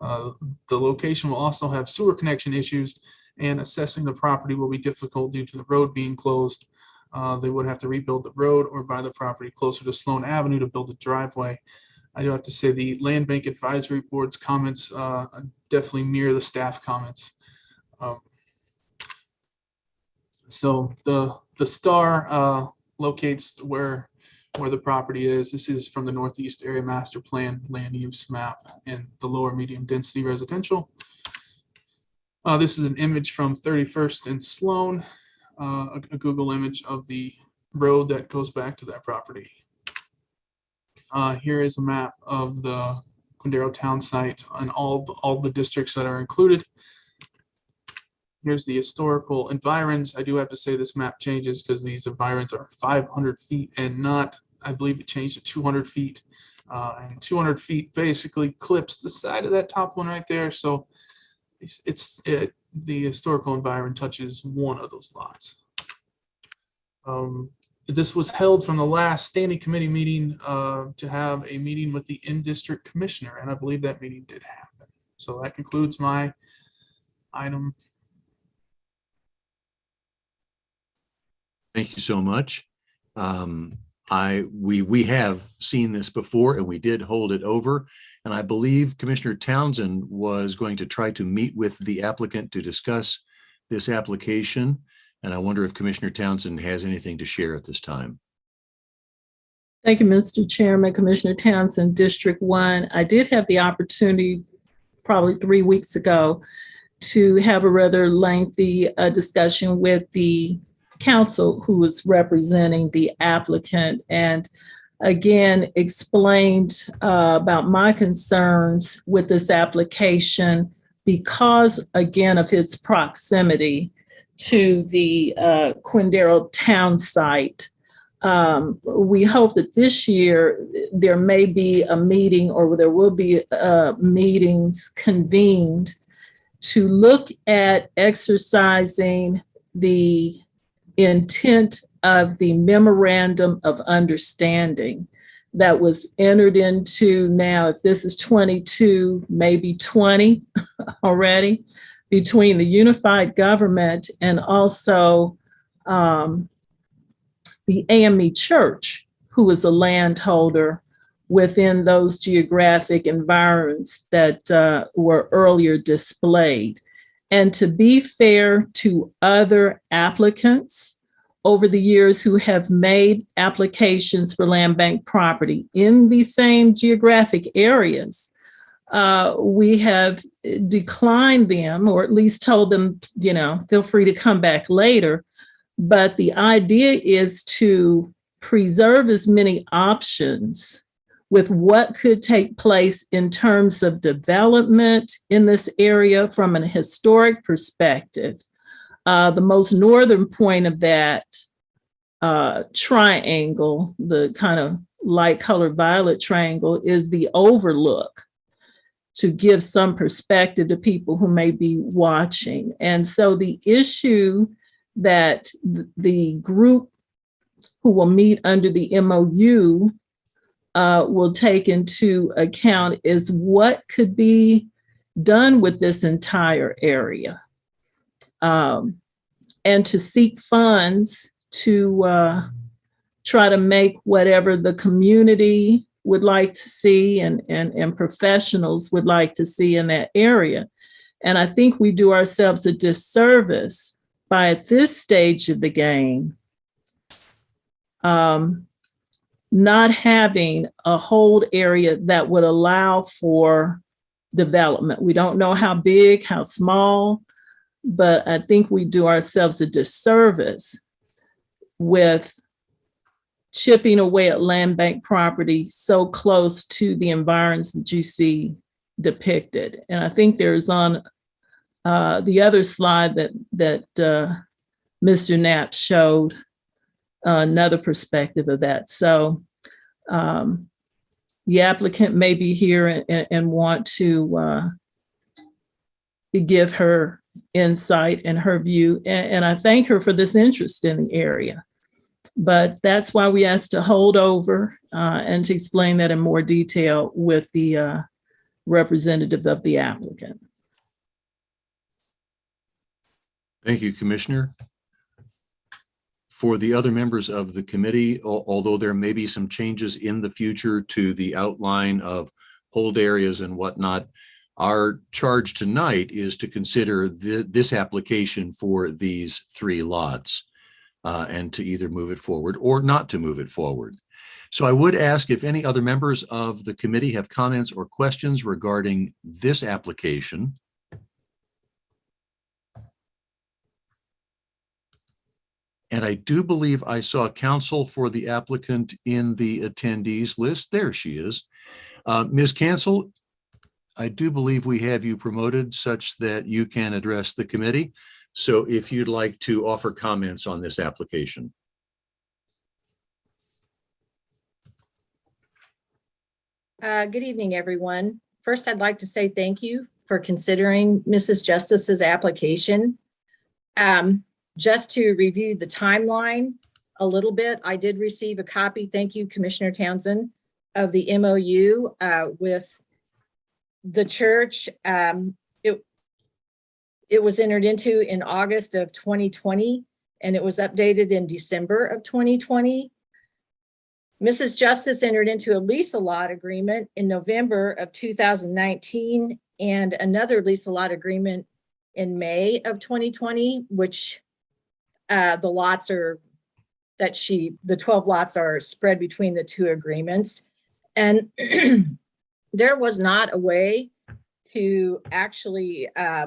N: The location will also have sewer connection issues, and assessing the property will be difficult due to the road being closed. They would have to rebuild the road or buy the property closer to Sloan Avenue to build a driveway. I do have to say the Land Bank Advisory Board's comments definitely mirror the staff comments. So the star locates where the property is. This is from the Northeast Area Master Plan land use map and the lower medium density residential. This is an image from 31st and Sloan, a Google image of the road that goes back to that property. Here is a map of the Quintero town site and all the districts that are included. Here's the historical environs. I do have to say this map changes because these environs are 500 feet and not, I believe it changed to 200 feet. And 200 feet basically clips the side of that top one right there. So the historical environment touches one of those lots. This was held from the last standing committee meeting to have a meeting with the in-district commissioner, and I believe that meeting did happen. So that concludes my item.
D: Thank you so much. We have seen this before, and we did hold it over. And I believe Commissioner Townsend was going to try to meet with the applicant to discuss this application. And I wonder if Commissioner Townsend has anything to share at this time.
E: Thank you, Mr. Chairman. Commissioner Townsend, District 1. I did have the opportunity probably 3 weeks ago to have a rather lengthy discussion with the counsel who was representing the applicant, and again explained about my concerns with this application because, again, of its proximity to the Quintero town site. We hope that this year there may be a meeting, or there will be meetings convened to look at exercising the intent of the memorandum of understanding that was entered into, now if this is 22, maybe 20 already, between the unified government and also the AME Church, who is a landholder within those geographic environments that were earlier displayed. And to be fair to other applicants over the years who have made applications for land bank property in the same geographic areas, we have declined them, or at least told them, feel free to come back later. But the idea is to preserve as many options with what could take place in terms of development in this area from an historic perspective. The most northern point of that triangle, the kind of light colored violet triangle, is the overlook, to give some perspective to people who may be watching. And so the issue that the group who will meet under the MOU will take into account is what could be done with this entire area, and to seek funds to try to make whatever the community would like to see and professionals would like to see in that area. And I think we do ourselves a disservice by, at this stage of the game, not having a hold area that would allow for development. We don't know how big, how small, but I think we do ourselves a disservice with chipping away at land bank property so close to the environs that you see depicted. And I think there's on the other slide that Mr. Knapp showed, another perspective of that. So the applicant may be here and want to give her insight and her view. And I thank her for this interest in the area. But that's why we asked to hold over and to explain that in more detail with the representative of the applicant.
D: Thank you, Commissioner. For the other members of the committee, although there may be some changes in the future to the outline of hold areas and whatnot, our charge tonight is to consider this application for these 3 lots and to either move it forward or not to move it forward. So I would ask if any other members of the committee have comments or questions regarding this application. And I do believe I saw counsel for the applicant in the attendees list. There she is. Ms. Cancel, I do believe we have you promoted such that you can address the committee. So if you'd like to offer comments on this application.
S: Good evening, everyone. First, I'd like to say thank you for considering Mrs. Justice's application. Just to review the timeline a little bit, I did receive a copy, thank you, Commissioner Townsend, of the MOU with the church. It was entered into in August of 2020, and it was updated in December of 2020. Mrs. Justice entered into a lease-a-lot agreement in November of 2019 and another lease-a-lot agreement in May of 2020, which the lots are the 12 lots are spread between the 2 agreements. And there was not a way to actually, I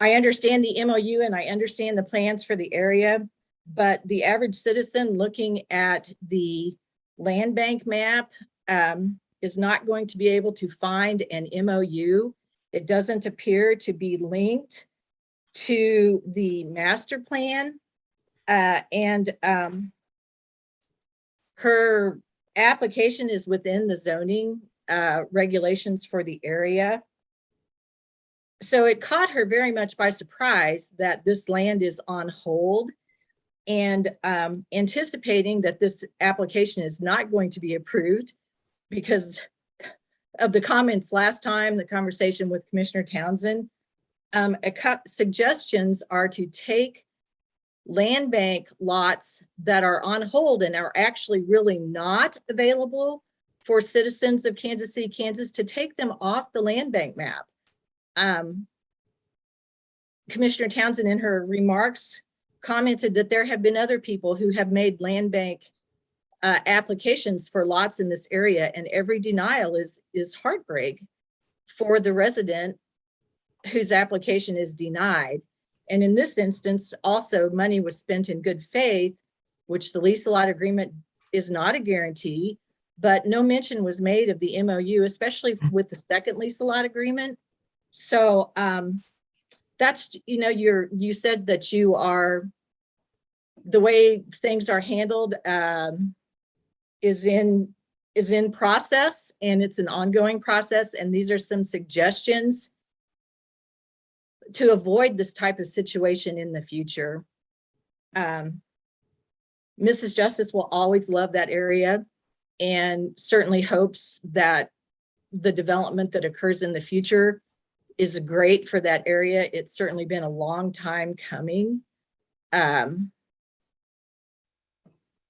S: understand the MOU and I understand the plans for the area, but the average citizen looking at the land bank map is not going to be able to find an MOU. It doesn't appear to be linked to the master plan, and her application is within the zoning regulations for the area. So it caught her very much by surprise that this land is on hold, and anticipating that this application is not going to be approved because of the comments last time, the conversation with Commissioner Townsend. Suggestions are to take land bank lots that are on hold and are actually really not available for citizens of Kansas City, Kansas, to take them off the land bank map. Commissioner Townsend in her remarks commented that there have been other people who have made land bank applications for lots in this area, and every denial is heartbreak for the resident whose application is denied. And in this instance, also money was spent in good faith, which the lease-a-lot agreement is not a guarantee, but no mention was made of the MOU, especially with the second lease-a-lot agreement. So that's, you said that you are, the way things are handled is in process, and it's an ongoing process. And these are some suggestions to avoid this type of situation in the future. Mrs. Justice will always love that area and certainly hopes that the development that occurs in the future is great for that area. It's certainly been a long time coming. And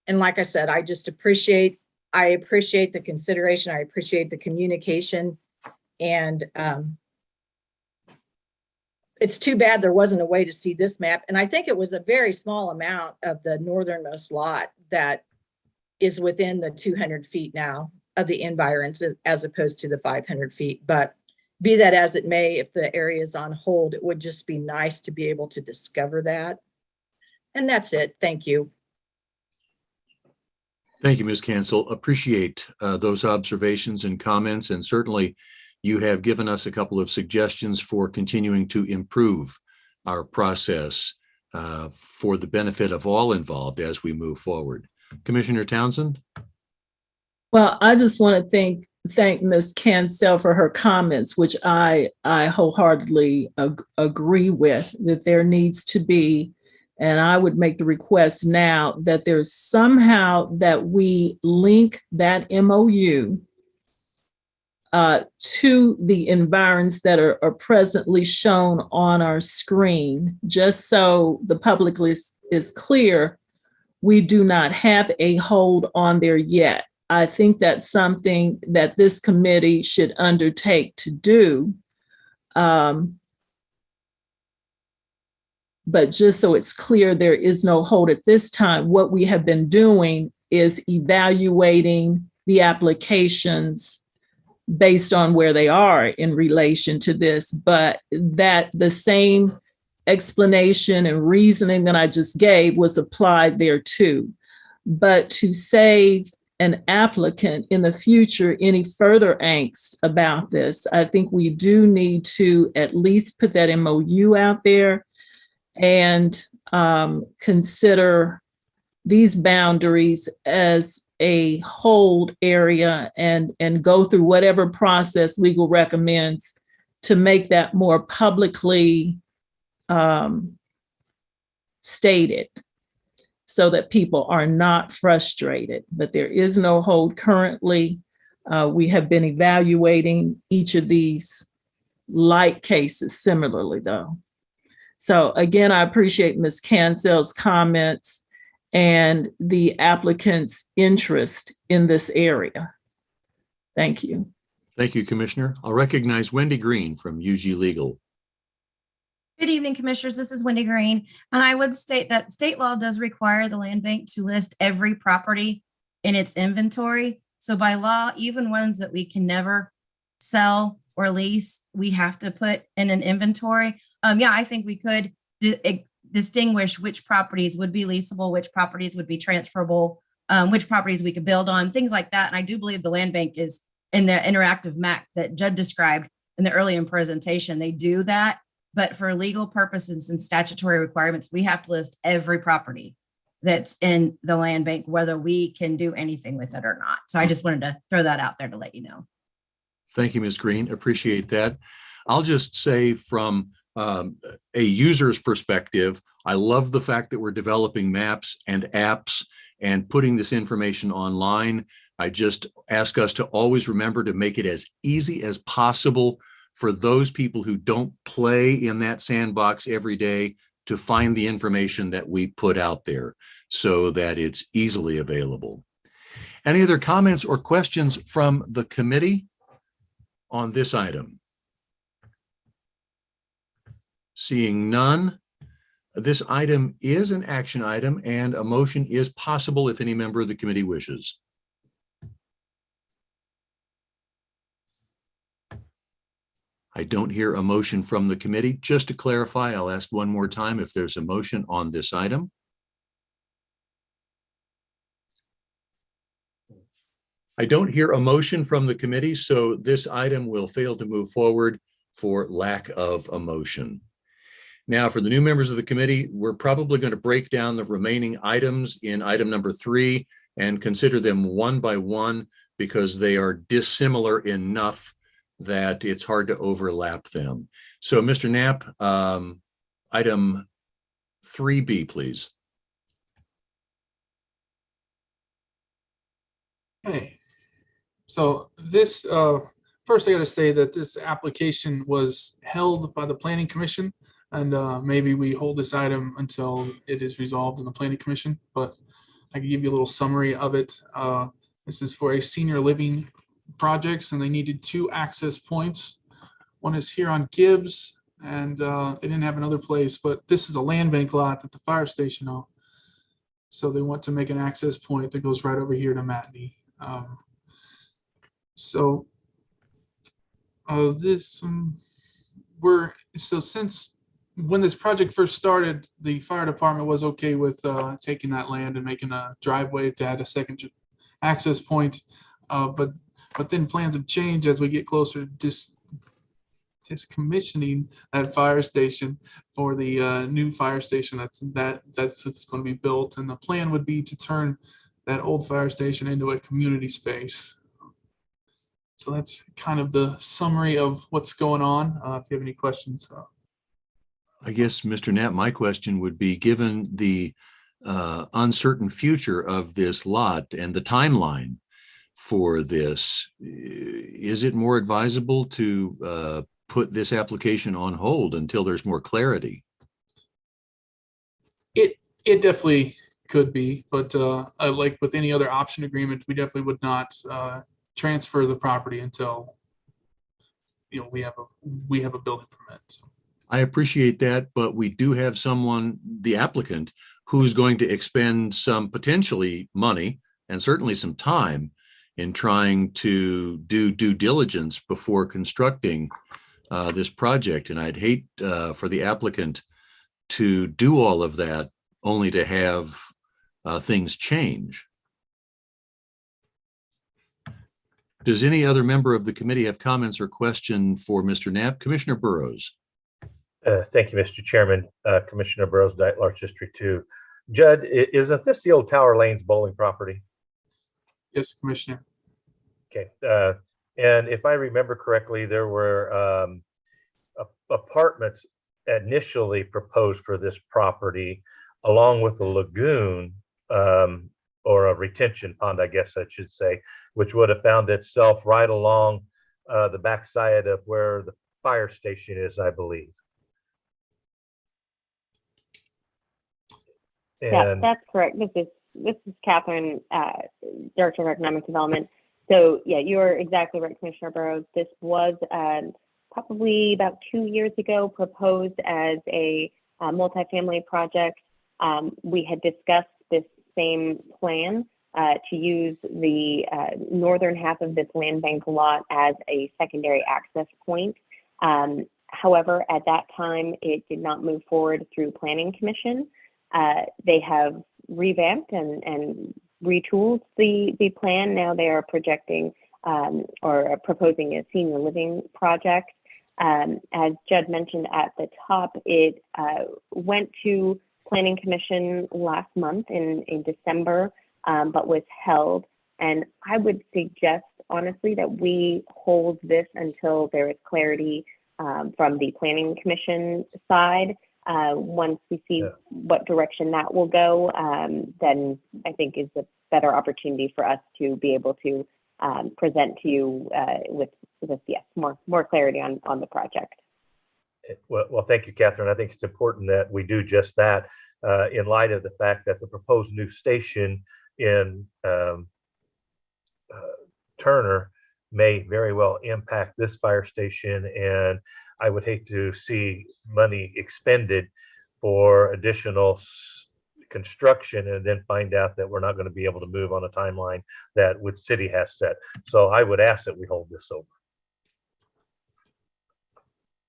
S: like I said, I appreciate the consideration. I appreciate the communication, and it's too bad there wasn't a way to see this map. And I think it was a very small amount of the northernmost lot that is within the 200 feet now of the environs, as opposed to the 500 feet. But be that as it may, if the area is on hold, it would just be nice to be able to discover that. And that's it. Thank you.
D: Thank you, Ms. Cancel. Appreciate those observations and comments, and certainly you have given us a couple of suggestions for continuing to improve our process for the benefit of all involved as we move forward. Commissioner Townsend?
E: Well, I just want to thank Ms. Cancel for her comments, which I wholeheartedly agree with, that there needs to be, and I would make the request now that there's somehow that we link that MOU to the environs that are presently shown on our screen, just so the public is clear, we do not have a hold on there yet. I think that's something that this committee should undertake to do. But just so it's clear, there is no hold at this time. What we have been doing is evaluating the applications based on where they are in relation to this, but that the same explanation and reasoning that I just gave was applied there too. But to save an applicant in the future any further angst about this, I think we do need to at least put that MOU out there and consider these boundaries as a hold area and go through whatever process legal recommends to make that more publicly stated, so that people are not frustrated. But there is no hold currently. We have been evaluating each of these like cases similarly though. So again, I appreciate Ms. Cancel's comments and the applicant's interest in this area. Thank you.
D: Thank you, Commissioner. I'll recognize Wendy Green from UG Legal.
T: Good evening, Commissioners. This is Wendy Green, and I would state that state law does require the land bank to list every property in its inventory. So by law, even ones that we can never sell or lease, we have to put in an inventory. Yeah, I think we could distinguish which properties would be leasable, which properties would be transferable, which properties we could build on, things like that. And I do believe the land bank is in the interactive map that Judd described in the earlier presentation. They do that. But for legal purposes and statutory requirements, we have to list every property that's in the land bank, whether we can do anything with it or not. So I just wanted to throw that out there to let you know.
D: Thank you, Ms. Green. Appreciate that. I'll just say from a user's perspective, I love the fact that we're developing maps and apps and putting this information online. I just ask us to always remember to make it as easy as possible for those people who don't play in that sandbox every day to find the information that we put out there so that it's easily available. Any other comments or questions from the committee on this item? Seeing none, this item is an action item and a motion is possible if any member of the committee wishes. I don't hear a motion from the committee. Just to clarify, I'll ask one more time if there's a motion on this item. I don't hear a motion from the committee, so this item will fail to move forward for lack of a motion. Now, for the new members of the committee, we're probably going to break down the remaining items in item number 3 and consider them one by one because they are dissimilar enough that it's hard to overlap them. So Mr. Knapp, item 3B, please.
N: Okay. So this, first I gotta say that this application was held by the Planning Commission, and maybe we hold this item until it is resolved in the Planning Commission, but I can give you a little summary of it. This is for a senior living projects, and they needed 2 access points. One is here on Gibbs, and they didn't have another place, but this is a land bank lot that the fire station owned. So they want to make an access point that goes right over here to Matney. So since when this project first started, the fire department was okay with taking that land and making a driveway to add a second access point, but then plans have changed as we get closer to is commissioning that fire station for the new fire station that's going to be built. And the plan would be to turn that old fire station into a community space. So that's kind of the summary of what's going on. If you have any questions.
D: I guess, Mr. Knapp, my question would be, given the uncertain future of this lot and the timeline for this, is it more advisable to put this application on hold until there's more clarity?
N: It definitely could be, but like with any other option agreement, we definitely would not transfer the property until we have a building permit. So.
D: I appreciate that, but we do have someone, the applicant, who's going to expend some potentially money and certainly some time in trying to do due diligence before constructing this project. And I'd hate for the applicant to do all of that only to have things change. Does any other member of the committee have comments or question for Mr. Knapp? Commissioner Burroughs.
A: Thank you, Mr. Chairman. Commissioner Burroughs, Large District 2. Judd, isn't this the old Tower Lanes bowling property?
N: Yes, Commissioner.
A: Okay. And if I remember correctly, there were apartments initially proposed for this property, along with a lagoon or a retention pond, I guess I should say, which would have found itself right along the backside of where the fire station is, I believe.
J: Yeah, that's correct. This is Catherine, Director of Economic Development. So yeah, you are exactly right, Commissioner Burroughs. This was probably about 2 years ago proposed as a multifamily project. We had discussed this same plan to use the northern half of this land bank lot as a secondary access point. However, at that time, it did not move forward through Planning Commission. They have revamped and retooled the plan. Now they are projecting or proposing a senior living project. As Judd mentioned at the top, it went to Planning Commission last month in December, but was held. And I would suggest, honestly, that we hold this until there is clarity from the Planning Commission side. Once we see what direction that will go, then I think is a better opportunity for us to be able to present to you with yes, more clarity on the project.
A: Well, thank you, Catherine. I think it's important that we do just that in light of the fact that the proposed new station in Turner may very well impact this fire station, and I would hate to see money expended for additional construction and then find out that we're not going to be able to move on a timeline that Wood City has set. So I would ask that we hold this over.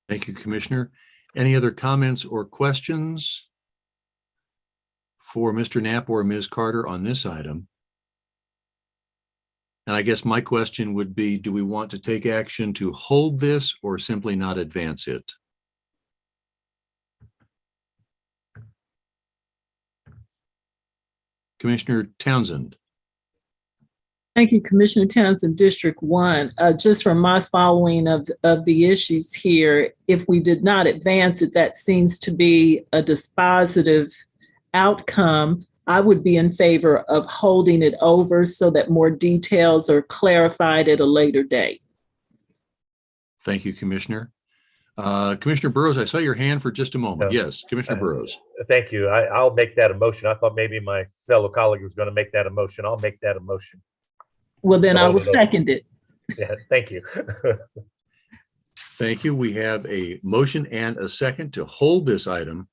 D: Thank you, Commissioner. Any other comments or questions for Mr. Knapp or Ms. Carter on this item? And I guess my question would be, do we want to take action to hold this or simply not advance it? Commissioner Townsend.
E: Thank you, Commissioner Townsend, District 1. Just from my following of the issues here, if we did not advance it, that seems to be a dispositive outcome. I would be in favor of holding it over so that more details are clarified at a later date.
D: Thank you, Commissioner. Commissioner Burroughs, I saw your hand for just a moment. Yes, Commissioner Burroughs.
A: Thank you. I'll make that a motion. I thought maybe my fellow colleague was going to make that a motion. I'll make that a motion.
E: Well, then I will second it.
A: Yeah, thank you.
D: Thank you. We have a motion and a second to hold this item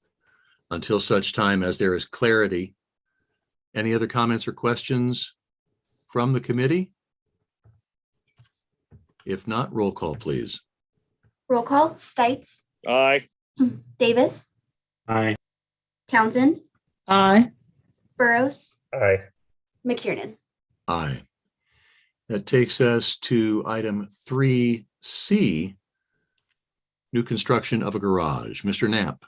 D: until such time as there is clarity. Any other comments or questions from the committee? If not, roll call, please.
F: Roll call. Stites.
R: Aye.
F: Davis.
B: Aye.
F: Townsend.
E: Aye.
F: Burroughs.
A: Aye.
F: McKiernan.
D: Aye. That takes us to item 3C, new construction of a garage. Mr. Knapp.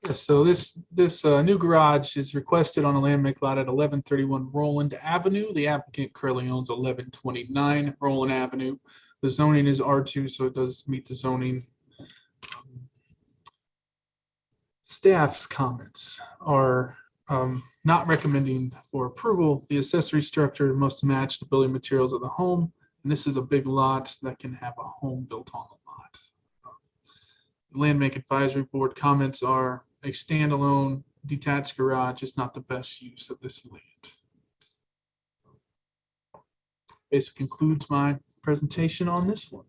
N: Yes, so this new garage is requested on a land bank lot at 1131 Roland Avenue. The applicant currently owns 1129 Roland Avenue. The zoning is R2, so it does meet the zoning. Staff's comments are not recommending for approval. The accessory structure must match the building materials of the home, and this is a big lot that can have a home built on the lot. The Land Bank Advisory Board comments are a standalone detached garage is not the best use of this land. Basically concludes my presentation on this one.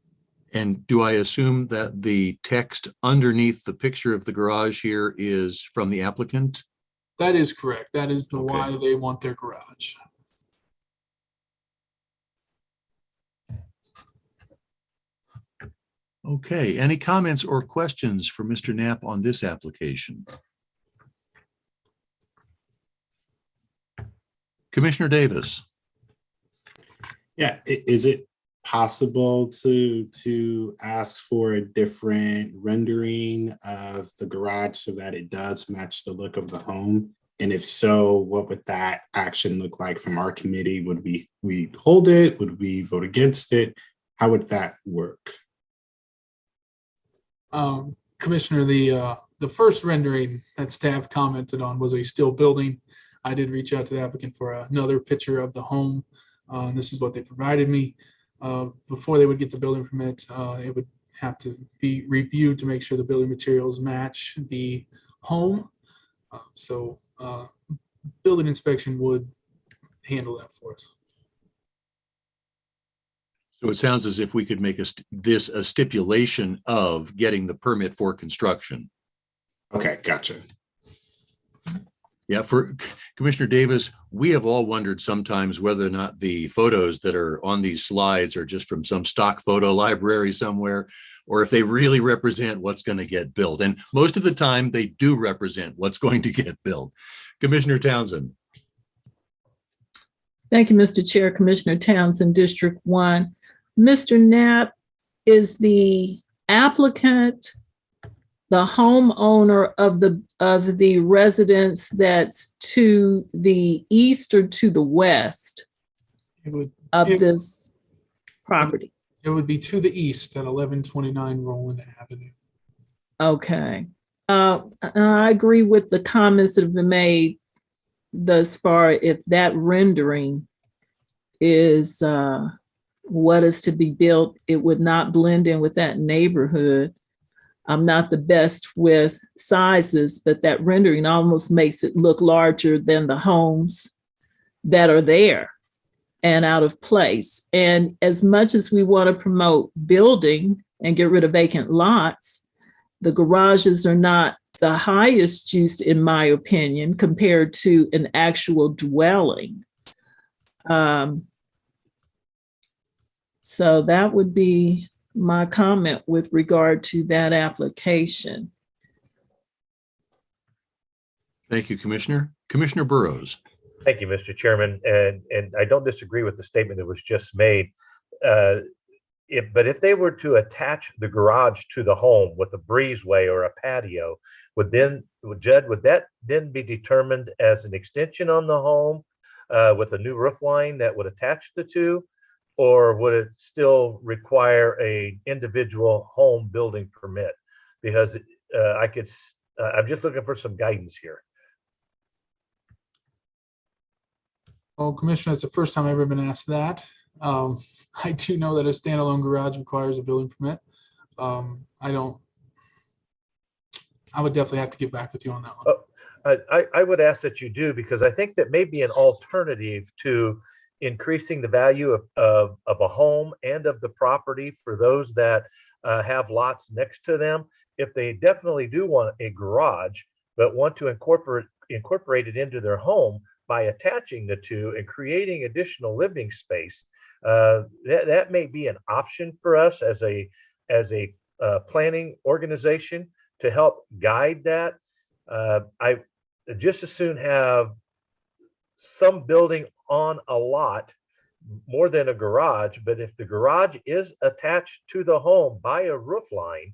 D: And do I assume that the text underneath the picture of the garage here is from the applicant?
N: That is correct. That is the
D: Okay.
N: why they want their garage.
D: Okay, any comments or questions for Mr. Knapp on this application? Commissioner Davis.
B: Yeah, is it possible to ask for a different rendering of the garage so that it does match the look of the home? And if so, what would that action look like from our committee? Would we hold it? Would we vote against it? How would that work?
N: Commissioner, the first rendering that staff commented on was a still building. I did reach out to the applicant for another picture of the home. This is what they provided me. Before they would get the building permit, it would have to be reviewed to make sure the building materials match the home. So building inspection would handle that for us.
D: So it sounds as if we could make this a stipulation of getting the permit for construction.
B: Okay, gotcha.
D: Yeah, for Commissioner Davis, we have all wondered sometimes whether or not the photos that are on these slides are just from some stock photo library somewhere, or if they really represent what's going to get built. And most of the time they do represent what's going to get built. Commissioner Townsend.
E: Thank you, Mr. Chair. Commissioner Townsend, District 1. Mr. Knapp, is the applicant the homeowner of the residence that's to the east or to the west of this property?
N: It would be to the east at 1129 Roland Avenue.
E: Okay. I agree with the comments that have been made thus far. If that rendering is what is to be built, it would not blend in with that neighborhood. I'm not the best with sizes, but that rendering almost makes it look larger than the homes that are there and out of place. And as much as we want to promote building and get rid of vacant lots, the garages are not the highest use, in my opinion, compared to an actual dwelling. So that would be my comment with regard to that application.
D: Thank you, Commissioner. Commissioner Burroughs.
A: Thank you, Mr. Chairman. And I don't disagree with the statement that was just made. But if they were to attach the garage to the home with a breezeway or a patio, would that then be determined as an extension on the home with a new roof line that would attach the two? Or would it still require a individual home building permit? Because I'm just looking for some guidance here.
N: Well, Commissioner, it's the first time I've ever been asked that. I do know that a standalone garage requires a building permit. I would definitely have to get back with you on that one.
A: I would ask that you do, because I think that may be an alternative to increasing the value of a home and of the property for those that have lots next to them. If they definitely do want a garage, but want to incorporate it into their home by attaching the two and creating additional living space, that may be an option for us as a planning organization to help guide that. I just as soon have some building on a lot more than a garage, but if the garage is attached to the home by a roof line,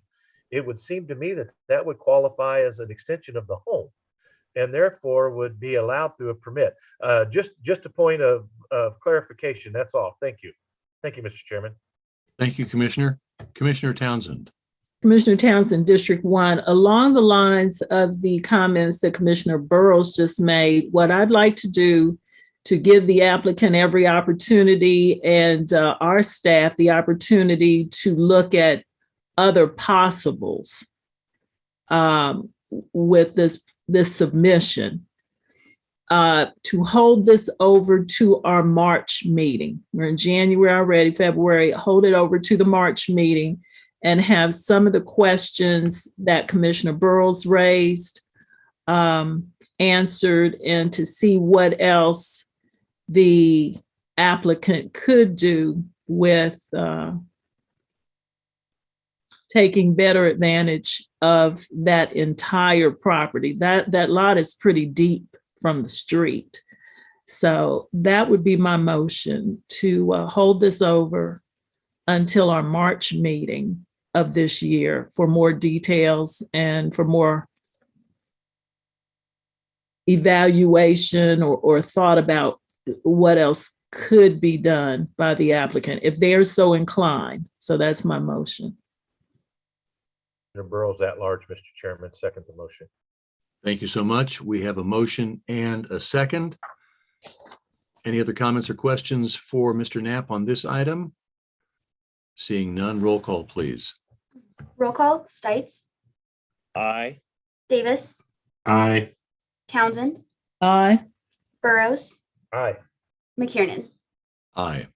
A: it would seem to me that that would qualify as an extension of the home and therefore would be allowed through a permit. Just a point of clarification. That's all. Thank you. Thank you, Mr. Chairman.
D: Thank you, Commissioner. Commissioner Townsend.
E: Commissioner Townsend, District 1, along the lines of the comments that Commissioner Burroughs just made, what I'd like to do to give the applicant every opportunity and our staff the opportunity to look at other possibles with this submission, to hold this over to our March meeting. We're in January already, February, hold it over to the March meeting and have some of the questions that Commissioner Burroughs raised answered, and to see what else the applicant could do with taking better advantage of that entire property. That lot is pretty deep from the street. So that would be my motion, to hold this over until our March meeting of this year for more details and for more evaluation or thought about what else could be done by the applicant if they're so inclined. So that's my motion.
A: Commissioner Burroughs at large, Mr. Chairman, second the motion.
D: Thank you so much. We have a motion and a second. Any other comments or questions for Mr. Knapp on this item? Seeing none, roll call, please.
F: Roll call, Stites,
R: Aye.
F: Davis,
B: Aye.
F: Townsend,
E: Aye.
F: Burroughs,
A: Aye.
F: McKiernan.
D: Aye.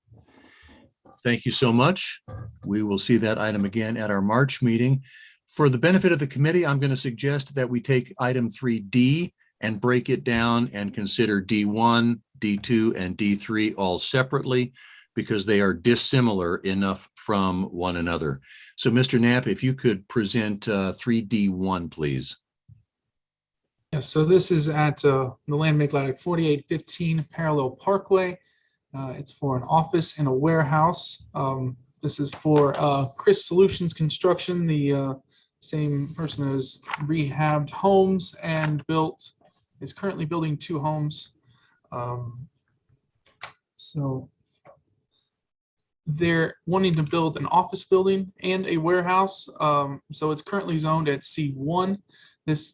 D: Thank you so much. We will see that item again at our March meeting. For the benefit of the committee, I'm going to suggest that we take item 3D and break it down and consider D1, D2, and D3 all separately, because they are dissimilar enough from one another. So Mr. Knapp, if you could present 3D1, please.
N: Yeah, so this is at the land bank lot at 4815 Parallel Parkway. It's for an office and a warehouse. This is for Chris Solutions Construction, the same person who has rehabbed homes and is currently building 2 homes. So they're wanting to build an office building and a warehouse. So it's currently zoned at C1.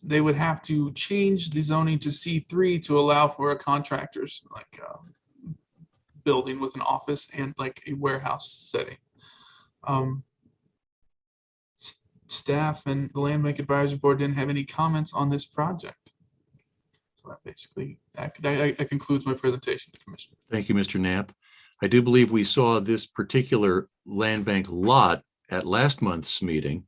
N: They would have to change the zoning to C3 to allow for a contractor's building with an office and like a warehouse setting. Staff and the Land Bank Advisory Board didn't have any comments on this project. So that basically, that concludes my presentation, Commissioner.
D: Thank you, Mr. Knapp. I do believe we saw this particular land bank lot at last month's meeting.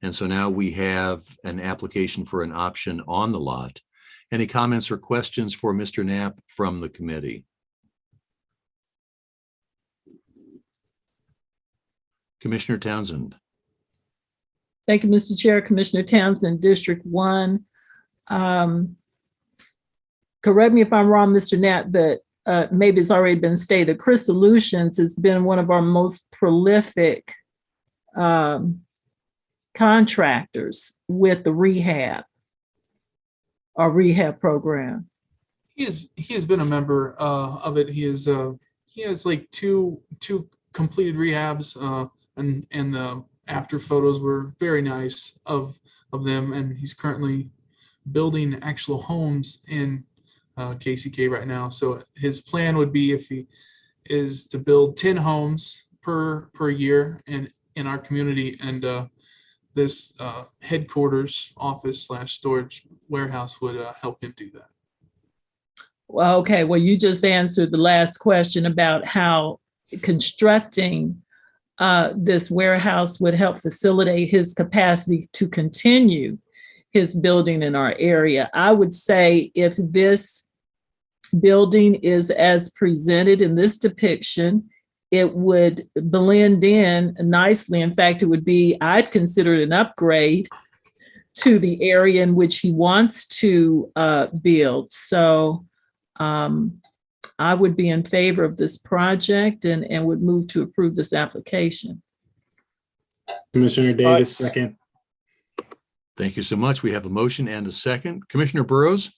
D: And so now we have an application for an option on the lot. Any comments or questions for Mr. Knapp from the committee? Commissioner Townsend.
E: Thank you, Mr. Chair. Commissioner Townsend, District 1. Correct me if I'm wrong, Mr. Knapp, but maybe it's already been stated. Chris Solutions has been one of our most prolific contractors with the rehab program.
N: He has been a member of it. He has like two completed rehabs, and the after photos were very nice of them. And he's currently building actual homes in KCK right now. So his plan would be, if he is, to build 10 homes per year in our community, and this headquarters office / storage warehouse would help him do that.
E: Well, okay. Well, you just answered the last question about how constructing this warehouse would help facilitate his capacity to continue his building in our area. I would say if this building is as presented in this depiction, it would blend in nicely. In fact, it would be, I'd consider it an upgrade to the area in which he wants to build. So I would be in favor of this project and would move to approve this application.
B: Commissioner Davis, second.
D: Thank you so much. We have a motion and a second. Commissioner Burroughs?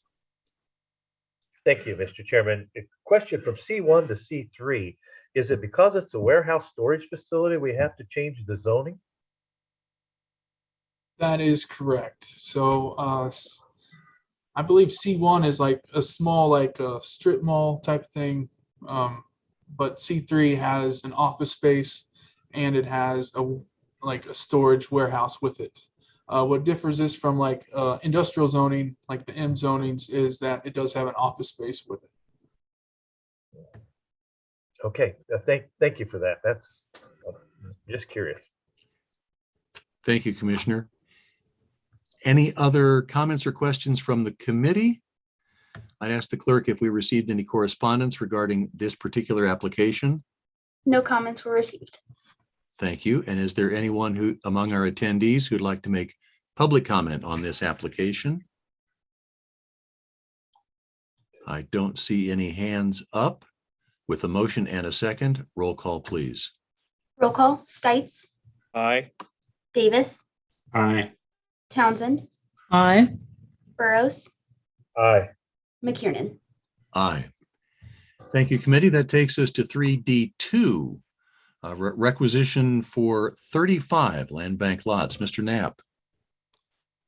A: Thank you, Mr. Chairman. A question from C1 to C3. Is it because it's a warehouse storage facility we have to change the zoning?
N: That is correct. So I believe C1 is like a small, like a strip mall type thing. But C3 has an office space and it has like a storage warehouse with it. What differs is from like industrial zoning, like the M zonings, is that it does have an office space with it.
A: Okay, thank you for that. That's just curious.
D: Thank you, Commissioner. Any other comments or questions from the committee? I'd ask the clerk if we received any correspondence regarding this particular application.
F: No comments were received.
D: Thank you. And is there anyone who among our attendees who'd like to make public comment on this application? I don't see any hands up. With a motion and a second, roll call, please.
F: Roll call. Stites.
R: Aye.
F: Davis.
B: Aye.
F: Townsend.
E: Aye.
F: Burroughs.
A: Aye.
F: McKiernan.
D: Aye. Thank you, committee. That takes us to 3D2, requisition for 35 land bank lots. Mr. Knapp.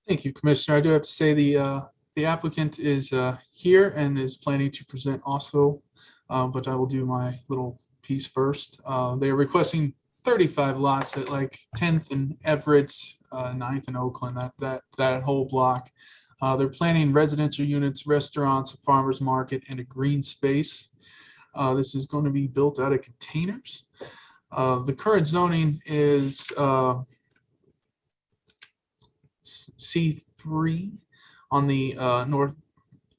N: Thank you, Commissioner. I do have to say the applicant is here and is planning to present also, but I will do my little piece first. They are requesting 35 lots at like 10th and Everett, 9th and Oakland, that whole block. They're planning residential units, restaurants, a farmer's market, and a green space. This is going to be built out of containers. The current zoning is C3 on the north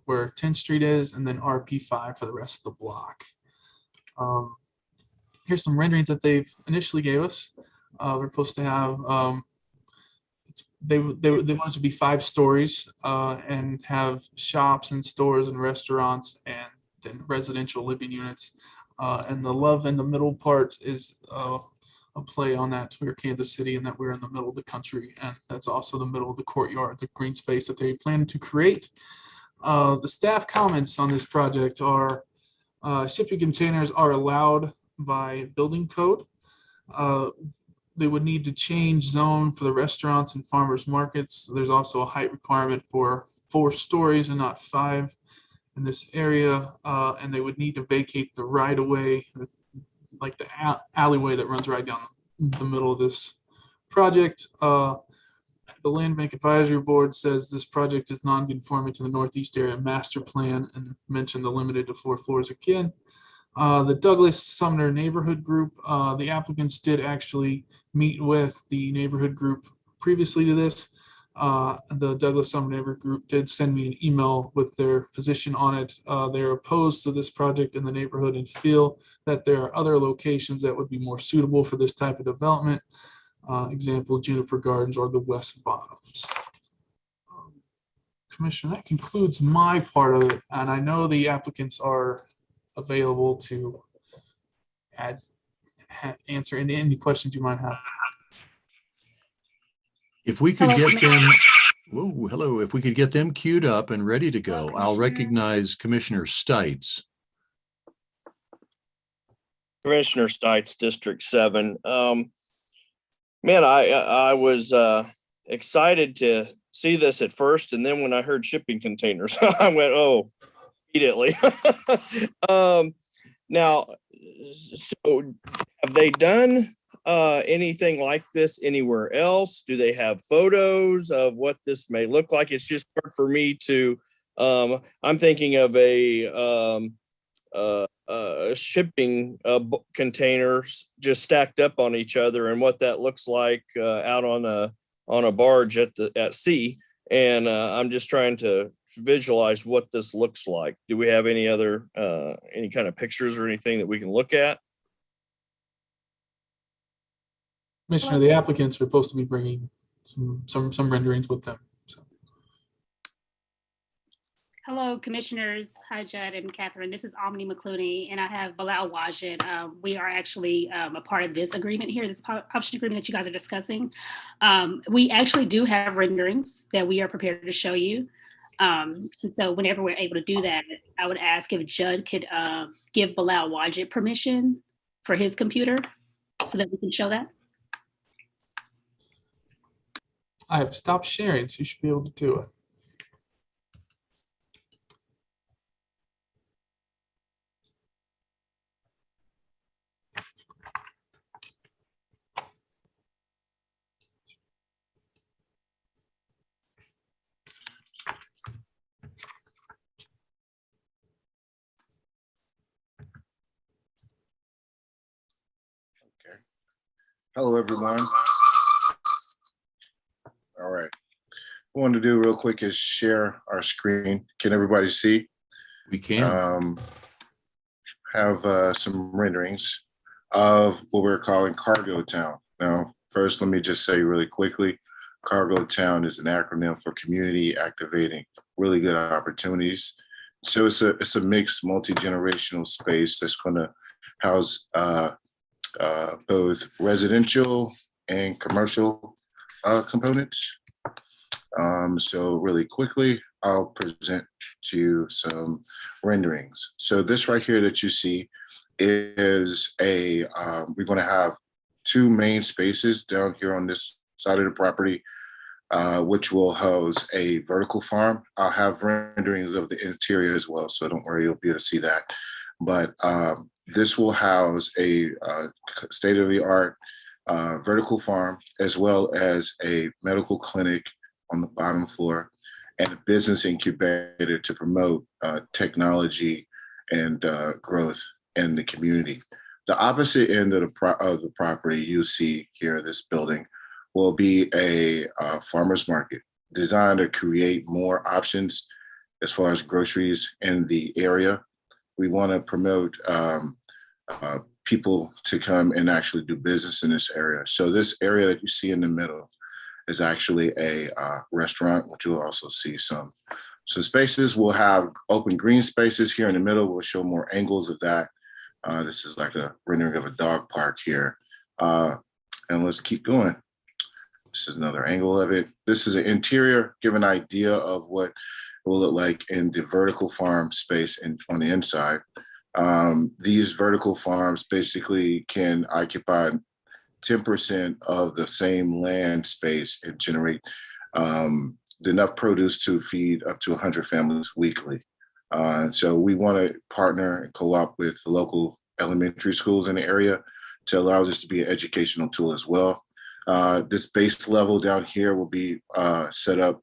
N: where 10th Street is, and then RP5 for the rest of the block. Here's some renderings that they've initially gave us. We're supposed to have, they want it to be 5 stories and have shops and stores and restaurants and then residential living units. And the love in the middle part is a play on that we're Kansas City and that we're in the middle of the country. And that's also the middle of the courtyard, the green space that they plan to create. The staff comments on this project are shipping containers are allowed by building code. They would need to change zone for the restaurants and farmers markets. There's also a height requirement for 4 stories and not 5 in this area. And they would need to vacate the right of way, like the alleyway that runs right down the middle of this project. The Land Bank Advisory Board says this project is non-conforming to the Northeast Area Master Plan and mentioned the limited to 4 floors again. The Douglas Sumner Neighborhood Group, the applicants did actually meet with the neighborhood group previously to this. The Douglas Sumner Neighborhood Group did send me an email with their position on it. They're opposed to this project in the neighborhood and feel that there are other locations that would be more suitable for this type of development. Example, Juniper Gardens or the West Bottoms. Commissioner, that concludes my part of it. And I know the applicants are available to answer any questions you might have.
D: If we could get them, whoa, hello, if we could get them queued up and ready to go, I'll recognize Commissioner Stites.
R: Commissioner Stites, District 7. Man, I was excited to see this at first, and then when I heard shipping containers, I went, oh, immediately. Now, so have they done anything like this anywhere else? Do they have photos of what this may look like? It's just hard for me to, I'm thinking of a shipping containers just stacked up on each other and what that looks like out on a barge at sea. And I'm just trying to visualize what this looks like. Do we have any other any kind of pictures or anything that we can look at?
N: Commissioner, the applicants are supposed to be bringing some renderings with them. So.
U: Hello, Commissioners. Hi, Judd and Catherine. This is Omni McClooney, and I have Bilal Wajid. We are actually a part of this agreement here, this option agreement that you guys are discussing. We actually do have renderings that we are prepared to show you. And so whenever we're able to do that, I would ask if Judd could give Bilal Wajid permission for his computer so that we can show that.
N: I have stopped sharing, so you should be able to do it.
V: Hello, everyone. All right. What I want to do real quick is share our screen. Can everybody see?
D: We can.
V: Have some renderings of what we're calling Cargo Town. Now, first, let me just say really quickly, Cargo Town is an acronym for Community Activating Really Good Opportunities. So it's a mixed multi-generational space that's going to house both residential and commercial components. So really quickly, I'll present to you some renderings. So this right here that you see is we're going to have two main spaces down here on this side of the property, which will house a vertical farm. I'll have renderings of the interior as well, so don't worry, you'll be able to see that. But this will house a state-of-the-art vertical farm, as well as a medical clinic on the bottom floor and a business incubator to promote technology and growth in the community. The opposite end of the property you see here, this building, will be a farmer's market designed to create more options as far as groceries in the area. We want to promote people to come and actually do business in this area. So this area that you see in the middle is actually a restaurant, which you'll also see some spaces. We'll have open green spaces here in the middle. We'll show more angles of that. This is like a rendering of a dog park here. And let's keep going. This is another angle of it. This is an interior, give an idea of what it will look like in the vertical farm space and on the inside. These vertical farms basically can occupy 10% of the same land space and generate enough produce to feed up to 100 families weekly. So we want to partner and co-op with the local elementary schools in the area to allow this to be an educational tool as well. This base level down here will be set up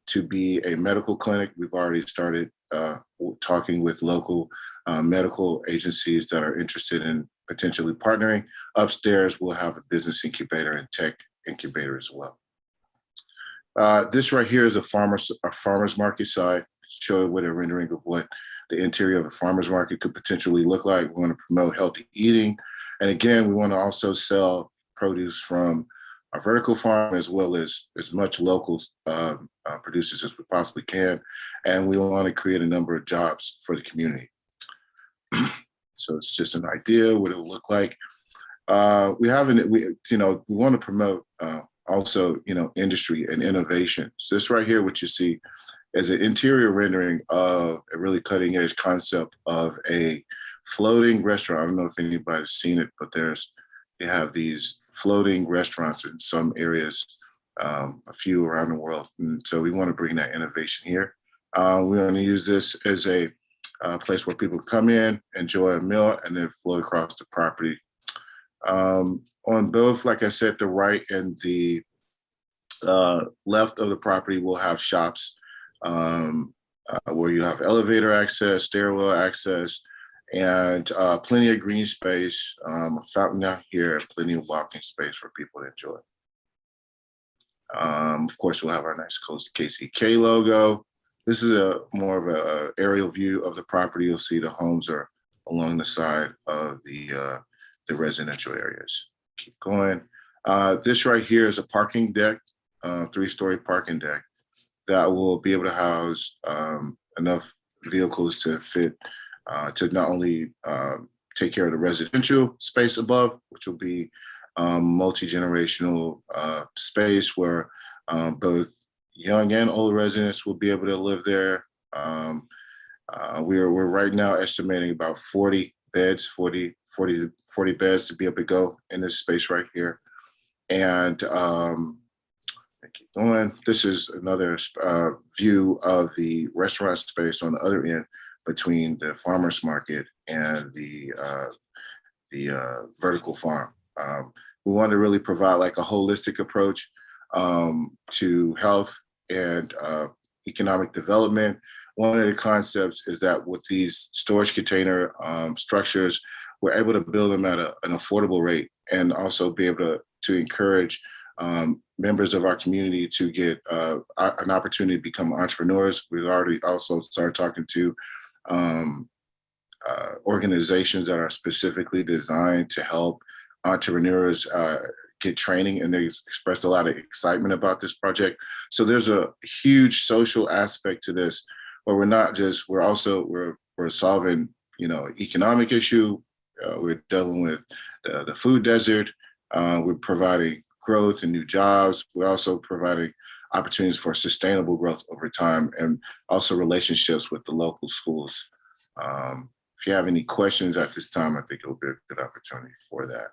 V: to be a medical clinic. We've already started talking with local medical agencies that are interested in potentially partnering. Upstairs, we'll have a business incubator and tech incubator as well. This right here is a farmer's market side, show with a rendering of what the interior of a farmer's market could potentially look like. We want to promote healthy eating. And again, we want to also sell produce from our vertical farm as well as much local producers as we possibly can. And we want to create a number of jobs for the community. So it's just an idea what it'll look like. We want to promote also, industry and innovation. So this right here, what you see is an interior rendering of a really cutting edge concept of a floating restaurant. I don't know if anybody's seen it, but they have these floating restaurants in some areas, a few around the world. And so we want to bring that innovation here. We want to use this as a place where people come in, enjoy a meal, and then float across the property. On both, like I said, the right and the left of the property will have shops where you have elevator access, stairwell access, and plenty of green space, a fountain out here, plenty of walking space for people to enjoy. Of course, we'll have our nice Coast KCK logo. This is more of an aerial view of the property. You'll see the homes are along the side of the residential areas. Keep going. This right here is a parking deck, 3-story parking deck that will be able to house enough vehicles to fit, to not only take care of the residential space above, which will be multi-generational space where both young and old residents will be able to live there. We're right now estimating about 40 beds, 40 beds to be able to go in this space right here. And keep going. This is another view of the restaurant space on the other end between the farmer's market and the vertical farm. We want to really provide like a holistic approach to health and economic development. One of the concepts is that with these storage container structures, we're able to build them at an affordable rate and also be able to encourage members of our community to get an opportunity to become entrepreneurs. We've already also started talking to organizations that are specifically designed to help entrepreneurs get training, and they expressed a lot of excitement about this project. So there's a huge social aspect to this, where we're solving, economic issue. We're dealing with the food desert. We're providing growth and new jobs. We're also providing opportunities for sustainable growth over time, and also relationships with the local schools. If you have any questions at this time, I think it'll be a good opportunity for that.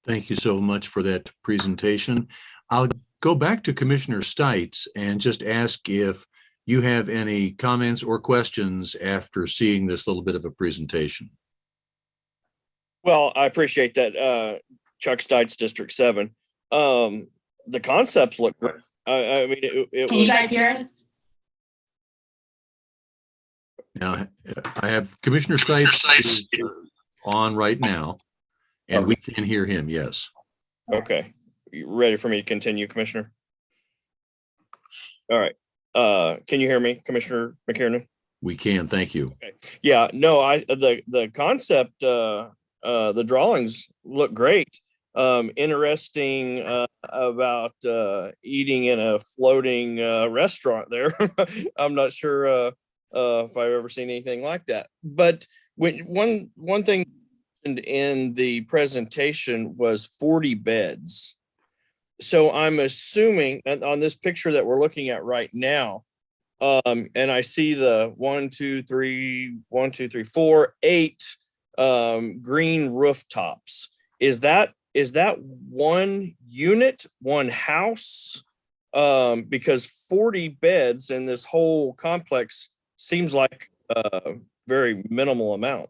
D: Thank you so much for that presentation. I'll go back to Commissioner Stites and just ask if you have any comments or questions after seeing this little bit of a presentation.
R: Well, I appreciate that, Chuck Stites, District 7. The concepts look good. I mean, it
T: Can you guys hear us?
D: Now, I have Commissioner Stites on right now, and we can hear him, yes.
R: Okay. You ready for me to continue, Commissioner? All right. Can you hear me, Commissioner McKiernan?
D: We can, thank you.
R: Okay. Yeah, no, the concept, the drawings look great. Interesting about eating in a floating restaurant there. I'm not sure if I've ever seen anything like that. But one thing in the presentation was 40 beds. So I'm assuming on this picture that we're looking at right now, and I see the 8 green rooftops. Is that one unit, one house? Because 40 beds in this whole complex seems like a very minimal amount.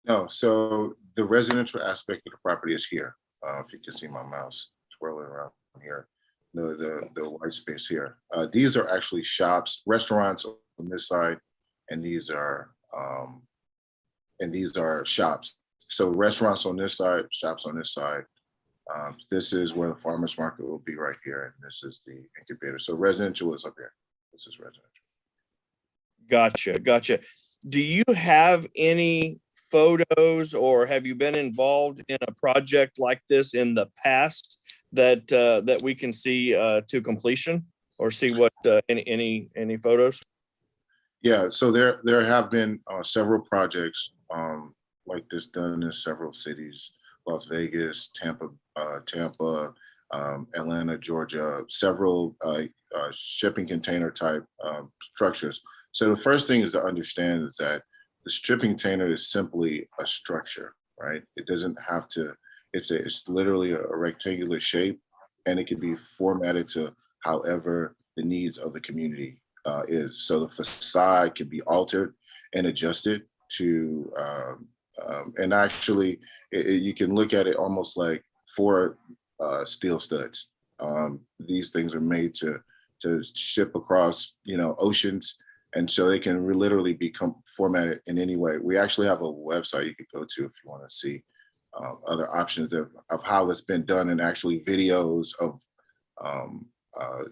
V: No, so the residential aspect of the property is here. If you can see my mouse twirling around here, the white space here. These are actually shops, restaurants on this side, and these are shops. So restaurants on this side, shops on this side. This is where the farmer's market will be right here, and this is the incubator. So residential is up here. This is residential.
R: Gotcha. Do you have any photos, or have you been involved in a project like this in the past that we can see to completion, or see what any photos?
V: Yeah, so there have been several projects like this done in several cities: Las Vegas, Tampa, Atlanta, Georgia, several shipping container type structures. So the first thing is to understand is that the shipping container is simply a structure, right? It doesn't have to, it's literally a rectangular shape, and it can be formatted to however the needs of the community is. So the facade can be altered and adjusted to, and actually you can look at it almost like 4 steel studs. These things are made to ship across, oceans. And so they can literally become formatted in any way. We actually have a website you could go to if you want to see other options of how it's been done, and actually videos of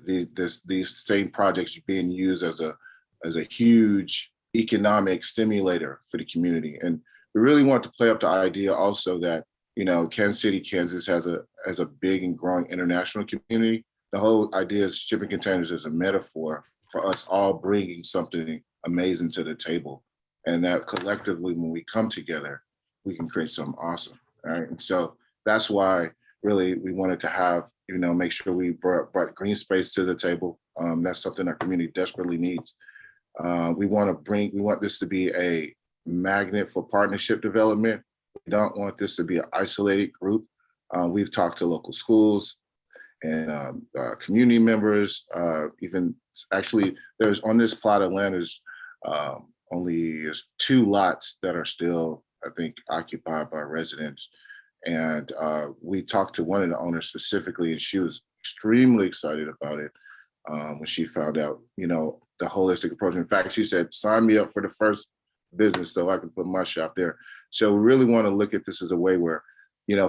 V: these same projects being used as a huge economic stimulator for the community. And we really want to play up the idea also that, Kansas City, Kansas has a big and growing international community. The whole idea is shipping containers as a metaphor for us all bringing something amazing to the table. And that collectively, when we come together, we can create something awesome, right? And so that's why really we wanted to have, make sure we brought green space to the table. That's something our community desperately needs. We want this to be a magnet for partnership development. We don't want this to be an isolated group. We've talked to local schools and community members. Even actually, there's on this plot of land is only 2 lots that are still, I think, occupied by residents. And we talked to one of the owners specifically, and she was extremely excited about it when she found out, the holistic approach. In fact, she said, sign me up for the first business so I can put my shop there. So we really want to look at this as a way where,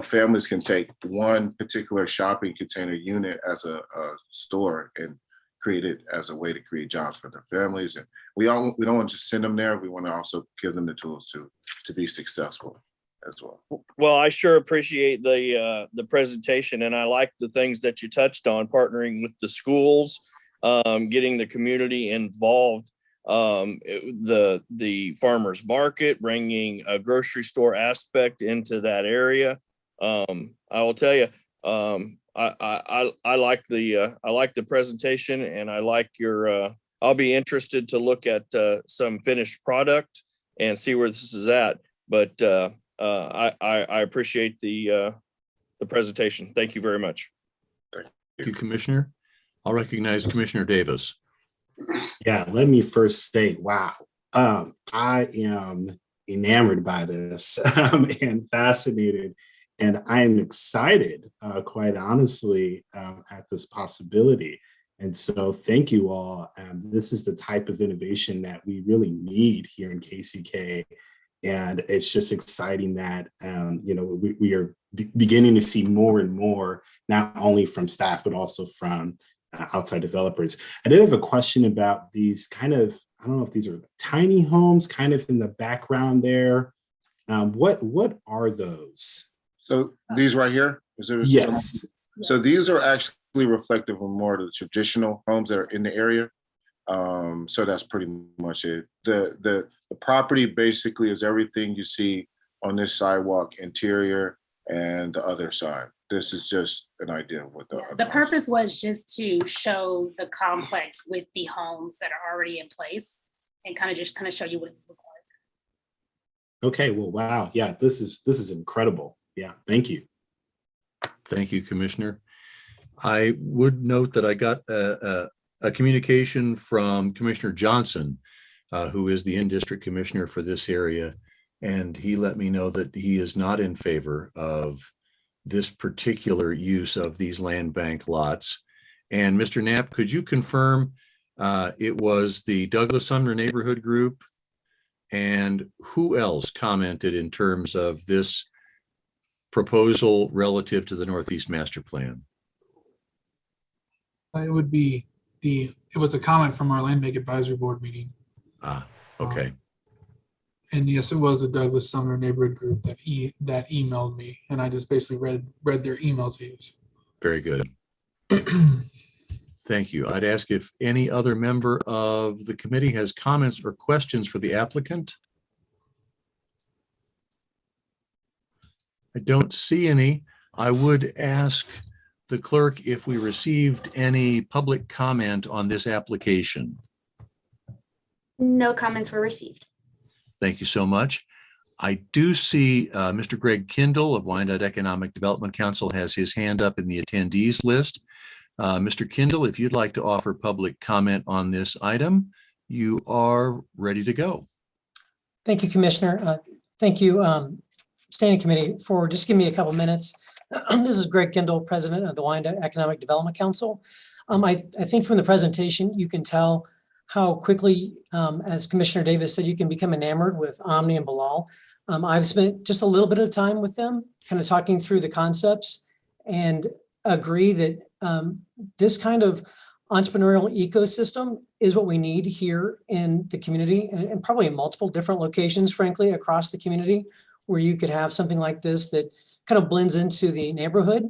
V: families can take one particular shopping container unit as a store and create it as a way to create jobs for their families. And we don't want to just send them there. We want to also give them the tools to be successful as well.
R: Well, I sure appreciate the presentation, and I like the things that you touched on, partnering with the schools, getting the community involved, the farmers market, bringing a grocery store aspect into that area. I will tell you, I like the presentation, and I like your. I'll be interested to look at some finished product and see where this is at. But I appreciate the presentation. Thank you very much.
D: Thank you, Commissioner. I'll recognize Commissioner Davis.
B: Yeah, let me first say, wow, I am enamored by this and fascinated. And I am excited, quite honestly, at this possibility. And so thank you all. This is the type of innovation that we really need here in KCK. And it's just exciting that, we are beginning to see more and more, not only from staff, but also from outside developers. I did have a question about these kind of, I don't know if these are tiny homes kind of in the background there. What are those?
V: So these right here?
B: Yes.
V: So these are actually reflective of more of the traditional homes that are in the area. So that's pretty much it. The property basically is everything you see on this sidewalk, interior and the other side. This is just an idea of what
U: the purpose was just to show the complex with the homes that are already in place and kind of show you what it looks like.
B: Okay, well, wow. Yeah, this is incredible. Yeah, thank you.
D: Thank you, Commissioner. I would note that I got a communication from Commissioner Johnson, who is the in-district commissioner for this area, and he let me know that he is not in favor of this particular use of these land bank lots. And Mr. Knapp, could you confirm it was the Douglas Sumner Neighborhood Group, and who else commented in terms of this proposal relative to the Northeast Master Plan?
N: It would be it was a comment from our Land Bank Advisory Board meeting.
D: Okay.
N: And yes, it was the Douglas Sumner Neighborhood Group that emailed me, and I just basically read their email to you.
D: Very good. Thank you. I'd ask if any other member of the committee has comments or questions for the applicant. I don't see any. I would ask the clerk if we received any public comment on this application.
F: No comments were received.
D: Thank you so much. I do see Mr. Greg Kindle of Wyandotte Economic Development Council has his hand up in the attendees list. Mr. Kindle, if you'd like to offer public comment on this item, you are ready to go.
C: Thank you, Commissioner. Thank you, Standing Committee, for just giving me a couple minutes. This is Greg Kindle, President of the Wyandotte Economic Development Council. I think from the presentation, you can tell how quickly, as Commissioner Davis said, you can become enamored with Omni and Bilal. I've spent just a little bit of time with them, kind of talking through the concepts, and agree that this kind of entrepreneurial ecosystem is what we need here in the community, and probably in multiple different locations, frankly, across the community, where you could have something like this that kind of blends into the neighborhood.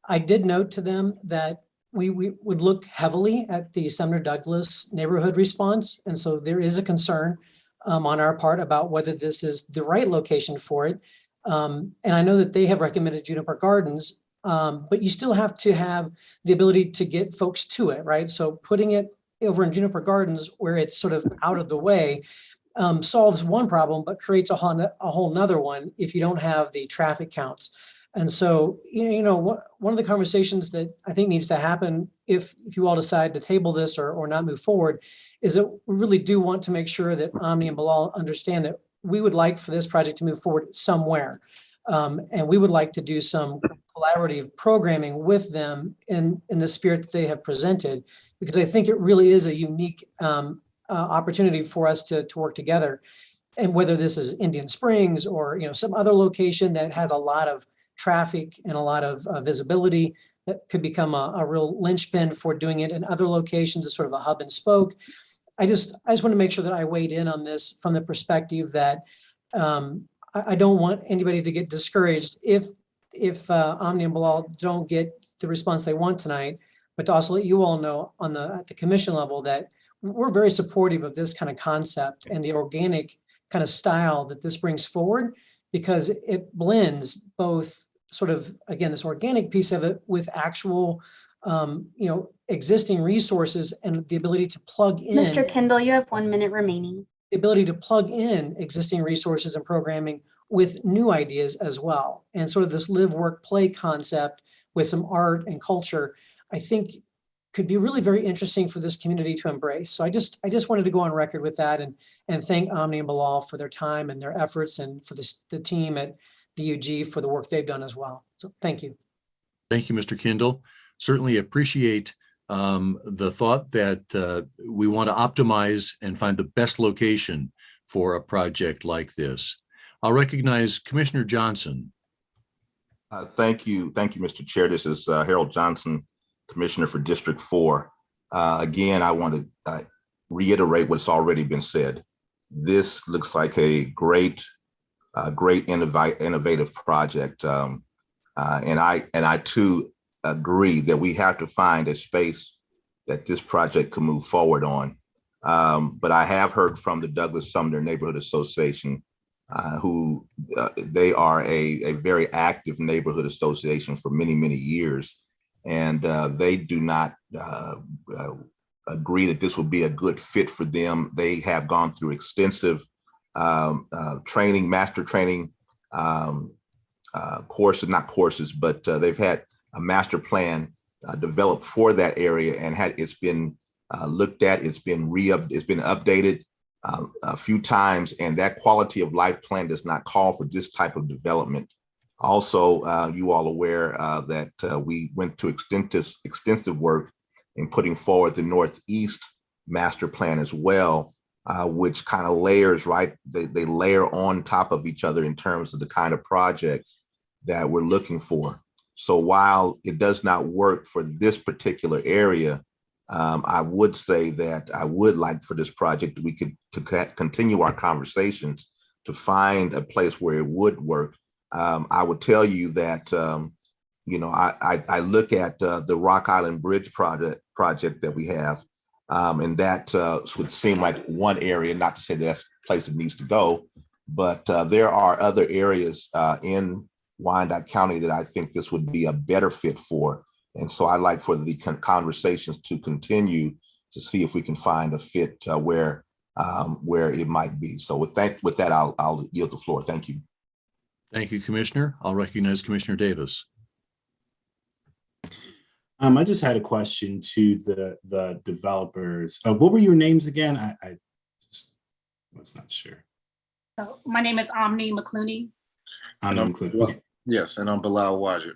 C: I did note to them that we would look heavily at the Sumner Douglas neighborhood response. And so there is a concern on our part about whether this is the right location for it. And I know that they have recommended Juniper Gardens, but you still have to have the ability to get folks to it, right? So putting it over in Juniper Gardens where it's sort of out of the way solves one problem, but creates a whole nother one if you don't have the traffic counts. And so, one of the conversations that I think needs to happen if you all decide to table this or not move forward is that we really do want to make sure that Omni and Bilal understand that we would like for this project to move forward somewhere. And we would like to do some collaborative programming with them in the spirit that they have presented, because I think it really is a unique opportunity for us to work together. And whether this is Indian Springs or some other location that has a lot of traffic and a lot of visibility, that could become a real linchpin for doing it in other locations as sort of a hub and spoke. I just want to make sure that I weighed in on this from the perspective that I don't want anybody to get discouraged if Omni and Bilal don't get the response they want tonight, but to also let you all know at the commission level that we're very supportive of this kind of concept and the organic kind of style that this brings forward, because it blends both sort of, again, this organic piece of it with actual, existing resources and the ability to plug in.
F: Mr. Kendall, you have 1 minute remaining.
C: The ability to plug in existing resources and programming with new ideas as well. And sort of this live, work, play concept with some art and culture, I think could be really very interesting for this community to embrace. So I just wanted to go on record with that and thank Omni and Bilal for their time and their efforts, and for the team at the UG for the work they've done as well. So thank you.
D: Thank you, Mr. Kendall. Certainly appreciate the thought that we want to optimize and find the best location for a project like this. I'll recognize Commissioner Johnson.
G: Thank you, Mr. Chair. This is Harold Johnson, Commissioner for District 4. Again, I want to reiterate what's already been said. This looks like a great innovative project. And I too agree that we have to find a space that this project can move forward on. But I have heard from the Douglas Sumner Neighborhood Association, who they are a very active neighborhood association for many, many years. And they do not agree that this will be a good fit for them. They have gone through extensive training, master training courses, not courses, but they've had a master plan developed for that area, and it's been looked at, it's been updated a few times, and that quality of life plan does not call for this type of development. Also, you all aware that we went to extensive work in putting forward the Northeast master plan as well, which kind of layers, right? They layer on top of each other in terms of the kind of projects that we're looking for. So while it does not work for this particular area, I would say that I would like for this project, we could continue our conversations to find a place where it would work. I would tell you that, I look at the Rock Island Bridge project that we have, and that would seem like one area, not to say that's a place that needs to go, but there are other areas in Wyandotte County that I think this would be a better fit for. And so I'd like for the conversations to continue to see if we can find a fit where it might be. So with that, I'll yield the floor. Thank you.
D: Thank you, Commissioner. I'll recognize Commissioner Davis.
B: I just had a question to the developers. What were your names again? I just was not sure.
U: So my name is Omni McClooney.
B: Okay.
V: Yes, and I'm Bilal Wajid.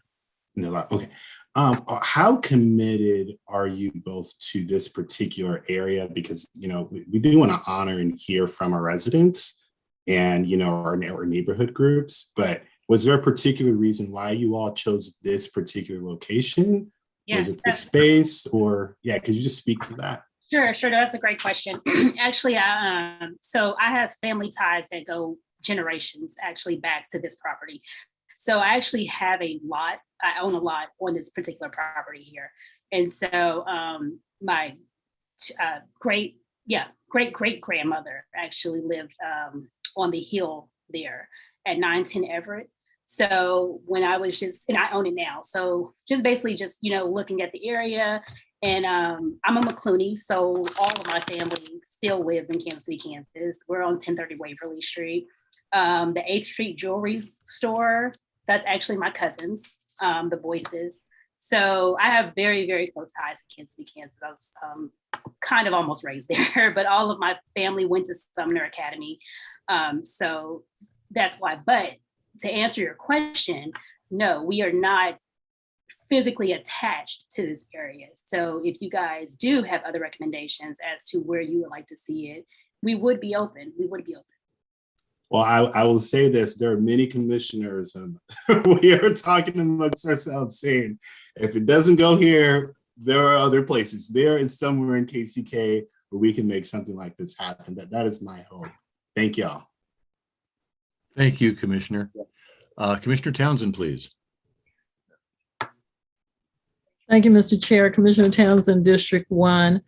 B: Okay. How committed are you both to this particular area? Because, we do want to honor and hear from our residents and, our neighborhood groups, but was there a particular reason why you all chose this particular location?
U: Yes,
B: was it the space or, could you just speak to that?
U: Sure. That's a great question. Actually, so I have family ties that go generations actually back to this property. So I actually have a lot. I own a lot on this particular property here. And so my great great grandmother actually lived on the hill there at 910 Everett. So when I was and I own it now. So just basically just, looking at the area, and I'm a McClooney. So all of my family still lives in Kansas City, Kansas. We're on 1030 Waverly Street. The 8th Street jewelry store, that's actually my cousins, the Boyces. So I have very, very close ties to Kansas City, Kansas. I was kind of almost raised there, but all of my family went to Sumner Academy. So that's why. But to answer your question, no, we are not physically attached to this area. So if you guys do have other recommendations as to where you would like to see it, we would be open. We would be open.
B: Well, I will say this, there are many commissioners, and we are talking amongst ourselves saying, if it doesn't go here, there are other places. There is somewhere in KCK where we can make something like this happen. That is my hope. Thank y'all.
D: Thank you, Commissioner. Commissioner Townsend, please.
E: Thank you, Mr. Chair. Commissioner Townsend, District 1.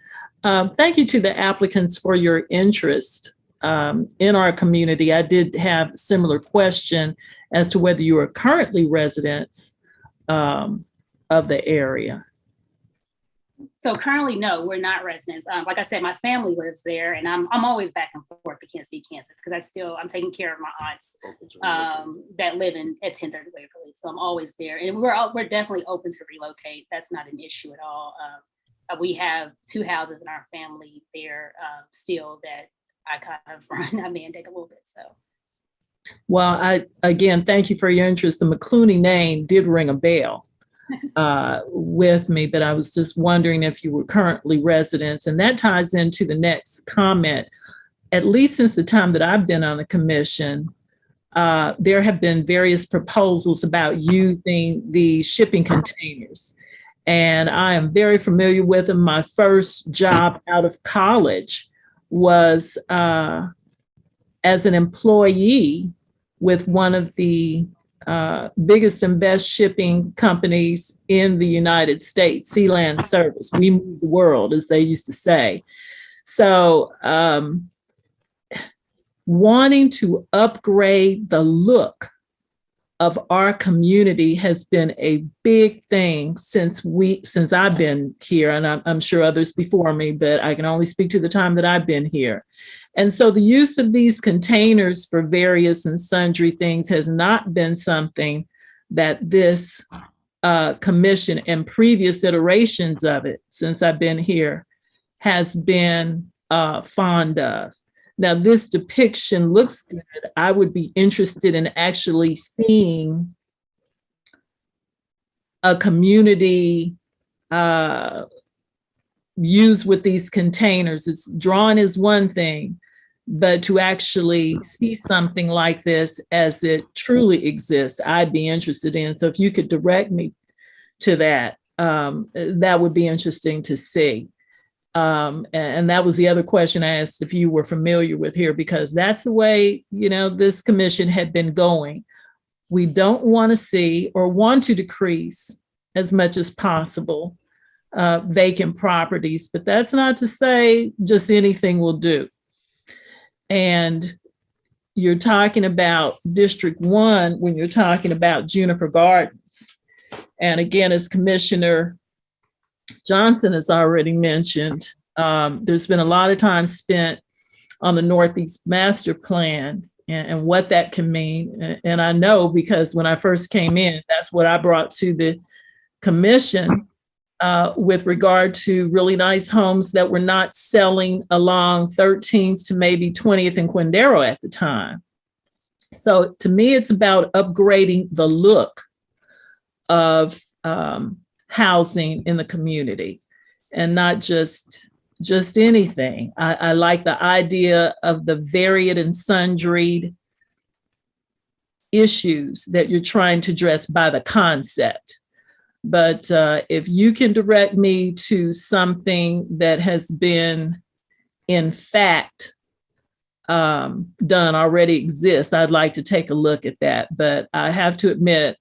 E: Thank you to the applicants for your interest in our community. I did have a similar question as to whether you are currently residents of the area.
U: So currently, no, we're not residents. Like I said, my family lives there, and I'm always back and forth to Kansas City, Kansas, because I'm taking care of my aunts that live at 1030 Waverly. So I'm always there, and we're definitely open to relocate. That's not an issue at all. We have 2 houses in our family there still that I kind of run. I mandate a little bit. So.
E: Well, again, thank you for your interest. The McClooney name did ring a bell with me, but I was just wondering if you were currently residents, and that ties into the next comment. At least since the time that I've been on the commission, there have been various proposals about using the shipping containers, and I am very familiar with them. My first job out of college was as an employee with one of the biggest and best shipping companies in the United States, Sealand Service. We move the world, as they used to say. So wanting to upgrade the look of our community has been a big thing since I've been here, and I'm sure others before me, but I can only speak to the time that I've been here. And so the use of these containers for various and sundry things has not been something that this commission and previous iterations of it since I've been here has been fond of. Now, this depiction looks good. I would be interested in actually seeing a community used with these containers. It's drawn is one thing, but to actually see something like this as it truly exists, I'd be interested in. So if you could direct me to that, that would be interesting to see. And that was the other question I asked if you were familiar with here, because that's the way, this commission had been going. We don't want to see or want to decrease as much as possible vacant properties, but that's not to say just anything will do. And you're talking about District 1 when you're talking about Juniper Gardens. And again, as Commissioner Johnson has already mentioned, there's been a lot of time spent on the Northeast Master Plan and what that can mean. And I know because when I first came in, that's what I brought to the commission with regard to really nice homes that were not selling along 13th to maybe 20th and Quindaro at the time. So to me, it's about upgrading the look of housing in the community and not just anything. I like the idea of the varied and sundry issues that you're trying to address by the concept. But if you can direct me to something that has been, in fact, done, already exists, I'd like to take a look at that. But I have to admit,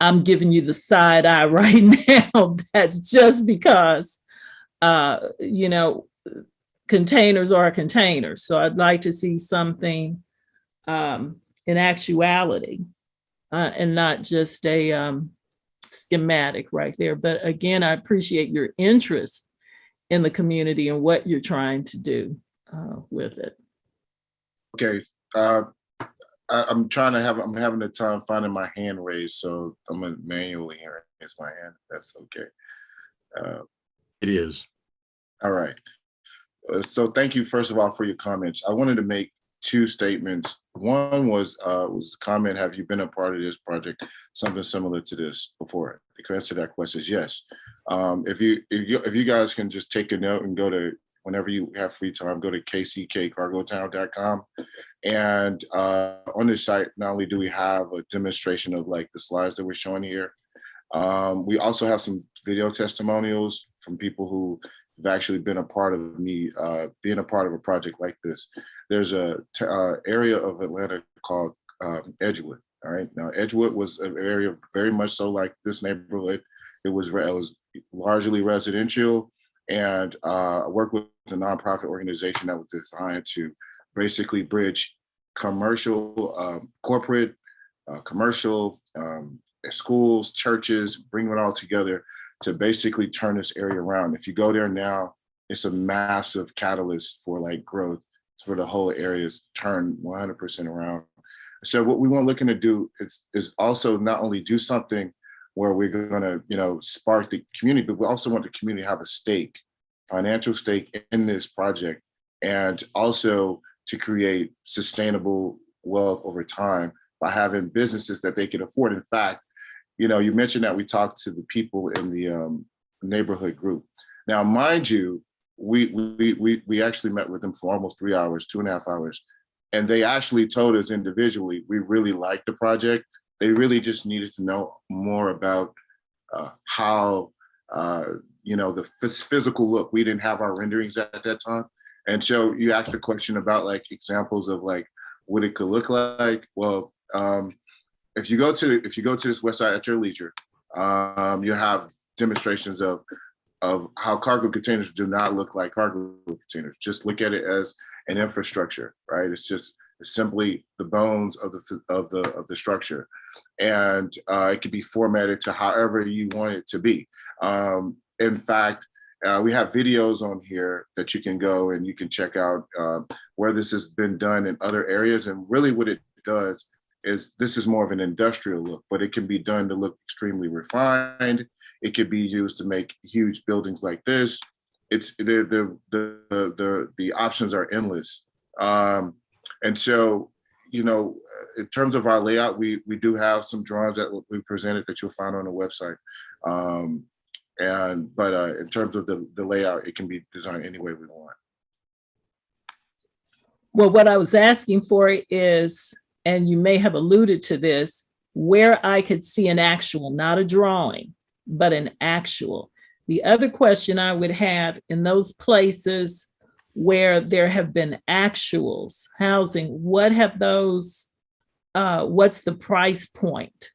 E: I'm giving you the side eye right now. That's just because, you know, containers are containers. So I'd like to see something in actuality and not just a schematic right there. But again, I appreciate your interest in the community and what you're trying to do with it.
V: Okay. I'm having a time finding my hand raised, so I'm gonna manually raise my hand. That's okay.
D: It is.
V: All right. So thank you, first of all, for your comments. I wanted to make two statements. One was a comment, have you been a part of this project, something similar to this before? The answer to that question is yes. If you guys can just take a note and go to, whenever you have free time, go to kckcargotown.com. And on this site, not only do we have a demonstration of like the slides that we're showing here, we also have some video testimonials from people who have actually been a part of me being a part of a project like this. There's a area of Atlanta called Edgewood. All right, now Edgewood was an area very much so like this neighborhood. It was largely residential, and I worked with a nonprofit organization that was designed to basically bridge commercial, corporate, commercial, schools, churches, bring it all together to basically turn this area around. If you go there now, it's a massive catalyst for like growth for the whole area's turn 100% around. So what we want looking to do is also not only do something where we're gonna, you know, spark the community, but we also want the community to have a stake, financial stake in this project, and also to create sustainable wealth over time by having businesses that they can afford. In fact, you know, you mentioned that we talked to the people in the neighborhood group. Now, mind you, we actually met with them for almost 3 hours, 2.5 hours, and they actually told us individually, we really liked the project. They really just needed to know more about how, you know, the physical look. We didn't have our renderings at that time. And so you asked a question about like examples of like what it could look like. Well, if you go to this website at your leisure, you have demonstrations of how cargo containers do not look like cargo containers. Just look at it as an infrastructure, right? It's simply the bones of the structure, and it can be formatted to however you want it to be. In fact, we have videos on here that you can go and you can check out where this has been done in other areas. And really what it does is this is more of an industrial look, but it can be done to look extremely refined. It could be used to make huge buildings like this. It's the options are endless. And so, you know, in terms of our layout, we do have some drawings that we presented that you'll find on the website. But in terms of the layout, it can be designed any way we want.
E: Well, what I was asking for is, and you may have alluded to this, where I could see an actual, not a drawing, but an actual. The other question I would have, in those places where there have been actuals housing, what have those, what's the price point?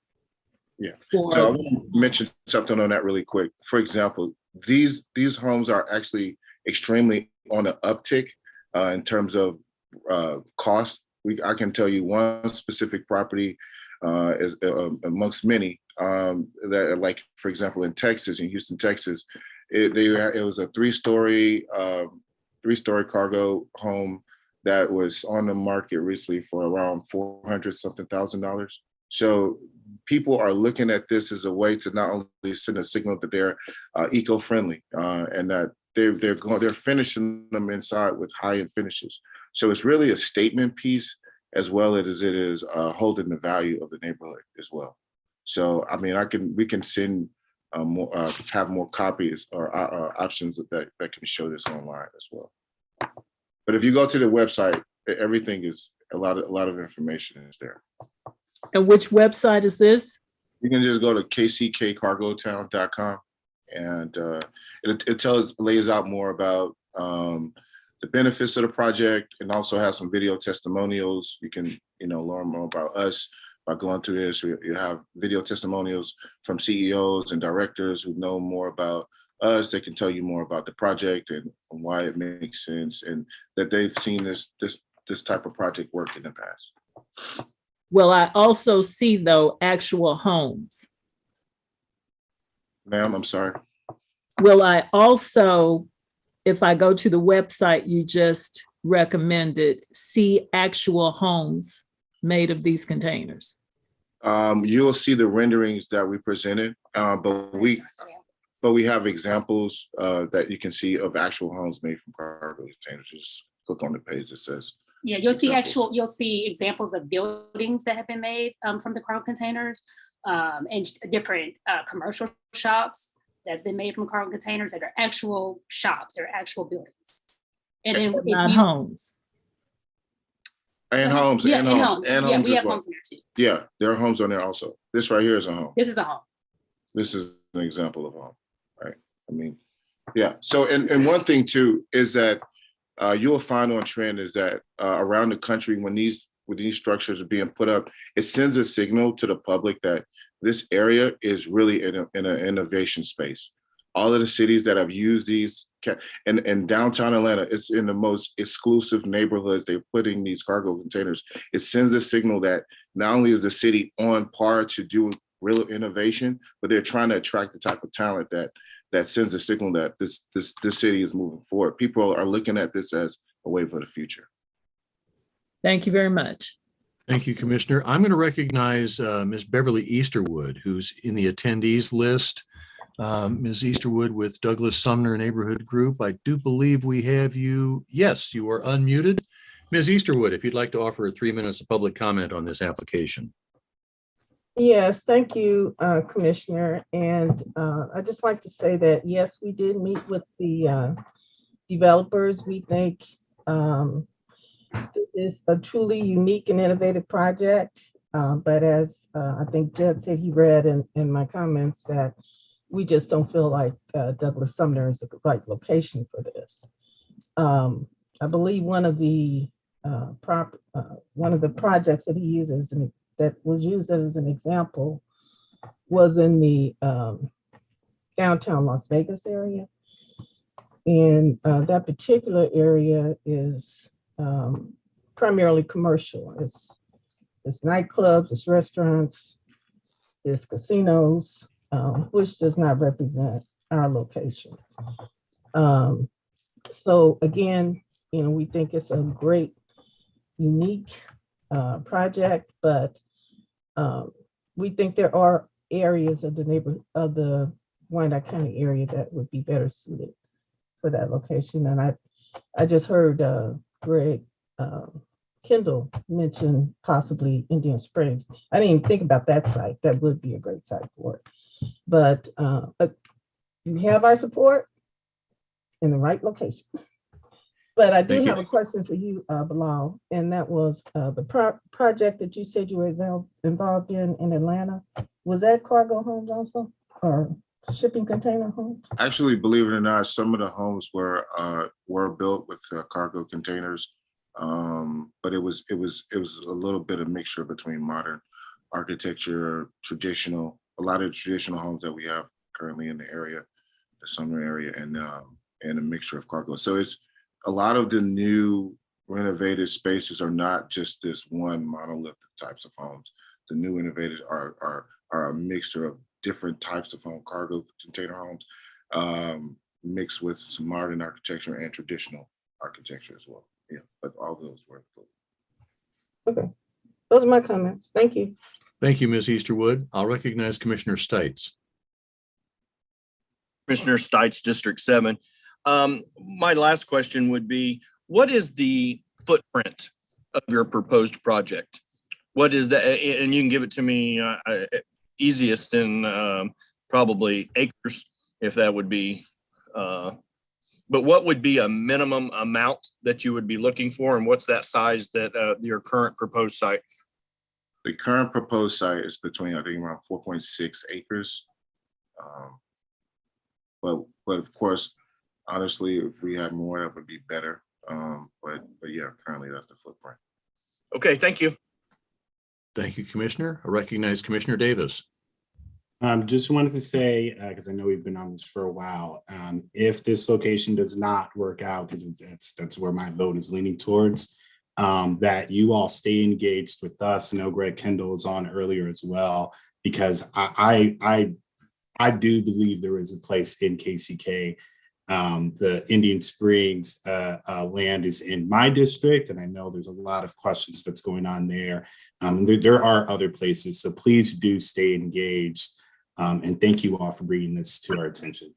V: Yeah, so I want to mention something on that really quick. For example, these homes are actually extremely on an uptick in terms of cost. I can tell you one specific property is amongst many that, like, for example, in Texas, in Houston, Texas, it was a three-story cargo home that was on the market recently for around $400,000. So people are looking at this as a way to not only send a signal that they're eco-friendly and that they're finishing them inside with high-end finishes. So it's really a statement piece as well as it is holding the value of the neighborhood as well. So I mean, we can send more, have more copies or options that can show this online as well. But if you go to the website, everything is a lot of information is there.
E: And which website is this?
V: You can just go to kckcargotown.com, and it lays out more about the benefits of the project, and also has some video testimonials. You can, learn more about us, by going through this. You have video testimonials from CEOs and directors who know more about us. They can tell you more about the project and why it makes sense, and that they've seen this type of project work in the past.
E: Will I also see though actual homes?
V: Ma'am, I'm sorry.
E: Will I also, if I go to the website you just recommended, see actual homes made of these containers?
V: You'll see the renderings that we presented, but we have examples that you can see of actual homes made from cargo containers. Just click on the page that says.
U: Yeah, you'll see examples of buildings that have been made from the cargo containers, and different commercial shops that's been made from cargo containers that are actual shops, they're actual buildings. And then
E: not homes.
V: And homes,
U: yeah,
V: and homes, and
U: yeah,
V: homes
U: we
V: as
U: have
V: well.
U: homes in there too.
V: Yeah, there are homes on there also. This right here is a home.
U: This is a home.
V: This is an example of a home, right? I mean, yeah. So, and one thing too is that you'll find on trend is that around the country, when these structures are being put up, it sends a signal to the public that this area is really in an innovation space. All of the cities that have used these, and downtown Atlanta, it's in the most exclusive neighborhoods. They're putting these cargo containers. It sends a signal that not only is the city on par to do real innovation, but they're trying to attract the type of talent that sends a signal that this city is moving forward. People are looking at this as a way for the future.
E: Thank you very much.
D: Thank you, Commissioner. I'm going to recognize Ms. Beverly Easterwood, who's in the attendees list. Ms. Easterwood with Douglas Sumner Neighborhood Group. I do believe we have you. Yes, you are unmuted. Ms. Easterwood, if you'd like to offer 3 minutes of public comment on this application.
H: Yes, thank you, Commissioner. And I'd just like to say that, yes, we did meet with the developers. We think this is a truly unique and innovative project. But as I think Jed said, he read in my comments that we just don't feel like Douglas Sumner is the right location for this. I believe one of the projects that he uses and that was used as an example was in the downtown Las Vegas area. And that particular area is primarily commercial. It's nightclubs, it's restaurants, it's casinos, which does not represent our location. So again, we think it's a great, unique project, but we think there are areas of the Wyandotte County area that would be better suited for that location. And I just heard Greg Kendall mention possibly Indian Springs. I didn't even think about that site. That would be a great site for it. But you have our support in the right location. But I do have a question for you, Bilal, and that was the project that you said you were involved in Atlanta. Was that cargo homes also, or shipping container homes?
V: Actually, believe it or not, some of the homes were built with cargo containers, but it was a little bit of mixture between modern architecture, a lot of traditional homes that we have currently in the area, the Sumner area, and a mixture of cargo. So it's a lot of the new renovated spaces are not just this one monolithic types of homes. The new innovated are a mixture of different types of home, cargo container homes, mixed with some modern architecture and traditional architecture as well. Yeah, but all those were included.
H: Okay, those are my comments. Thank you.
D: Thank you, Ms. Easterwood. I'll recognize Commissioner Stites.
R: Commissioner Stites, District 7. My last question would be, what is the footprint of your proposed project? What is that? And you can give it to me easiest in probably acres, if that would be, but what would be a minimum amount that you would be looking for? And what's that size that your current proposed site?
V: The current proposed site is between, I think, around 4.6 acres. But of course, honestly, if we had more, that would be better. But yeah, currently that's the footprint.
R: Okay, thank you.
D: Thank you, Commissioner. I recognize Commissioner Davis.
B: Just wanted to say, because I know we've been on this for a while, if this location does not work out, because that's where my vote is leaning towards, that you all stay engaged with us. I know Greg Kendall was on earlier as well, because I do believe there is a place in KCK. The Indian Springs land is in my district, and I know there's a lot of questions that's going on there. There are other places, so please do stay engaged. And thank you all for bringing this to our attention.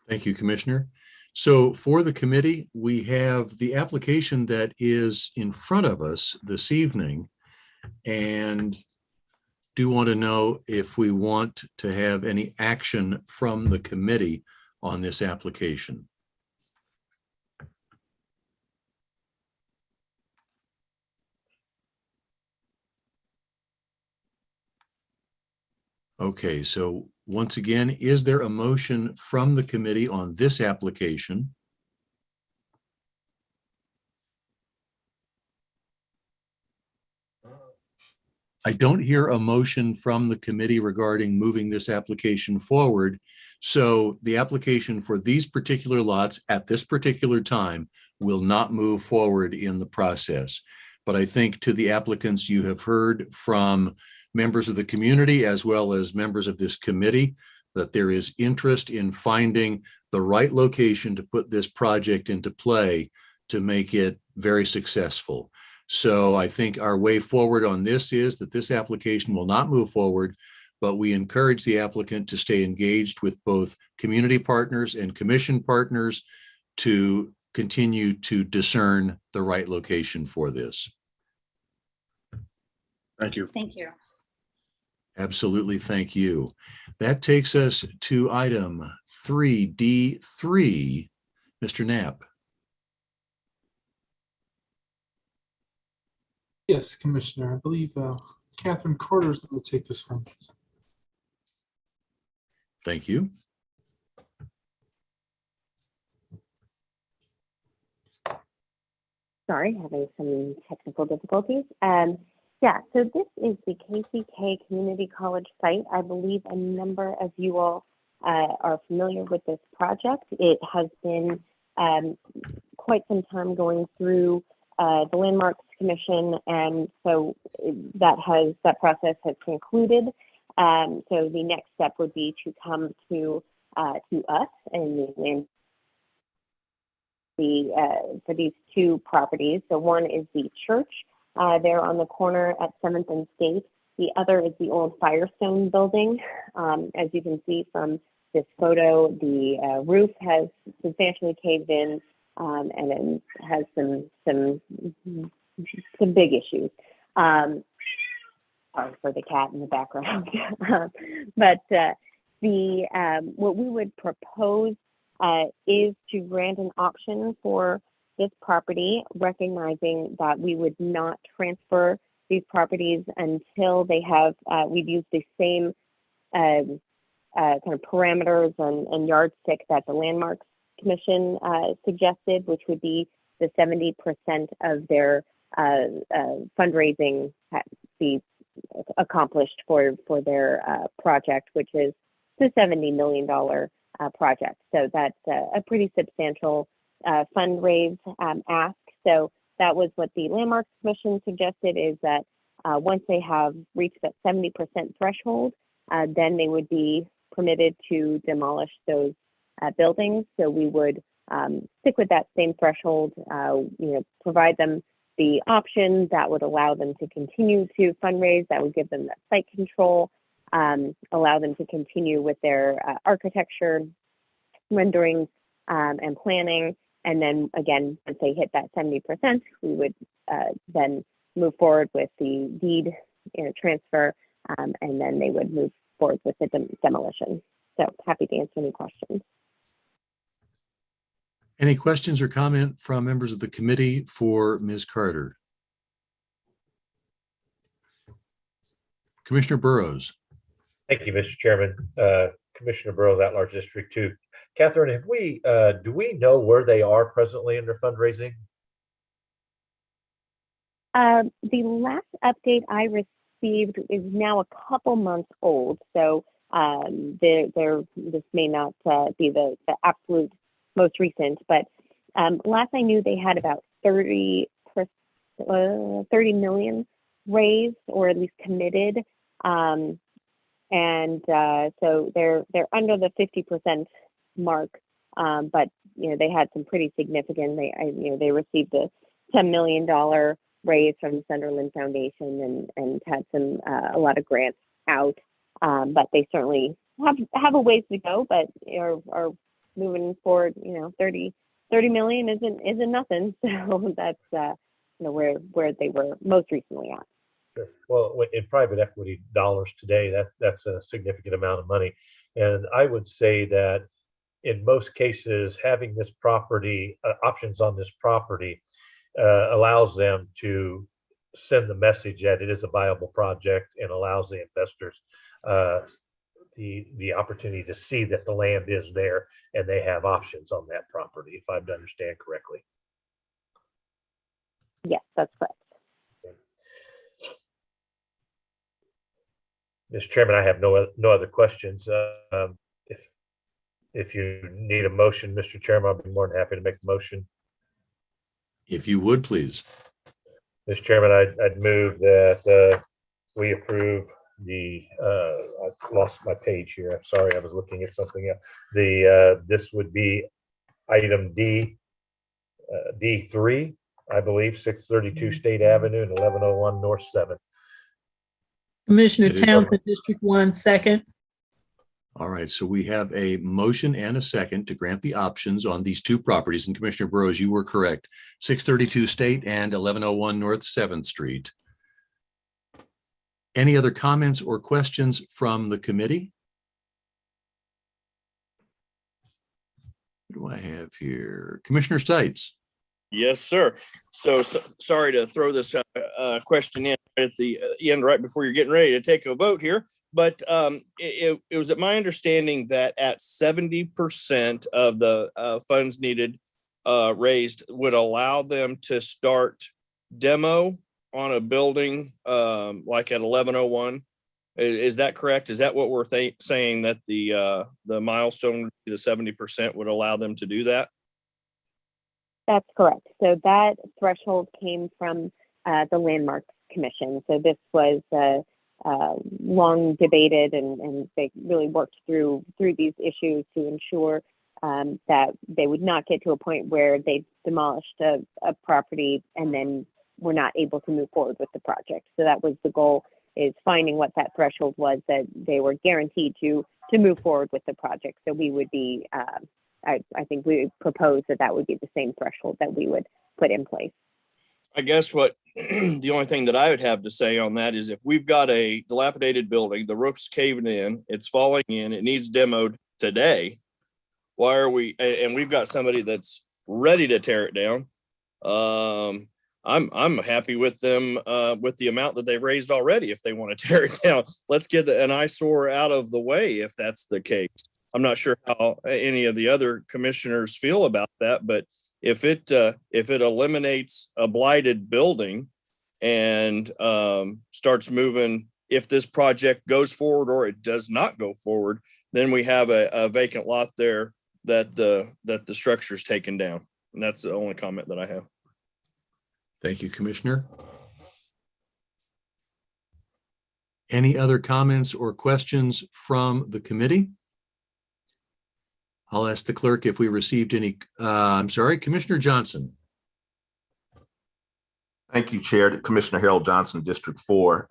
D: Thank you, Commissioner. So for the committee, we have the application that is in front of us this evening, and do want to know if we want to have any action from the committee on this application. Okay, so once again, is there a motion from the committee on this application? I don't hear a motion from the committee regarding moving this application forward. So the application for these particular lots at this particular time will not move forward in the process. But I think to the applicants, you have heard from members of the community as well as members of this committee that there is interest in finding the right location to put this project into play to make it very successful. So I think our way forward on this is that this application will not move forward, but we encourage the applicant to stay engaged with both community partners and commission partners to continue to discern the right location for this.
V: Thank you.
U: Thank you.
D: Absolutely, thank you. That takes us to item 3D3, Mr. Knapp.
N: Yes, Commissioner. I believe Catherine Carter is going to take this one.
D: Thank you.
J: Sorry, having some technical difficulties. Yeah, so this is the KCK Community College site. I believe a number of you all are familiar with this project. It has been quite some time going through the Landmarks Commission, and so that process has concluded. So the next step would be to come to us and for these two properties. So one is the church there on the corner at 7th and State. The other is the old Firestone building. As you can see from this photo, the roof has substantially caved in and it has some big issues. Sorry for the cat in the background. But what we would propose is to grant an option for this property, recognizing that we would not transfer these properties until they have, we've used the same kind of parameters and yardstick that the Landmarks Commission suggested, which would be the 70% of their fundraising be accomplished for their project, which is the $70 million project. So that's a pretty substantial fundraise ask. So that was what the Landmarks Commission suggested, is that once they have reached that 70% threshold, then they would be permitted to demolish those buildings. So we would stick with that same threshold, provide them the option that would allow them to continue to fundraise, that would give them that site control, allow them to continue with their architecture, renderings, and planning. And then again, once they hit that 70%, we would then move forward with the deed transfer, and then they would move forward with the demolition. So happy to answer any questions.
D: Any questions or comment from members of the committee for Ms. Carter? Commissioner Burroughs.
A: Thank you, Mr. Chairman. Commissioner Burroughs, at-large District 2. Catherine, have do we know where they are presently in their fundraising?
J: The last update I received is now a couple months old, so this may not be the absolute most recent, but last I knew they had about 30 million raised, or at least committed, and so they're under the 50% mark, but they had some pretty significant. They received a $10 million raise from the Sunderland Foundation and had a lot of grants out, but they certainly have a ways to go, but are moving forward. 30 million isn't nothing, so that's where they were most recently at.
A: Sure. Well, in private equity dollars today, that's a significant amount of money, and I would say that in most cases, having this property options on this property allows them to send the message that it is a viable project, and allows the investors the opportunity to see that the land is there and they have options on that property, if I understand correctly.
J: Yes, that's correct.
A: Mr. Chairman, I have no other questions. If you need a motion, Mr. Chairman, I'll be more than happy to make the motion.
D: If you would, please.
A: Mr. Chairman, I'd move that we approve the, I lost my page here. I'm sorry, I was looking at something else. This would be item D3, I believe, 632 State Avenue and 1101 North 7th.
E: Commissioner Townsend, District 1, second.
D: All right, so we have a motion and a second to grant the options on these two properties. And Commissioner Burroughs, you were correct. 632 State and 1101 North 7th Street. Any other comments or questions from the committee? What do I have here? Commissioner Stites.
R: Yes, sir. So sorry to throw this question in at the end, right before you're getting ready to take a vote here. But it was at my understanding that at 70% of the funds needed raised would allow them to start demo on a building like at 1101. Is that correct? Is that what we're saying, that the milestone, the 70% would allow them to do that?
J: That's correct. So that threshold came from the Landmarks Commission. So this was long debated, and they really worked through these issues to ensure that they would not get to a point where they demolished a property and then were not able to move forward with the project. So that was the goal, is finding what that threshold was that they were guaranteed to move forward with the project. So we would be, I think we proposed that would be the same threshold that we would put in place.
R: I guess what the only thing that I would have to say on that is, if we've got a dilapidated building, the roof's caving in, it's falling in, it needs demoed today. Why are we, and we've got somebody that's ready to tear it down. I'm happy with them with the amount that they've raised already. If they want to tear it down, let's get an eyesore out of the way if that's the case. I'm not sure how any of the other commissioners feel about that, but if it eliminates a blighted building and starts moving, if this project goes forward or it does not go forward, then we have a vacant lot there that the structure's taken down. And that's the only comment that I have.
D: Thank you, Commissioner. Any other comments or questions from the committee? I'll ask the clerk if we received any. I'm sorry, Commissioner Johnson.
G: Thank you, Chair. Commissioner Harold Johnson, District 4.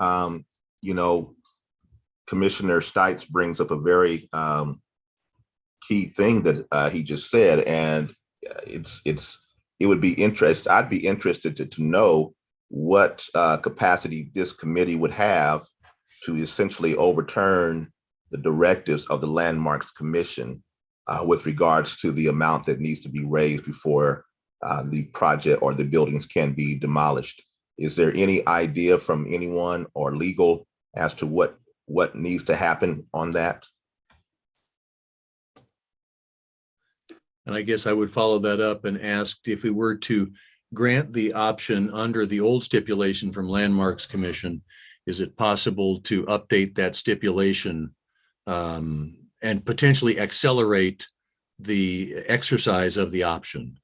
G: Commissioner Stites brings up a very key thing that he just said, and it would be interesting. I'd be interested to know what capacity this committee would have to essentially overturn the directives of the Landmarks Commission with regards to the amount that needs to be raised before the project or the buildings can be demolished. Is there any idea from anyone or legal as to what needs to happen on that?
D: And I guess I would follow that up and ask, if we were to grant the option under the old stipulation from Landmarks Commission, is it possible to update that stipulation and potentially accelerate the exercise of the option?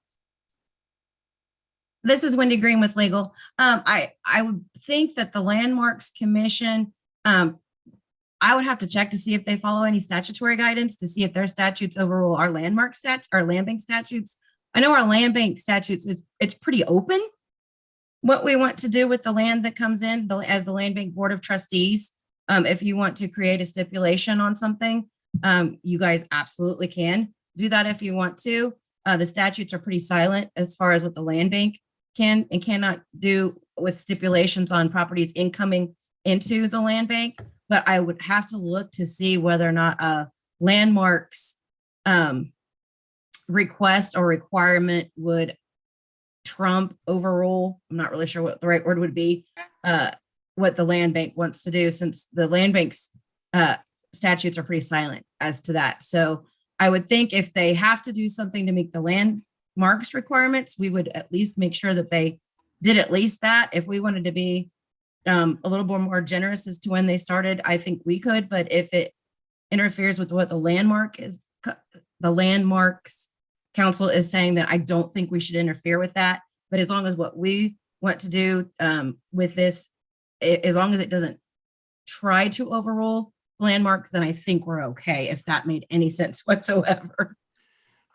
T: This is Wendy Green with legal. I would think that the Landmarks Commission, I would have to check to see if they follow any statutory guidance to see if their statutes overrule our our land bank statutes. I know our land bank statutes it's pretty open what we want to do with the land that comes in as the land bank board of trustees. If you want to create a stipulation on something, you guys absolutely can do that if you want to. The statutes are pretty silent as far as what the land bank can and cannot do with stipulations on properties incoming into the land bank. But I would have to look to see whether or not a landmarks request or requirement would trump overrule. I'm not really sure what the right word would be, what the land bank wants to do, since the land bank's statutes are pretty silent as to that. So I would think if they have to do something to meet the landmarks requirements, we would at least make sure that they did at least that. If we wanted to be a little bit more generous as to when they started, I think we could. But if it interferes with what the Landmarks Council is saying, that I don't think we should interfere with that. But as long as what we want to do with this, as long as it doesn't try to overrule Landmark, then I think we're okay, if that made any sense whatsoever.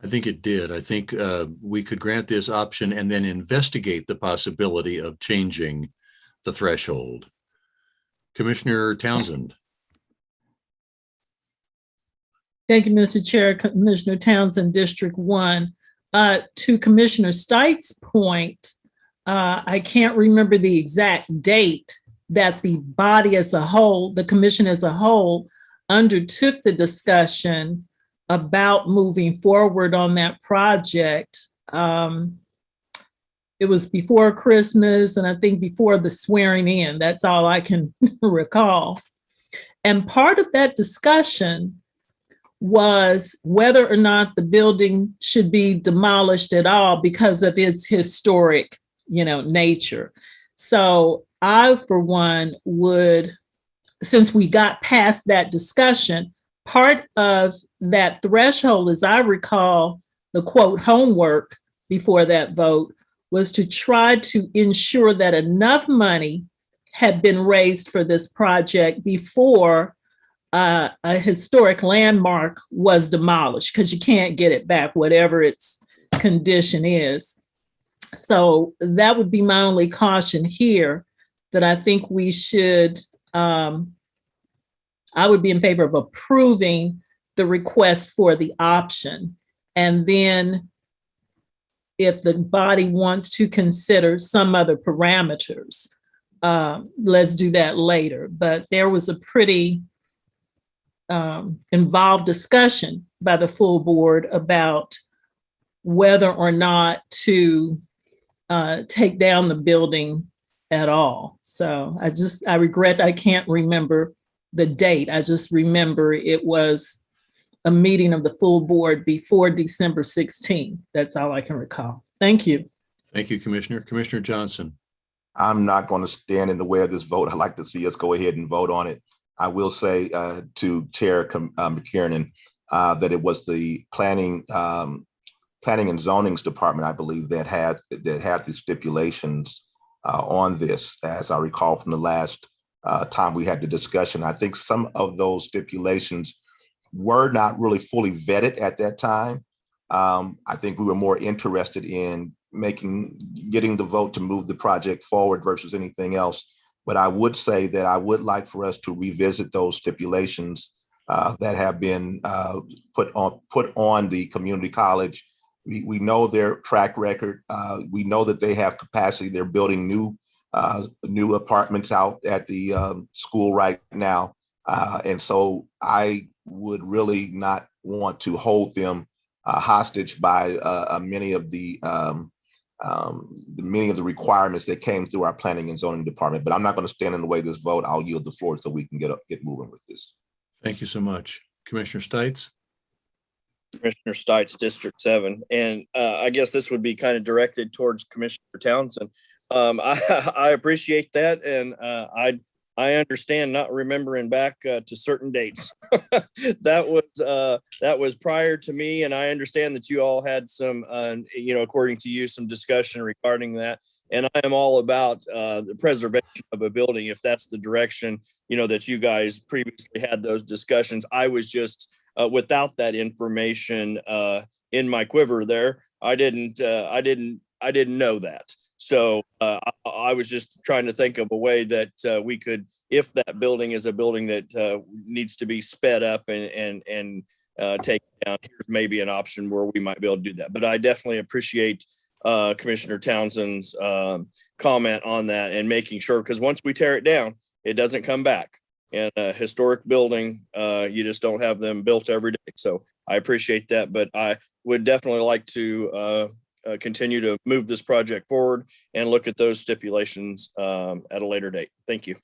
D: I think it did. I think we could grant this option and then investigate the possibility of changing the threshold. Commissioner Townsend.
E: Thank you, Mr. Chair. Commissioner Townsend, District 1. To Commissioner Stites' point, I can't remember the exact date that the body as a whole, the commission as a whole, undertook the discussion about moving forward on that project. It was before Christmas, and I think before the swearing in. That's all I can recall. And part of that discussion was whether or not the building should be demolished at all because of its historic, nature. So I, for one, would, since we got past that discussion, part of that threshold, as I recall, the quote homework before that vote, was to try to ensure that enough money had been raised for this project before a historic landmark was demolished, because you can't get it back, whatever its condition is. So that would be my only caution here, that I think we should, I would be in favor of approving the request for the option. And then if the body wants to consider some other parameters, let's do that later. But there was a pretty involved discussion by the full board about whether or not to take down the building at all. So I regret I can't remember the date. I just remember it was a meeting of the full board before December 16. That's all I can recall. Thank you.
D: Thank you, Commissioner. Commissioner Johnson.
G: I'm not going to stand in the way of this vote. I'd like to see us go ahead and vote on it. I will say to Chair McKiernan that it was the Planning and Zonings Department, I believe, that had the stipulations on this, as I recall from the last time we had the discussion. I think some of those stipulations were not really fully vetted at that time. I think we were more interested in getting the vote to move the project forward versus anything else. But I would say that I would like for us to revisit those stipulations that have been put on the community college. We know their track record. We know that they have capacity. They're building new apartments out at the school right now. And so I would really not want to hold them hostage by many of the requirements that came through our Planning and Zoning Department. But I'm not going to stand in the way of this vote. I'll yield the floor so we can get moving with this.
D: Thank you so much. Commissioner Stites.
R: Commissioner Stites, District 7. And I guess this would be kind of directed towards Commissioner Townsend. I appreciate that. And I understand not remembering back to certain dates. That was prior to me. And I understand that you all had some, according to you, some discussion regarding that. And I am all about the preservation of a building, if that's the direction, that you guys previously had those discussions. I was just without that information in my quiver there. I didn't know that. So I was just trying to think of a way that we could, if that building is a building that needs to be sped up and taken down, here's maybe an option where we might be able to do that. But I definitely appreciate Commissioner Townsend's comment on that and making sure, because once we tear it down, it doesn't come back. And a historic building, you just don't have them built every day. So I appreciate that, but I would definitely like to continue to move this project forward and look at those stipulations at a later date. Thank you.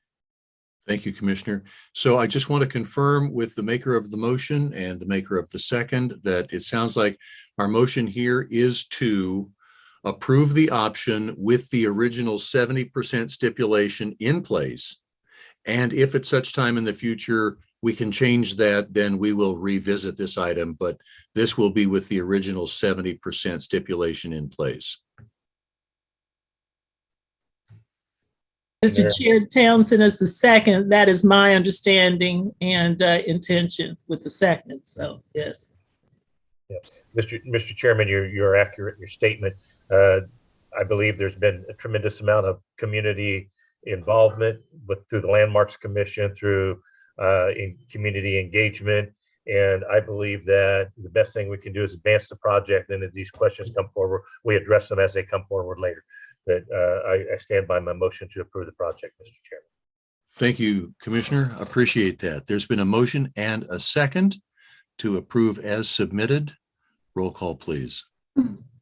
D: Thank you, Commissioner. So I just want to confirm with the maker of the motion and the maker of the second that it sounds like our motion here is to approve the option with the original 70% stipulation in place. And if at such time in the future we can change that, then we will revisit this item, but this will be with the original 70% stipulation in place.
E: Mr. Chair, Townsend is the second. That is my understanding and intention with the second. So, yes.
A: Yeah. Mr. Chairman, you're accurate in your statement. I believe there's been a tremendous amount of community involvement through the Landmarks Commission, through in community engagement. And I believe that the best thing we can do is advance the project. And as these questions come forward, we address them as they come forward later. But I stand by my motion to approve the project, Mr. Chairman.
D: Thank you, Commissioner. Appreciate that. There's been a motion and a second to approve as submitted. Roll call, please.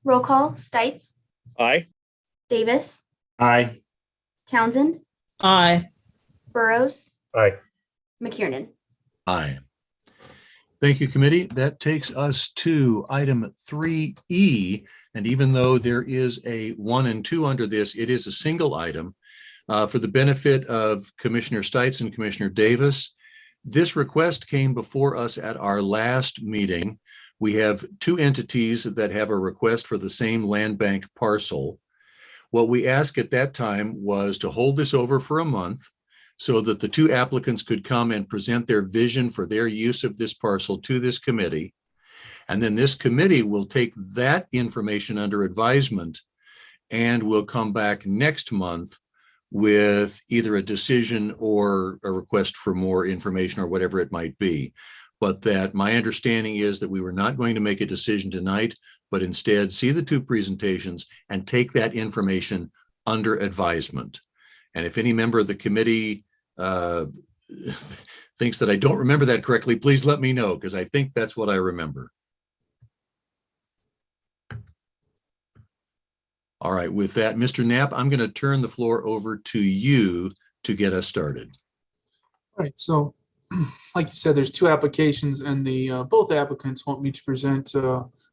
F: Roll call. Stites.
R: Aye.
F: Davis.
B: Aye.
F: Townsend.
E: Aye.
F: Burroughs.
A: Aye.
F: McKiernan.
D: Aye. Thank you, committee. That takes us to item 3E. And even though there is a 1 and 2 under this, it is a single item for the benefit of Commissioner Stites and Commissioner Davis. This request came before us at our last meeting. We have 2 entities that have a request for the same land bank parcel. What we asked at that time was to hold this over for a month so that the 2 applicants could come and present their vision for their use of this parcel to this committee. And then this committee will take that information under advisement and will come back next month with either a decision or a request for more information or whatever it might be. But that my understanding is that we were not going to make a decision tonight, but instead see the 2 presentations and take that information under advisement. And if any member of the committee thinks that I don't remember that correctly, please let me know, because I think that's what I remember. All right, with that, Mr. Knapp, I'm going to turn the floor over to you to get us started.
N: All right, so like you said, there's 2 applications, and the both applicants want me to present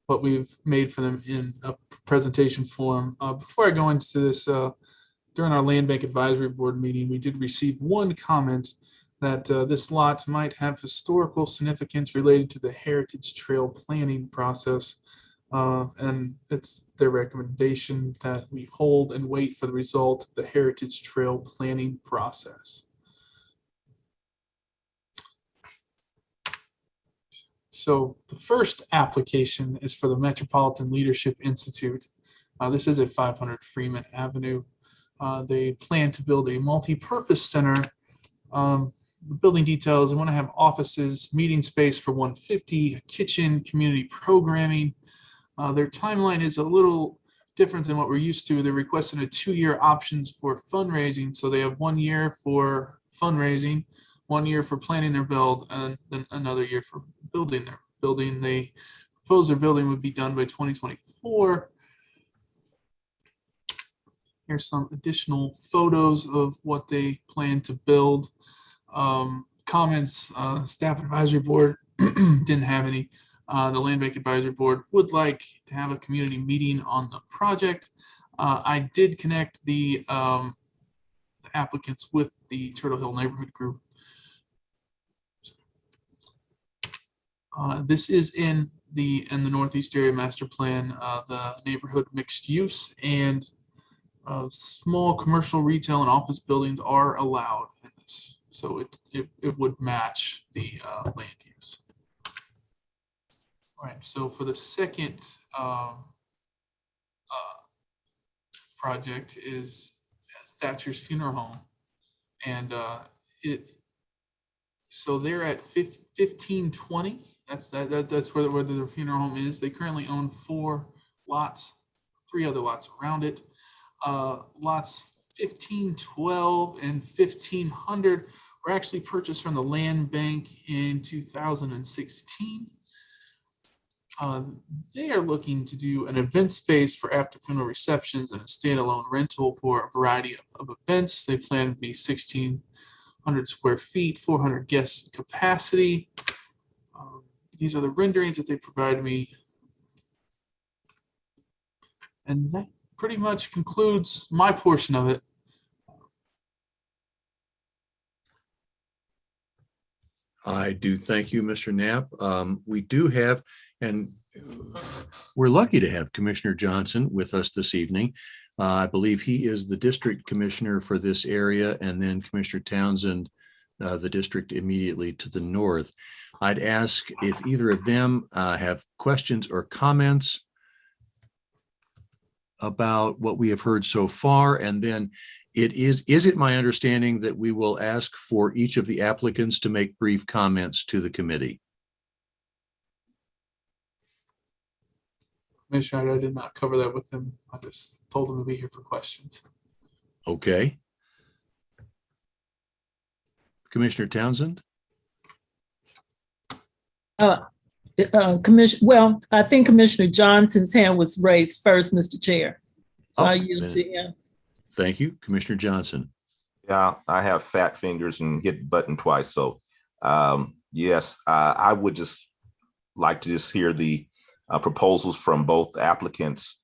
N: what we've made for them in a presentation form. Before I go into this, during our Land Bank Advisory Board meeting, we did receive 1 comment that this lot might have historical significance related to the Heritage Trail planning process. And it's their recommendation that we hold and wait for the result of the Heritage Trail planning process. So the first application is for the Metropolitan Leadership Institute. This is at 500 Freeman Avenue. They plan to build a multi-purpose center. The building details, they want to have offices, meeting space for 150, a kitchen, community programming. Their timeline is a little different than what we're used to. They're requesting a 2-year options for fundraising. So they have 1 year for fundraising, 1 year for planning their build, and then another year for building their building. They propose their building would be done by 2024. Here's some additional photos of what they plan to build. Comments, staff advisory board didn't have any. the Land Bank Advisory Board would like to have a community meeting on the project. I did connect the applicants with the Turtle Hill Neighborhood Group. This is in the Northeast Area Master Plan, the neighborhood mixed use and small commercial, retail, and office buildings are allowed in this. So it would match the land use. All right, so for the second project is Thatcher's Funeral Home. And so they're at 1520. That's where the funeral home is. They currently own 4 lots, 3 other lots around it. Lots 1512 and 1500 were actually purchased from the land bank in 2016. They are looking to do an event space for after funeral receptions and a standalone rental for a variety of events. They plan to be 1,600 square feet, 400 guest capacity. These are the renderings that they provided me. And that pretty much concludes my portion of it.
D: I do thank you, Mr. Knapp. We do have, and we're lucky to have Commissioner Johnson with us this evening. I believe he is the district commissioner for this area, and then Commissioner Townsend, the district immediately to the north. I'd ask if either of them have questions or comments about what we have heard so far, and then is it my understanding that we will ask for each of the applicants to make brief comments to the committee?
N: Commissioner, I did not cover that with them. I just told them to be here for questions.
D: Okay. Commissioner Townsend?
E: Well, I think Commissioner Johnson's hand was raised first, Mr. Chair. So I yield to him.
D: Thank you, Commissioner Johnson.
G: Yeah, I have fat fingers and hit the button twice. So yes, I would just like to just hear the proposals from both applicants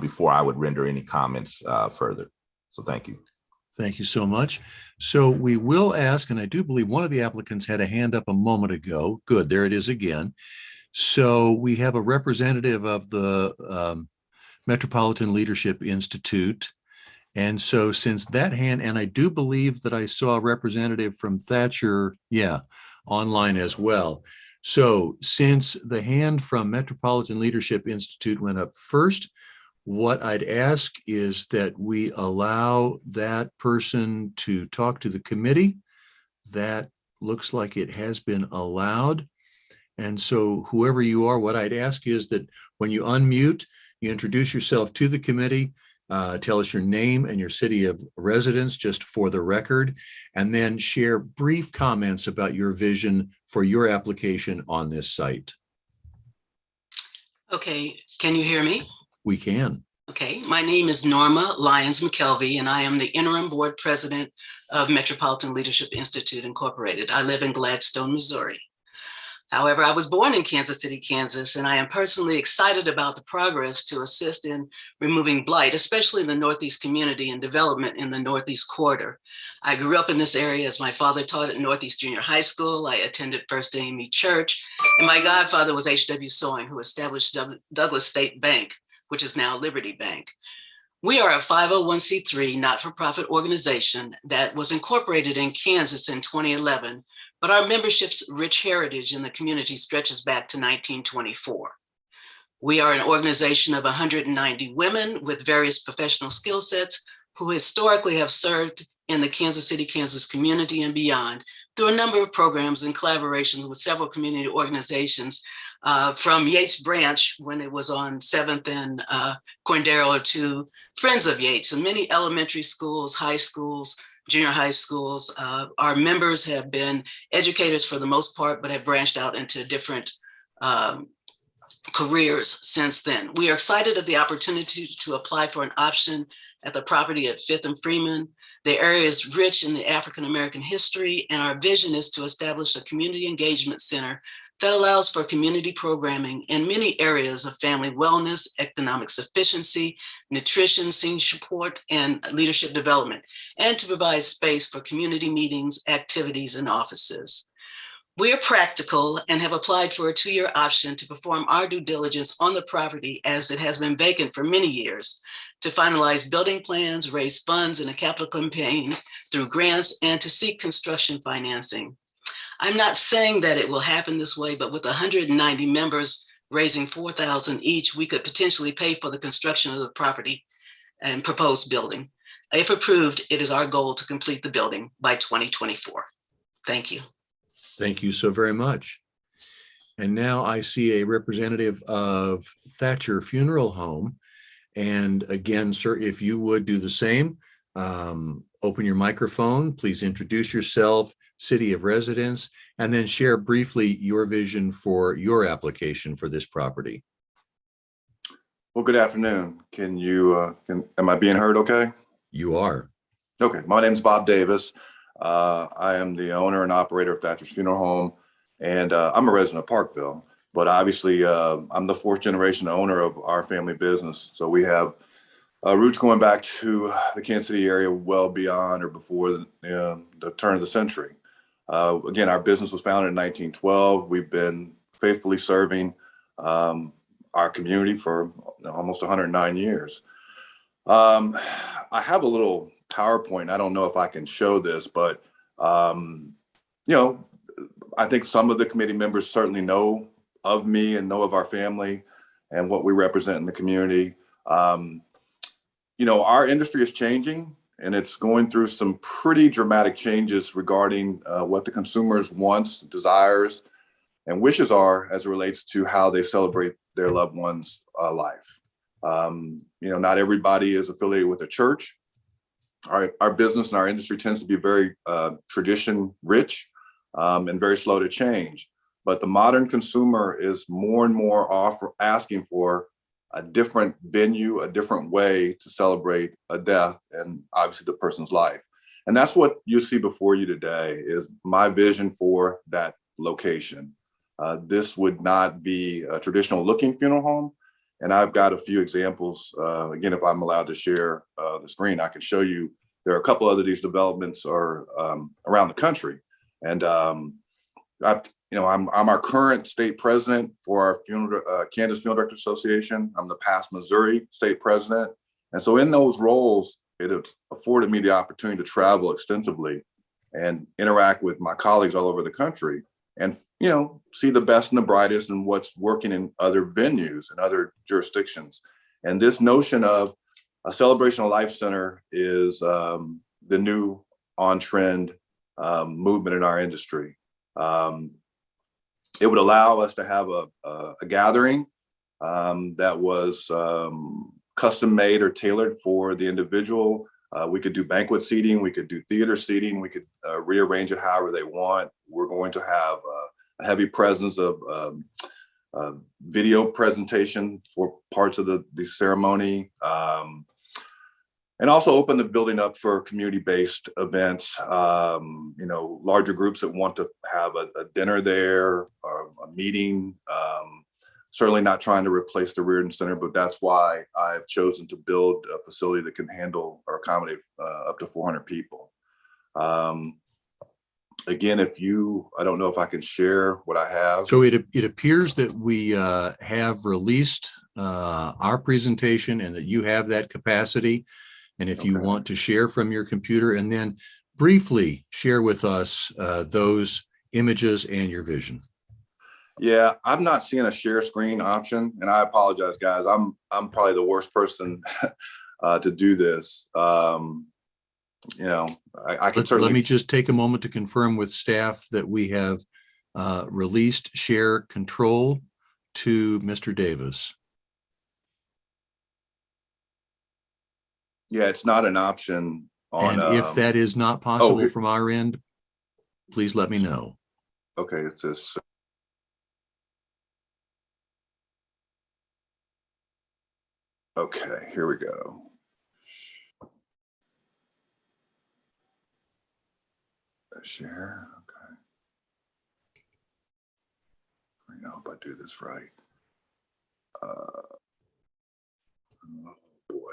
G: before I would render any comments further. So thank you.
D: Thank you so much. So we will ask, and I do believe one of the applicants had a hand up a moment ago. Good, there it is again. So we have a representative of the Metropolitan Leadership Institute. And so since that hand, and I do believe that I saw a representative from Thatcher, online as well. So since the hand from Metropolitan Leadership Institute went up first, what I'd ask is that we allow that person to talk to the committee. That looks like it has been allowed. And so whoever you are, what I'd ask is that when you unmute, you introduce yourself to the committee, tell us your name and your city of residence just for the record, and then share brief comments about your vision for your application on this site.
L: Okay, can you hear me?
D: We can.
L: Okay, my name is Norma Lyons McKelvey, and I am the interim board president of Metropolitan Leadership Institute Incorporated. I live in Gladstone, Missouri. However, I was born in Kansas City, Kansas, and I am personally excited about the progress to assist in removing blight, especially in the Northeast community and development in the Northeast corridor. I grew up in this area as my father taught at Northeast Junior High School. I attended First AME Church, and my godfather was H.W. Sewing, who established Douglas State Bank, which is now Liberty Bank. We are a 501c3 not-for-profit organization that was incorporated in Kansas in 2011, but our membership's rich heritage in the community stretches back to 1924. We are an organization of 190 women with various professional skill sets who historically have served in the Kansas City, Kansas community and beyond through a number of programs and collaborations with several community organizations, from Yates Branch when it was on 7th and Cordero, to Friends of Yates, and many elementary schools, high schools, junior high schools. Our members have been educators for the most part, but have branched out into different careers since then. We are excited at the opportunity to apply for an option at the property at 5th and Freeman. The area is rich in the African American history, and our vision is to establish a community engagement center that allows for community programming in many areas of family wellness, economic sufficiency, nutrition, senior support, and leadership development, and to provide space for community meetings, activities, and offices. We are practical and have applied for a 2-year option to perform our due diligence on the property, as it has been vacant for many years, to finalize building plans, raise funds in a capital campaign through grants, and to seek construction financing. I'm not saying that it will happen this way, but with 190 members raising $4,000 each, we could potentially pay for the construction of the property and proposed building. If approved, it is our goal to complete the building by 2024. Thank you.
D: Thank you so very much. And now I see a representative of Thatcher Funeral Home. And again, sir, if you would do the same, open your microphone, please introduce yourself, city of residence, and then share briefly your vision for your application for this property.
K: Well, good afternoon. Am I being heard okay?
D: You are.
K: Okay, my name's Bob Davis. I am the owner and operator of Thatcher's Funeral Home, and I'm a resident of Parkville, but obviously I'm the 4th generation owner of our family business. So we have roots going back to the Kansas City area well beyond or before the turn of the century. Again, our business was founded in 1912. We've been faithfully serving our community for almost 109 years. I have a little PowerPoint. I don't know if I can show this, but I think some of the committee members certainly know of me and know of our family and what we represent in the community. Our industry is changing, and it's going through some pretty dramatic changes regarding what the consumer's wants, desires, and wishes are as it relates to how they celebrate their loved one's life. Not everybody is affiliated with a church. Our business and our industry tends to be very tradition rich and very slow to change. But the modern consumer is more and more asking for a different venue, a different way to celebrate a death and obviously the person's life. And that's what you see before you today is my vision for that location. This would not be a traditional looking funeral home. And I've got a few examples. Again, if I'm allowed to share the screen, I can show you. There are a couple other these developments are around the country. And I'm our current state president for our Kansas Funeral Directors Association. I'm the past Missouri state president. And so in those roles, it has afforded me the opportunity to travel extensively and interact with my colleagues all over the country and, see the best and the brightest and what's working in other venues and other jurisdictions. And this notion of a celebration of life center is the new on-trend movement in our industry. It would allow us to have a gathering that was custom made or tailored for the individual. We could do banquet seating, we could do theater seating, we could rearrange it however they want. We're going to have a heavy presence of video presentation for parts of the ceremony. And also open the building up for community-based events, larger groups that want to have a dinner there or a meeting. Certainly not trying to replace the Reardon Center, but that's why I've chosen to build a facility that can handle or accommodate up to 400 people. Again, I don't know if I can share what I have.
D: So it appears that we have released our presentation and that you have that capacity. And if you want to share from your computer and then briefly share with us those images and your vision.
K: Yeah, I'm not seeing a share screen option, and I apologize, guys. I'm probably the worst person to do this. I can certainly.
D: Let me just take a moment to confirm with staff that we have released share control to Mr. Davis.
K: Yeah, it's not an option on.
D: And if that is not possible from our end, please let me know.
K: Okay, it says. Okay, here we go. Share. Okay. I hope I do this right. Oh boy.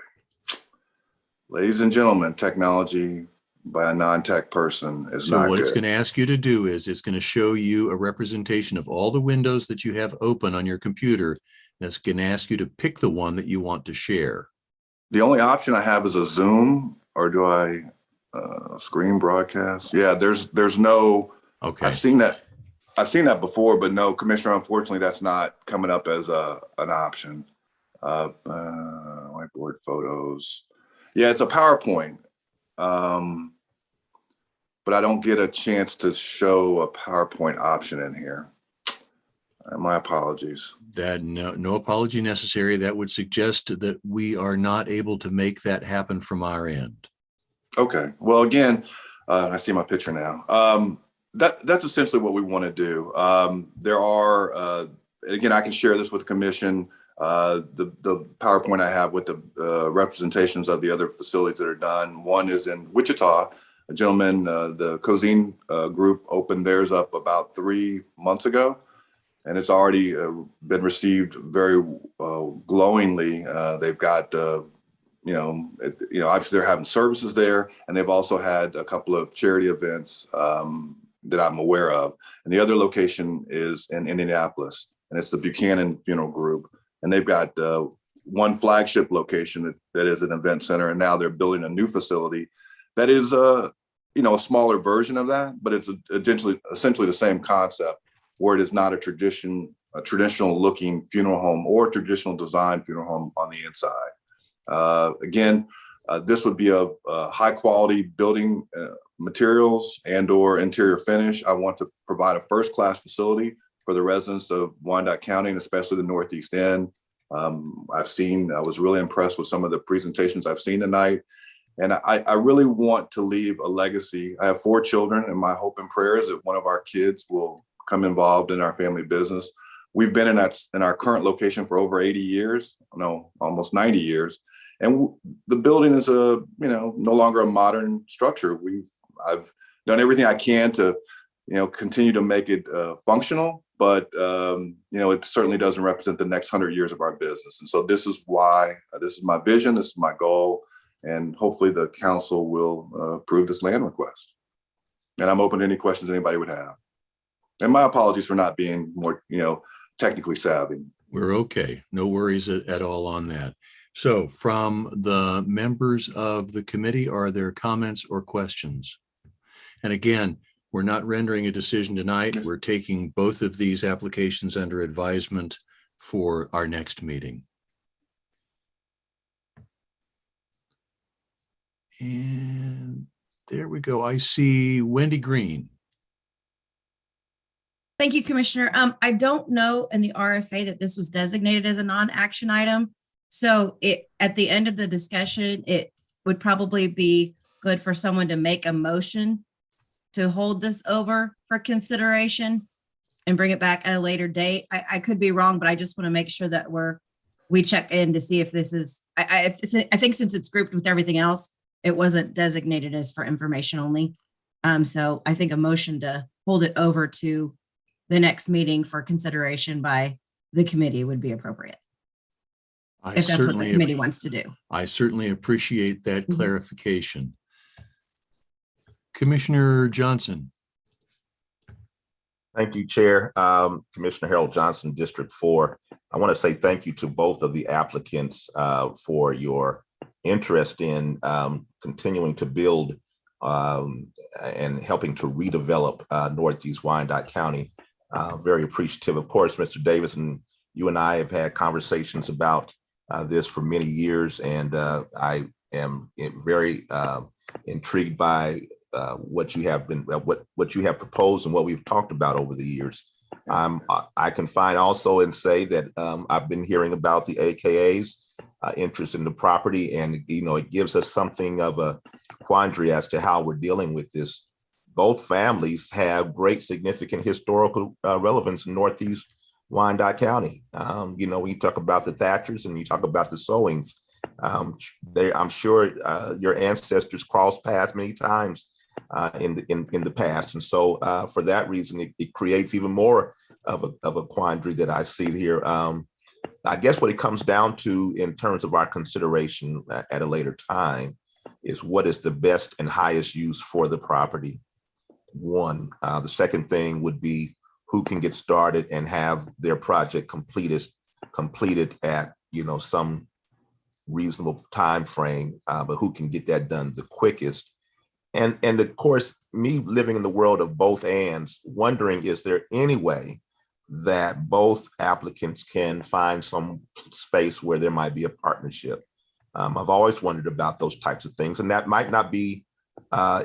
K: Ladies and gentlemen, technology by a non-tech person is
D: So
K: not
D: what
K: good.
D: it's going to ask you to do is it's going to show you a representation of all the windows that you have open on your computer. And it's going to ask you to pick the one that you want to share.
K: The only option I have is a Zoom, or do I screen broadcast? Yeah, there's no.
D: Okay.
K: I've seen that before, but no, Commissioner, unfortunately, that's not coming up as an option. Whiteboard photos. Yeah, it's a PowerPoint. But I don't get a chance to show a PowerPoint option in here. My apologies.
D: That no apology necessary. That would suggest that we are not able to make that happen from our end.
K: Okay. Well, again, I see my picture now. That's essentially what we want to do. There are, again, I can share this with the commission. The PowerPoint I have with the representations of the other facilities that are done. One is in Wichita. A gentleman, the Cozine group opened theirs up about 3 months ago, and it's already been received very glowingly. They've got, obviously they're having services there, and they've also had a couple of charity events that I'm aware of. And the other location is in Indianapolis, and it's the Buchanan Funeral Group. And they've got one flagship location that is an event center, and now they're building a new facility that is a smaller version of that, but it's essentially the same concept, where it is not a traditional looking funeral home or traditional design funeral home on the inside. Again, this would be a high quality building materials and or interior finish. I want to provide a first-class facility for the residents of Wyandotte County, and especially the Northeast End. I was really impressed with some of the presentations I've seen tonight. And I really want to leave a legacy. I have 4 children, and my hope and prayer is that one of our kids will come involved in our family business. We've been in our current location for over 80 years, no, almost 90 years. And the building is no longer a modern structure. I've done everything I can to, continue to make it functional, but it certainly doesn't represent the next 100 years of our business. And so this is why, this is my vision, this is my goal. And hopefully the council will approve this land request. And I'm open to any questions anybody would have. And my apologies for not being more, technically savvy.
D: We're okay. No worries at all on that. So from the members of the committee, are there comments or questions? And again, we're not rendering a decision tonight. We're taking both of these applications under advisement for our next meeting. And there we go. I see Wendy Green.
T: Thank you, Commissioner. I don't know in the RFA that this was designated as a non-action item. So at the end of the discussion, it would probably be good for someone to make a motion to hold this over for consideration and bring it back at a later date. I could be wrong, but I just want to make sure that we check in to see if this is, I think since it's grouped with everything else, it wasn't designated as for information only. So I think a motion to hold it over to the next meeting for consideration by the committee would be appropriate. If that's what the committee wants to do.
D: I certainly appreciate that clarification. Commissioner Johnson.
G: Thank you, Chair. Commissioner Harold Johnson, District 4. I want to say thank you to both of the applicants for your interest in continuing to build and helping to redevelop Northeast Wyandotte County. Very appreciative. Of course, Mr. Davis and you and I have had conversations about this for many years, and I am very intrigued by what you have been, what you have proposed and what we've talked about over the years. I can find also and say that I've been hearing about the AKA's interest in the property, and it gives us something of a quandary as to how we're dealing with this. Both families have great significant historical relevance in Northeast Wyandotte County. When you talk about the Thatchers and you talk about the Sowings, I'm sure your ancestors crossed paths many times in the past. And so for that reason, it creates even more of a quandary that I see here. I guess what it comes down to in terms of our consideration at a later time is what is the best and highest use for the property. One. The second thing would be who can get started and have their project completed at some reasonable time frame, but who can get that done the quickest. And of course, me living in the world of both ands, wondering, is there any way that both applicants can find some space where there might be a partnership? I've always wondered about those types of things, and that might not be,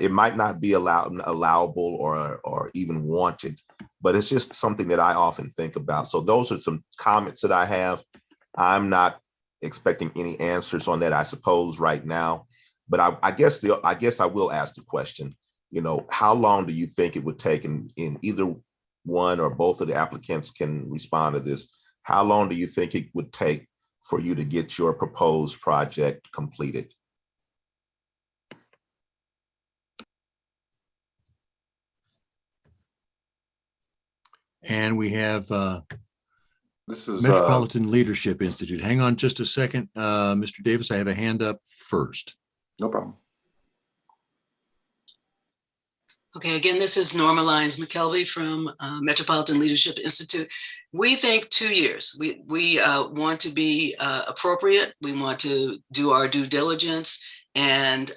G: it might not be allowable or even wanted, but it's just something that I often think about. So those are some comments that I have. I'm not expecting any answers on that, I suppose, right now. But I guess I will ask the question, how long do you think it would take, in either one or both of the applicants can respond to this, how long do you think it would take for you to get your proposed project completed?
D: And we have
K: this is
D: Metropolitan Leadership Institute. Hang on just a second, Mr. Davis, I have a hand up first.
K: No problem.
L: Okay, again, this is Norma Lyons McKelvey from Metropolitan Leadership Institute. We think 2 years. We want to be appropriate. We want to do our due diligence. And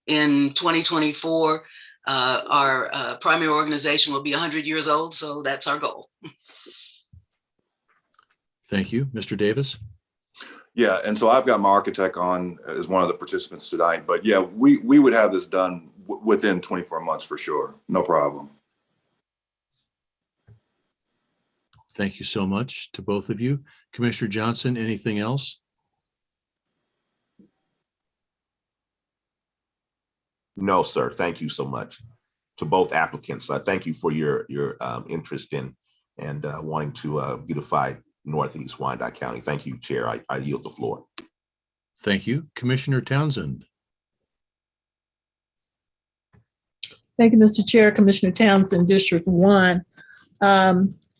L: in 2024, our primary organization will be 100 years old. So that's our goal.
D: Thank you. Mr. Davis?
K: Yeah, and so I've got my architect on as one of the participants tonight. But yeah, we would have this done within 24 months for sure. No problem.
D: Thank you so much to both of you. Commissioner Johnson, anything else?
G: No, sir. Thank you so much to both applicants. Thank you for your interest in and wanting to beautify Northeast Wyandotte County. Thank you, Chair. I yield the floor.
D: Thank you. Commissioner Townsend.
E: Thank you, Mr. Chair. Commissioner Townsend, District 1.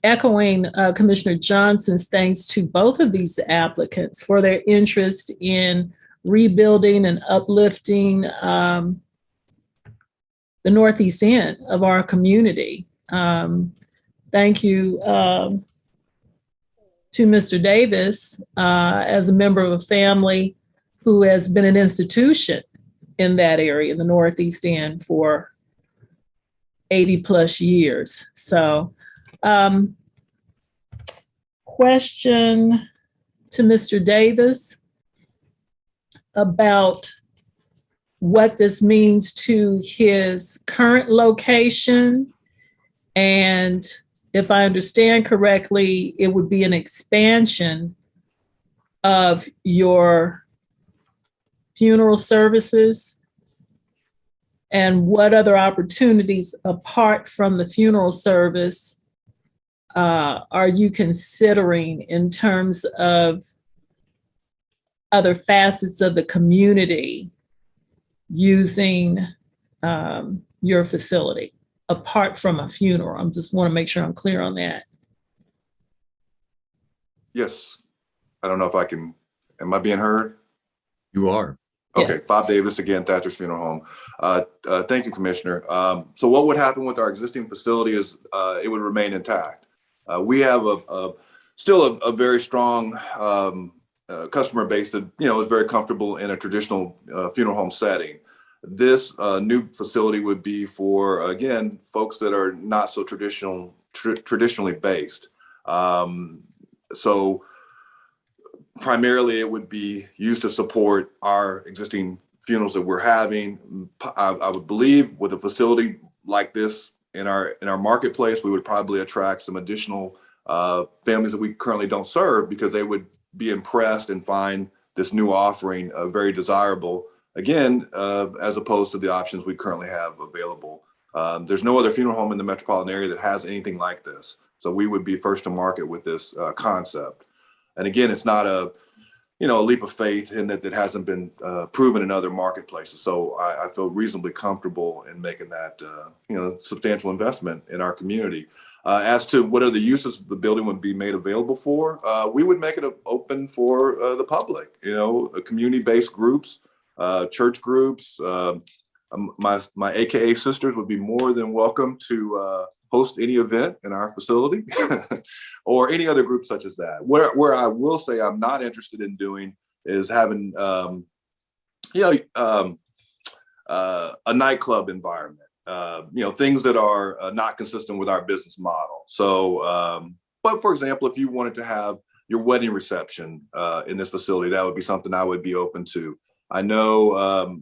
E: Echoing Commissioner Johnson's thanks to both of these applicants for their interest in rebuilding and uplifting the Northeast end of our community. Thank you to Mr. Davis as a member of a family who has been an institution in that area, the Northeast end, for 80 plus years. So question to Mr. Davis about what this means to his current location. And if I understand correctly, it would be an expansion of your funeral services. And what other opportunities apart from the funeral service are you considering in terms of other facets of the community using your facility apart from a funeral? I just want to make sure I'm clear on that.
K: Yes. I don't know if I can, am I being heard?
D: You are.
K: Okay,
E: Yes.
K: Bob Davis again, Thatcher's Funeral Home. Thank you, Commissioner. So what would happen with our existing facility is it would remain intact. We have still a very strong customer base that is very comfortable in a traditional funeral home setting. This new facility would be for, again, folks that are not so traditionally based. So primarily, it would be used to support our existing funerals that we're having. I would believe with a facility like this in our marketplace, we would probably attract some additional families that we currently don't serve because they would be impressed and find this new offering very desirable. Again, as opposed to the options we currently have available. There's no other funeral home in the metropolitan area that has anything like this. So we would be first to market with this concept. And again, it's not a leap of faith in that hasn't been proven in other marketplaces. So I feel reasonably comfortable in making that, substantial investment in our community. As to what other uses the building would be made available for, we would make it open for the public, community-based groups, church groups. My AKA sisters would be more than welcome to host any event in our facility or any other group such as that. Where I will say I'm not interested in doing is having, a nightclub environment. Things that are not consistent with our business model. So, but for example, if you wanted to have your wedding reception in this facility, that would be something I would be open to. I know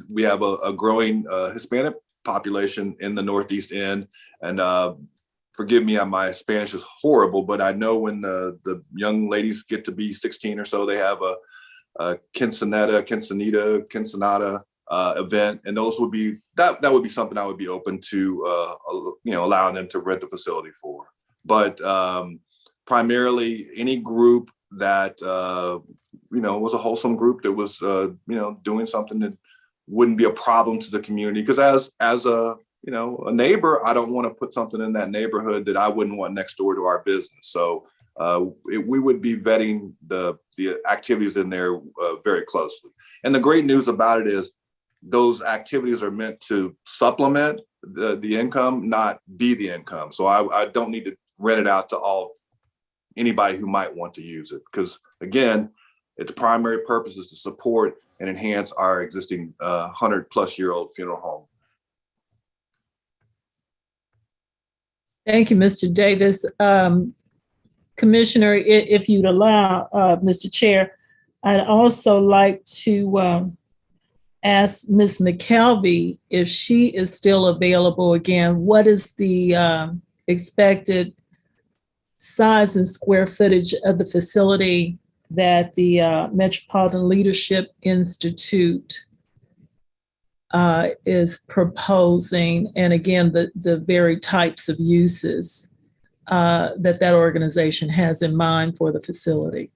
K: we have a growing Hispanic population in the Northeast End, and forgive me, my Spanish is horrible, but I know when the young ladies get to be 16 or so, they have a quinceanera event, and those would be that would be something I would be open to allowing them to rent the facility for. But primarily any group that was a wholesome group that was doing something that wouldn't be a problem to the community, because as a neighbor, I don't want to put something in that neighborhood that I wouldn't want next door to our business. So we would be vetting the activities in there very closely. And the great news about it is those activities are meant to supplement the income, not be the income. So I don't need to rent it out to anybody who might want to use it, because again, its primary purpose is to support and enhance our existing 100-plus-year-old funeral home.
E: Thank you, Mr. Davis. Commissioner, if you'd allow, Mr. Chair, I'd also like to ask Ms. McKelvey if she is still available. Again, what is the expected size and square footage of the facility that the Metropolitan Leadership Institute is proposing, and again, the very types of uses that organization has in mind for the facility?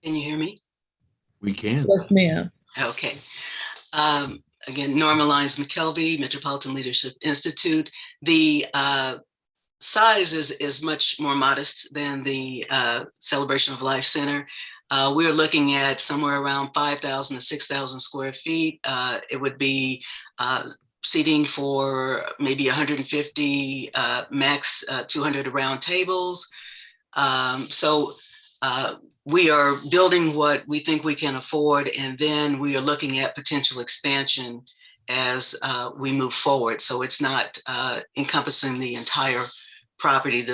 L: Can you hear me?
D: We can.
E: Yes, ma'am.
L: Okay. Again, Norma Lyons McKelvey, Metropolitan Leadership Institute. The size is much more modest than the Celebration of Life Center. We're looking at somewhere around 5,000 to 6,000 square feet. It would be seating for maybe 150, max 200 round tables. So we are building what we think we can afford, and then we are looking at potential expansion as we move forward. So it's not encompassing the entire property.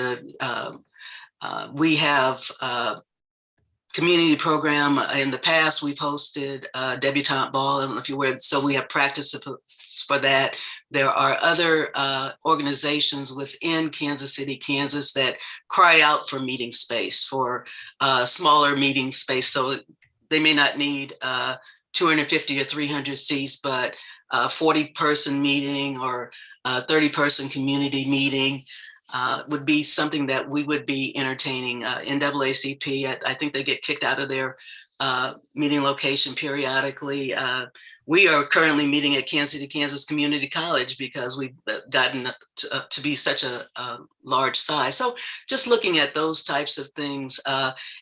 L: We have community program. In the past, we've hosted debutante ball. I don't know if you're aware. So we have practice for that. There are other organizations within Kansas City, Kansas, that cry out for meeting space, for smaller meeting space. So they may not need 250 or 300 seats, but 40-person meeting or 30-person community meeting would be something that we would be entertaining. NAACP, I think they get kicked out of their meeting location periodically. We are currently meeting at Kansas City, Kansas Community College because we've gotten to be such a large size. So just looking at those types of things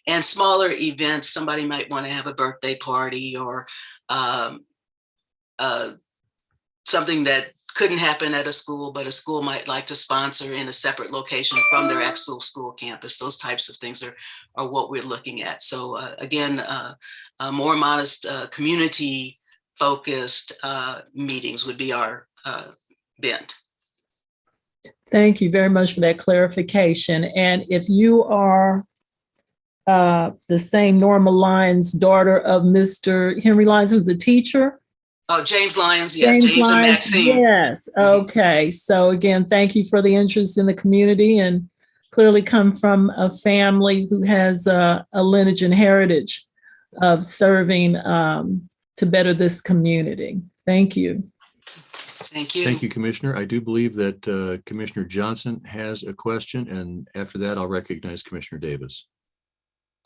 L: and smaller events. Somebody might want to have a birthday party or something that couldn't happen at a school, but a school might like to sponsor in a separate location from their actual school campus. Those types of things are what we're looking at. So again, more modest community-focused meetings would be our bent.
E: Thank you very much for that clarification. And if you are the same Norma Lyons, daughter of Mr. Henry Lyons, who's a teacher.
L: Oh, James Lyons, yeah, James and
E: Lyons,
L: Maxine.
E: yes, okay. So again, thank you for the interest in the community, and clearly come from a family who has a lineage and heritage of serving to better this community. Thank you.
L: Thank you.
D: Thank you, Commissioner. I do believe that Commissioner Johnson has a question, and after that, I'll recognize Commissioner Davis.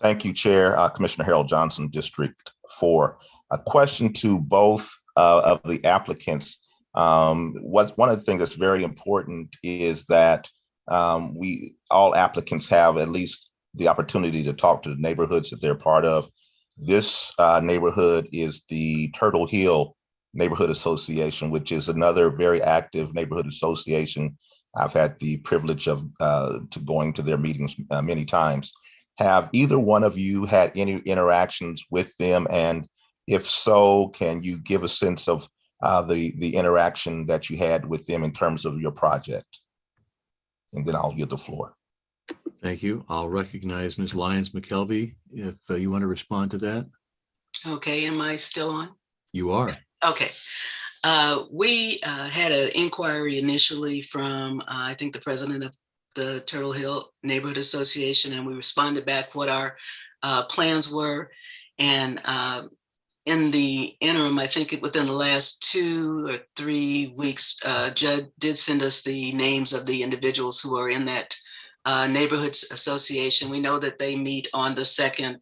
G: Thank you, Chair. Commissioner Harold Johnson, District 4. A question to both of the applicants. One of the things that's very important is that all applicants have at least the opportunity to talk to the neighborhoods that they're part of. This neighborhood is the Turtle Hill Neighborhood Association, which is another very active neighborhood association. I've had the privilege of to going to their meetings many times. Have either one of you had any interactions with them? And if so, can you give a sense of the interaction that you had with them in terms of your project? And then I'll yield the floor.
D: Thank you. I'll recognize Ms. Lyons McKelvey if you want to respond to that.
L: Okay, am I still on?
D: You are.
L: Okay. We had an inquiry initially from, I think, the president of the Turtle Hill Neighborhood Association, and we responded back what our plans were. And in the interim, I think within the last 2 or 3 weeks, Judd did send us the names of the individuals who are in that neighborhood association. We know that they meet on the second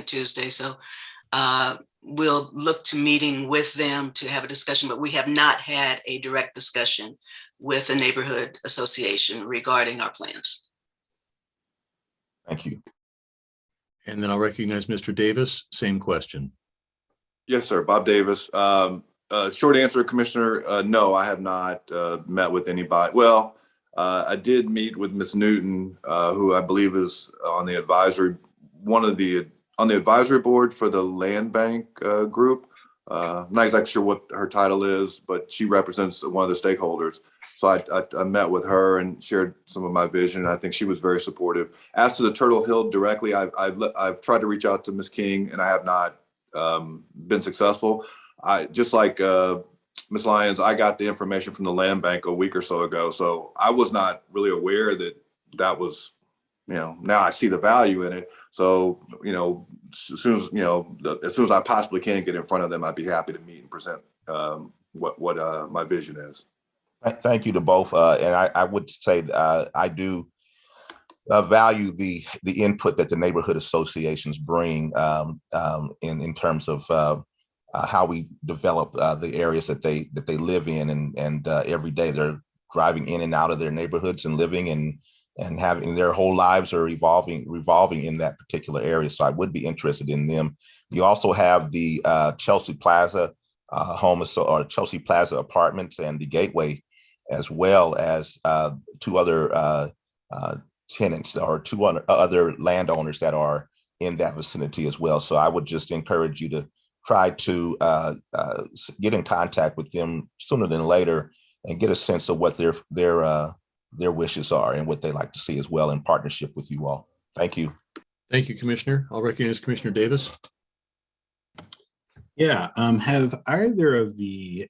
L: Tuesday. So we'll look to meeting with them to have a discussion, but we have not had a direct discussion with the neighborhood association regarding our plans.
G: Thank you.
D: And then I'll recognize Mr. Davis, same question.
K: Yes, sir. Bob Davis. Short answer, Commissioner, no, I have not met with anybody. Well, I did meet with Ms. Newton, who I believe is on the advisory, on the advisory board for the land bank group. I'm not exactly sure what her title is, but she represents one of the stakeholders. So I met with her and shared some of my vision. I think she was very supportive. As to the Turtle Hill directly, I've tried to reach out to Ms. King, and I have not been successful. Just like Ms. Lyons, I got the information from the land bank a week or so ago. So I was not really aware that was, now I see the value in it. So, as soon as I possibly can get in front of them, I'd be happy to meet and present what my vision is.
G: Thank you to both. And I would say I do value the input that the neighborhood associations bring in terms of how we develop the areas that they live in, and every day they're driving in and out of their neighborhoods and living and having their whole lives are revolving in that particular area. So I would be interested in them. You also have the Chelsea Plaza Chelsea Plaza Apartments and the Gateway, as well as 2 other tenants or 2 other landowners that are in that vicinity as well. So I would just encourage you to try to get in contact with them sooner than later and get a sense of what their wishes are and what they like to see as well in partnership with you all. Thank you.
D: Thank you, Commissioner. I'll recognize Commissioner Davis.
B: Yeah, have either of you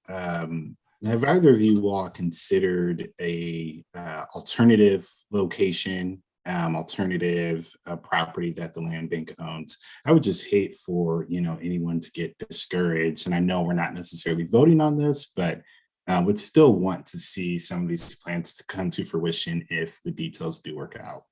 B: all considered a alternative location, alternative property that the land bank owns? I would just hate for anyone to get discouraged, and I know we're not necessarily voting on this, but would still want to see some of these plans to come to fruition if the details do work out.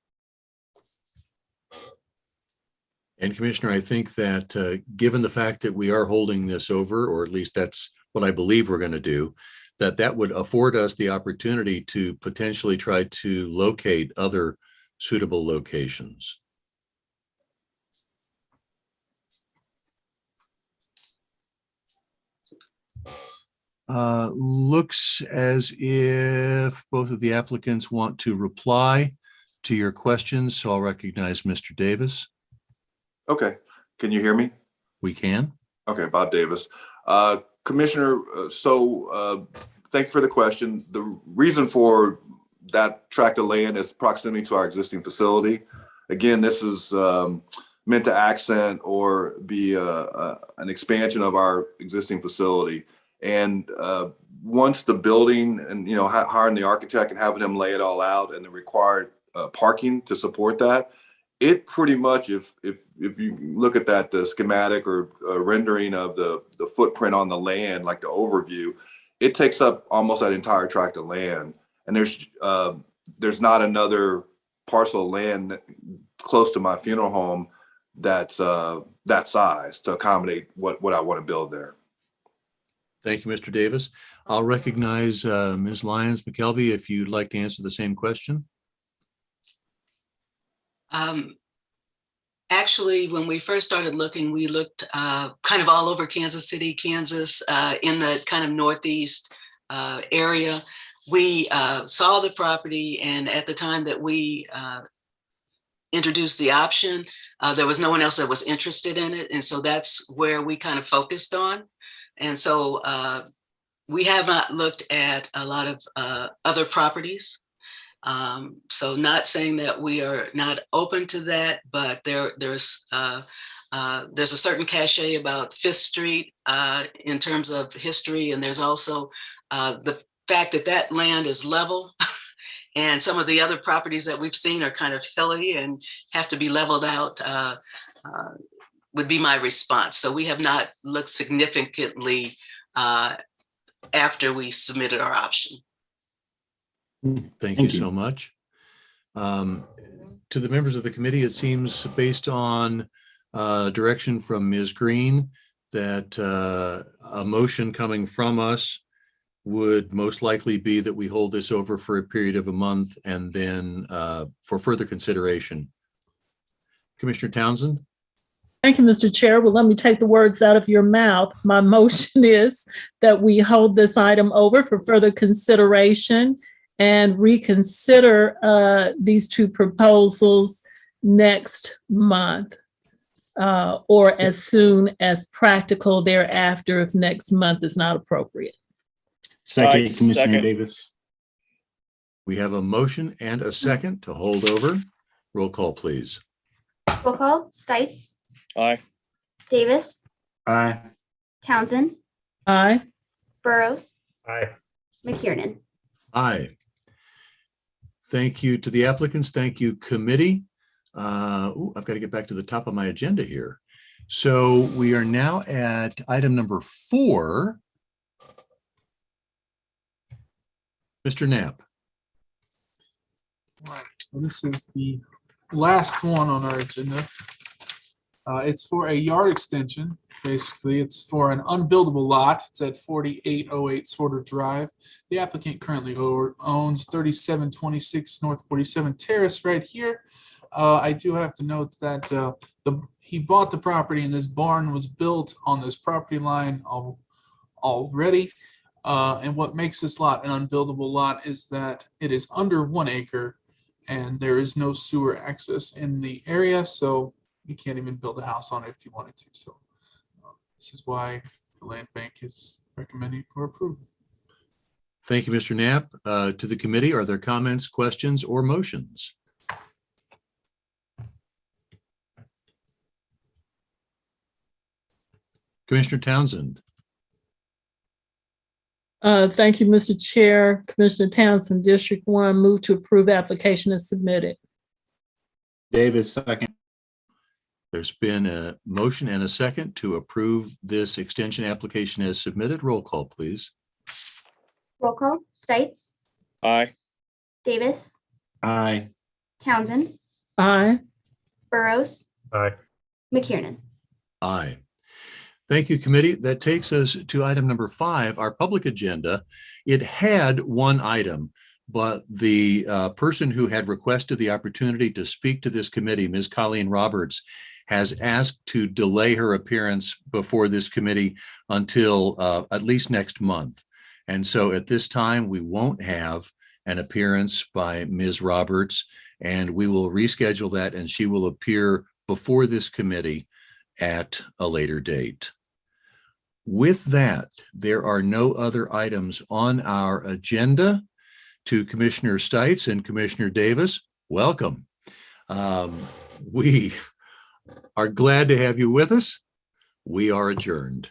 D: And Commissioner, I think that given the fact that we are holding this over, or at least that's what I believe we're going to do, that would afford us the opportunity to potentially try to locate other suitable locations. Looks as if both of the applicants want to reply to your questions, so I'll recognize Mr. Davis.
K: Okay, can you hear me?
D: We can.
K: Okay, Bob Davis. Commissioner, thank you for the question. The reason for that tract of land is proximity to our existing facility. Again, this is meant to accent or be an expansion of our existing facility. And once the building and, hiring the architect and having him lay it all out and the required parking to support that, it pretty much, if you look at that schematic or rendering of the footprint on the land, like the overview, it takes up almost that entire tract of land. And there's not another parcel of land close to my funeral home that's that size to accommodate what I want to build there.
D: Thank you, Mr. Davis. I'll recognize Ms. Lyons McKelvey if you'd like to answer the same question.
L: Actually, when we first started looking, we looked kind of all over Kansas City, Kansas, in the kind of northeast area. We saw the property, and at the time that we introduced the option, there was no one else that was interested in it. And so that's where we kind of focused on. And so we have not looked at a lot of other properties. So not saying that we are not open to that, but there's a certain cachet about Fifth Street in terms of history. And there's also the fact that that land is level. And some of the other properties that we've seen are kind of hilly and have to be leveled out, would be my response. So we have not looked significantly after we submitted our option.
D: Thank you so much. To the members of the committee, it seems based on direction from Ms. Green that a motion coming from us would most likely be that we hold this over for a period of a month and then for further consideration. Commissioner Townsend?
E: Thank you, Mr. Chair. Well, let me take the words out of your mouth. My motion is that we hold this item over for further consideration and reconsider these two proposals next month or as soon as practical thereafter if next month is not appropriate.
B: Second, Commissioner Davis.
D: We have a motion and a second to hold over. Roll call, please.
F: Roll call. Stites.
R: Aye.
F: Davis.
B: Aye.
F: Townsend.
E: Aye.
F: Burroughs.
A: Aye.
F: McKiernan.
D: Aye. Thank you to the applicants. Thank you, committee. I've got to get back to the top of my agenda here. So we are now at item number 4. Mr. Knapp.
N: All right, so this is the last one on our agenda. It's for a yard extension. Basically, it's for an unbuildable lot. It's at 4808 Sorter Drive. The applicant currently owns 3726 North 47 Terrace right here. I do have to note that he bought the property and this barn was built on this property line already. And what makes this lot an unbuildable lot is that it is under 1 acre and there is no sewer access in the area. So you can't even build a house on it if you wanted to. So this is why the land bank is recommending for approval.
D: Thank you, Mr. Knapp. To the committee, are there comments, questions, or motions? Commissioner Townsend.
E: Thank you, Mr. Chair. Commissioner Townsend, District 1, move to approve application as submitted.
B: Davis, second.
D: There's been a motion and a second to approve this extension application as submitted. Roll call, please.
F: Roll call. Stites.
R: Aye.
F: Davis.
B: Aye.
F: Townsend.
E: Aye.
F: Burroughs.
A: Aye.
F: McKiernan.
D: Aye. Thank you, committee. That takes us to item number 5, our public agenda. It had one item, but the person who had requested the opportunity to speak to this committee, Ms. Colleen Roberts, has asked to delay her appearance before this committee until at least next month. And so at this time, we won't have an appearance by Ms. Roberts, and we will reschedule that and she will appear before this committee at a later date. With that, there are no other items on our agenda. To Commissioner Stites and Commissioner Davis, welcome. We are glad to have you with us. We are adjourned.